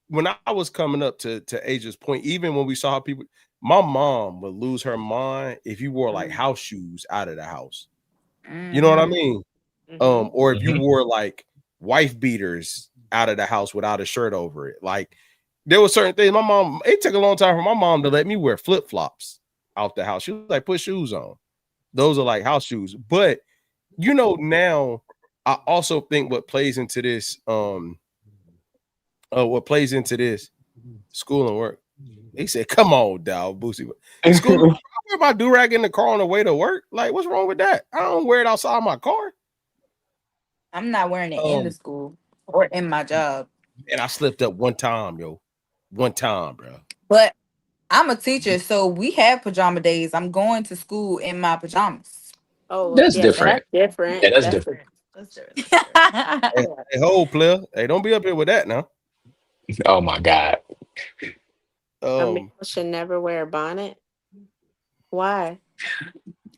when I was coming up to Asia's point, even when we saw people, my mom would lose her mind if you wore like house shoes out of the house. You know what I mean? Or if you wore like wife beaters out of the house without a shirt over it. Like there were certain things. It took a long time for my mom to let me wear flip-flops out the house. She was like, put shoes on. Those are like house shoes. But you know, now I also think what plays into this, school and work. He said, come on, dog, Boosie. School, I wear my do-rag in the car on the way to work. Like, what's wrong with that? I don't wear it outside my car. I'm not wearing it in the school or in my job. And I slipped up one time, bro. But I'm a teacher, so we have pajama days. I'm going to school in my pajamas. Oh, that's different. That's different. Yeah, that's different. Hey, hold, player. Hey, don't be up here with that now. Oh my God. A man should never wear a bonnet. Why?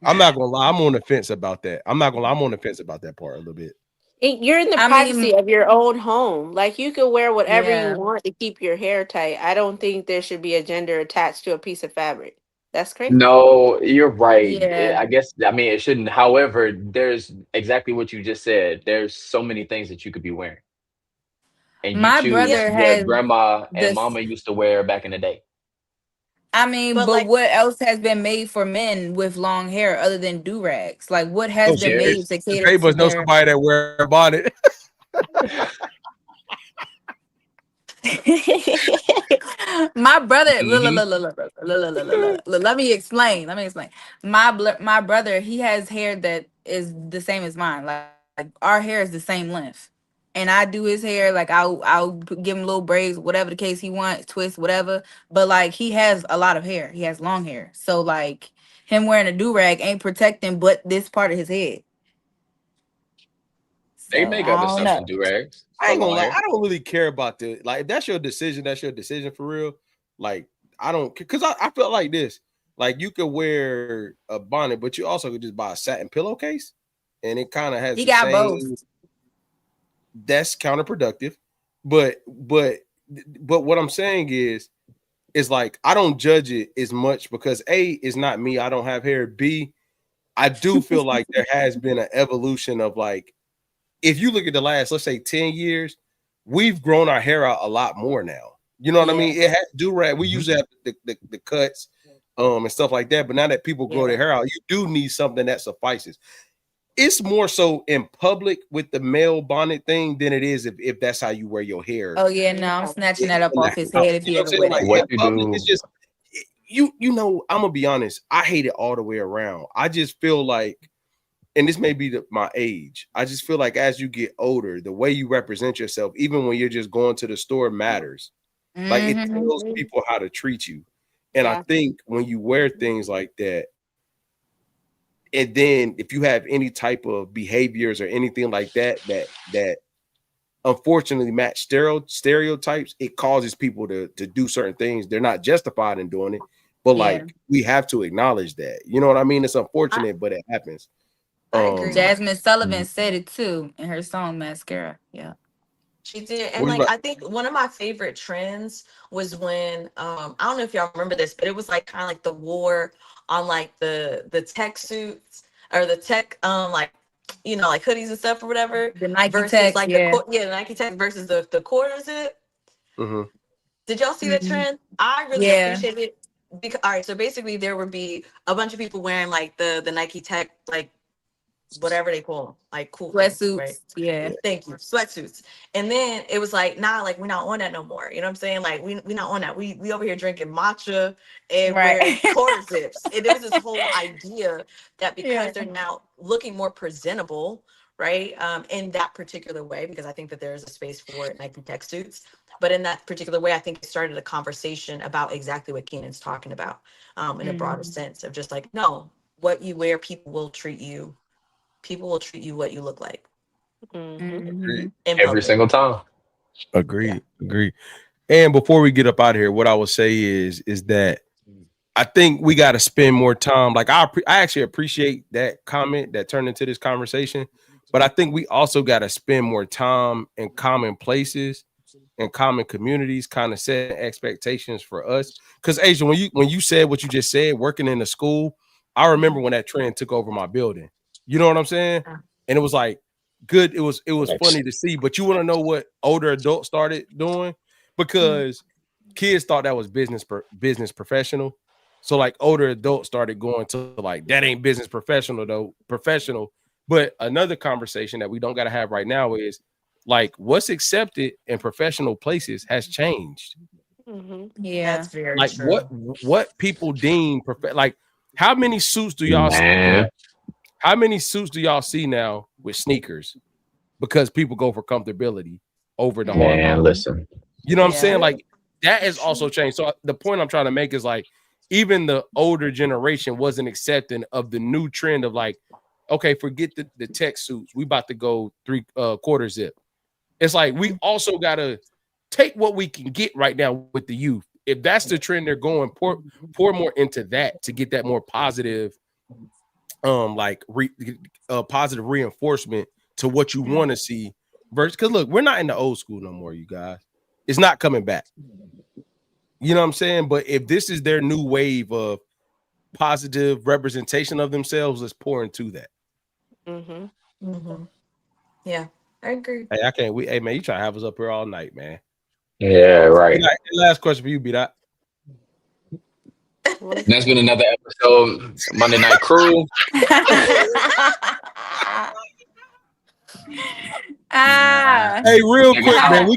I'm not gonna lie. I'm on the fence about that. I'm on the fence about that part a little bit. You're in the privacy of your own home. Like you can wear whatever you want to keep your hair tight. I don't think there should be a gender attached to a piece of fabric. That's crazy. No, you're right. Yeah. I mean, it shouldn't. However, there's exactly what you just said. There's so many things that you could be wearing. and you My choose brother what has grandma and this. mama used to wear back in the day. I mean, But but like, what else has been made for men with long hair other than do rags? Like, what has Oh, been made Cherries. to the cater to papers know their? somebody that wear a bonnet. My brother, Hmm. let me explain. Let me explain. My brother, he has hair that is the same as mine. Like our hair is the same length, and I do his hair. Like give him little braids, whatever the case he wants, twist, whatever. But like he has a lot of hair. He has long hair, so like him wearing a do rag ain't protecting but this part of his head. They So make I other don't stuff know. than do rags I for ain't gonna long lie. hair. I don't really care about the like. If that's your decision, that's your decision for real. Like I don't because I felt like this. Like you could wear a bonnet, but you also could just buy a satin pillowcase, and it kind of has He the got both. same. That's counterproductive, but what I'm saying is like I don't judge it as much because A is not me. I don't have hair. B, I do feel like there has been an evolution of like if you look at the last, let's say 10 years, we've grown our hair out a lot more now. You know what I Yeah. mean? It has do rag. We usually have the cuts and stuff like that. But now that people grow their hair out, you do need something that suffices. It's more so in public with the male bonnet thing than it is if that's how you wear your hair Oh yeah, no, I'm snatching that in up the off his house. head if You he know what ever I'm saying? wear Like that. in What you public, do? it's just you know, I'm gonna be honest. I hate it all the way around. I just feel like and this may be my age. I just feel like as you get older, the way you represent yourself, even when you're just going to the store, matters. Like it Mm-hmm. tells people how to treat you. And I Yeah. think when you wear things like that, and then if you have any type of behaviors or anything like that unfortunately match stereotypes, it causes people to do certain things. They're not justified in doing it, but Yeah. like we have to acknowledge that. You know what I mean? It's I, unfortunate, but it happens. I agree. Jasmine Sullivan said it too in her song Mascara. Yeah. She did. What And you like about? I think one of my favorite trends was when I don't know if y'all remember this, but it was like kind of like the war on like the tech suits or the tech like like hoodies and stuff or whatever The Nike versus Tech, like yeah. the Nike Tech versus the quarter zip. Mhm. Did y'all see that Mhm. trend? I really Yeah. appreciate it because all right, so basically there would be a bunch of people wearing like the Nike Tech like whatever they call them, like cool things, right? Sweatsuits. Yeah. Thank you, sweatsuits. And then it was like, nah, like we're not on that no more. You know what I'm saying? Like we not on that. We over here drinking matcha and wearing Right. quarter zips. And there was this whole idea that Yeah. because they're now looking more presentable, right? In that particular way, because I think that there is a space for Nike Tech suits. But in that particular way, I think it started a conversation about exactly what Keenan's talking about, in a broader Mhm. sense of just like, no, what you wear, people will treat you what you look like Mm-hmm. Agreed. Mhm. in Every public. single time. Agreed. Agreed. And before we get up out of here, what I will say is that I think we got to spend more time. Like I actually appreciate that comment that turned into this conversation, but I think we also got to spend more time in common places and common communities, kind of setting expectations for us. Because Asia, when you said what you just said, working in the school, I remember when that trend took over my building. You know what I'm saying? And it was like good. It was funny to see. But you want to know what older adults started doing? Because kids thought that was business professional. So like older adults started going to like that ain't business professional. But another conversation that we don't got to have right now is like what's accepted in professional places has changed. Mm-hmm. Yeah. That's very Like true. what people deem like how many suits do y'all see? Man, How many suits do y'all see now with sneakers? Because people go for comfortability over the hard man, work. listen. You know what I'm Yeah. saying? Like that has also changed. So the point I'm trying to make is like even the older generation wasn't accepting of the new trend of like, okay, forget the tech suits. We about to go 3/4 zip. It's like we also gotta take what we can get right now with the youth. If that's the trend they're going, pour more into that to get that more positive, positive reinforcement to what you want to see. Versus, because look, we're not in the old school no more, you guys. It's not coming back. You know what I'm saying? But if this is their new wave of positive representation of themselves, let's pour into that. Mm-hmm. Mm-hmm. Yeah, I agree. Hey, I can't. Hey man, you try to have us up here all night, man. Yeah, right. Last question for you, B-Dot. That's been another episode of Monday Night Crew. Hey, real quick, man.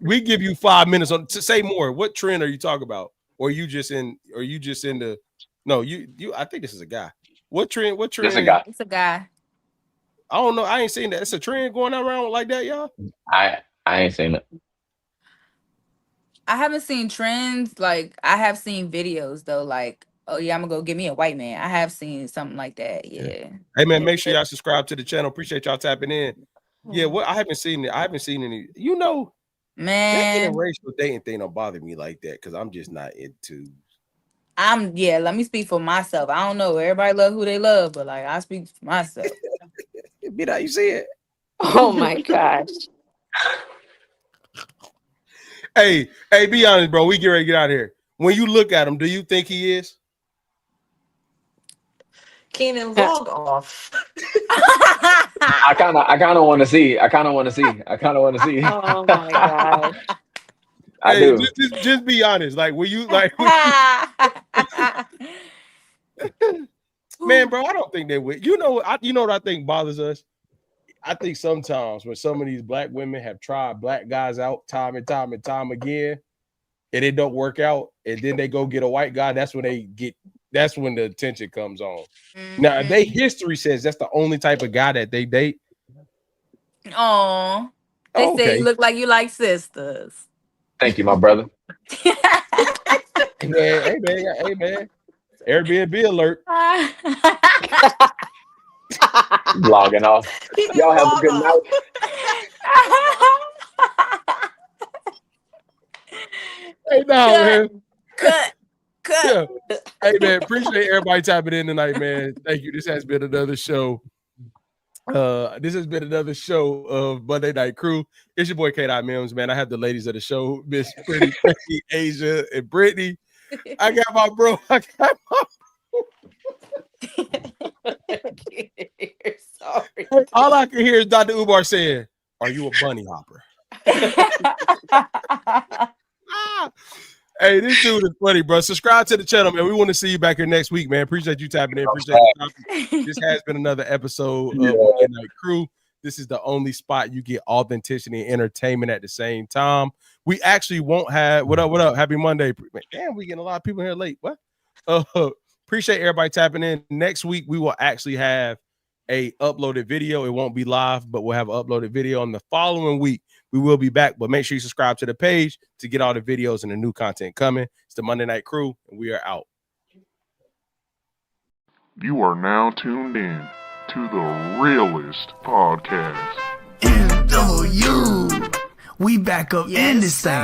We give you 5 minutes to say more. What trend are you talking about? Or you just in the? No, you. I think this is a guy. What trend? What trend? It's a guy. It's a guy. I don't know. I ain't seen that. It's a trend going around like that, y'all. I ain't seen it. I haven't seen trends. Like, I have seen videos though. Like, oh yeah, I'm gonna go get me a white man. I have seen something like that. Yeah. Hey man, make sure y'all subscribe to the channel. Appreciate y'all tapping in. Yeah, I haven't seen it. I haven't seen any. You know, man, that interracial dating thing don't bother me like that because I'm just not into. Let me speak for myself. I don't know. Everybody love who they love, but like I speak for myself. Be that you see it. Oh my gosh. Hey, be honest, bro. We get ready to get out of here. When you look at him, do you think he is? Keenan, log off. I kind of want to see. Oh my god. I do. Just be honest. Like, were you like? Man, bro, I don't think they would. You know what I think bothers us? I think sometimes when some of these black women have tried black guys out time and time again, and it don't work out, and then they go get a white guy, that's when the attention comes on. Mm-hmm. Now, if they history says that's the only type of guy that they date. Oh, they say you look like you like sisters. Thank you, my brother. Hey man. Airbnb alert. Logging off. Y'all have a good night. Hey, no, man. Cut. Yeah. Hey, man, appreciate everybody tapping in tonight, man. Thank you. This has been another show. This has been another show of Monday Night Crew. It's your boy K-Dot Mims, man. I have the ladies of the show, Miss Pretty, Asia, and Brittany. I got my bro. Sorry. All I can hear is Dr. Umar saying, "Are you a bunny hopper?" Hey, this dude is funny, bro. Subscribe to the channel, man. We want to see you back here next week, man. Appreciate you tapping in. Appreciate you. This has been another episode of Monday Night Crew. This is the only spot you get authenticity and entertainment at the same time. We actually won't have what up? Happy Monday. Damn, we getting a lot of people here late. What? Appreciate everybody tapping in. Next week, we will actually have a uploaded video. It won't be live, but we'll have an uploaded video. On the following week, we will be back. But make sure you subscribe to the page to get all the videos and the new content coming. It's the Monday Night Crew, and we are out. You are now tuned in to the realest podcast. MW. We back up in this thing.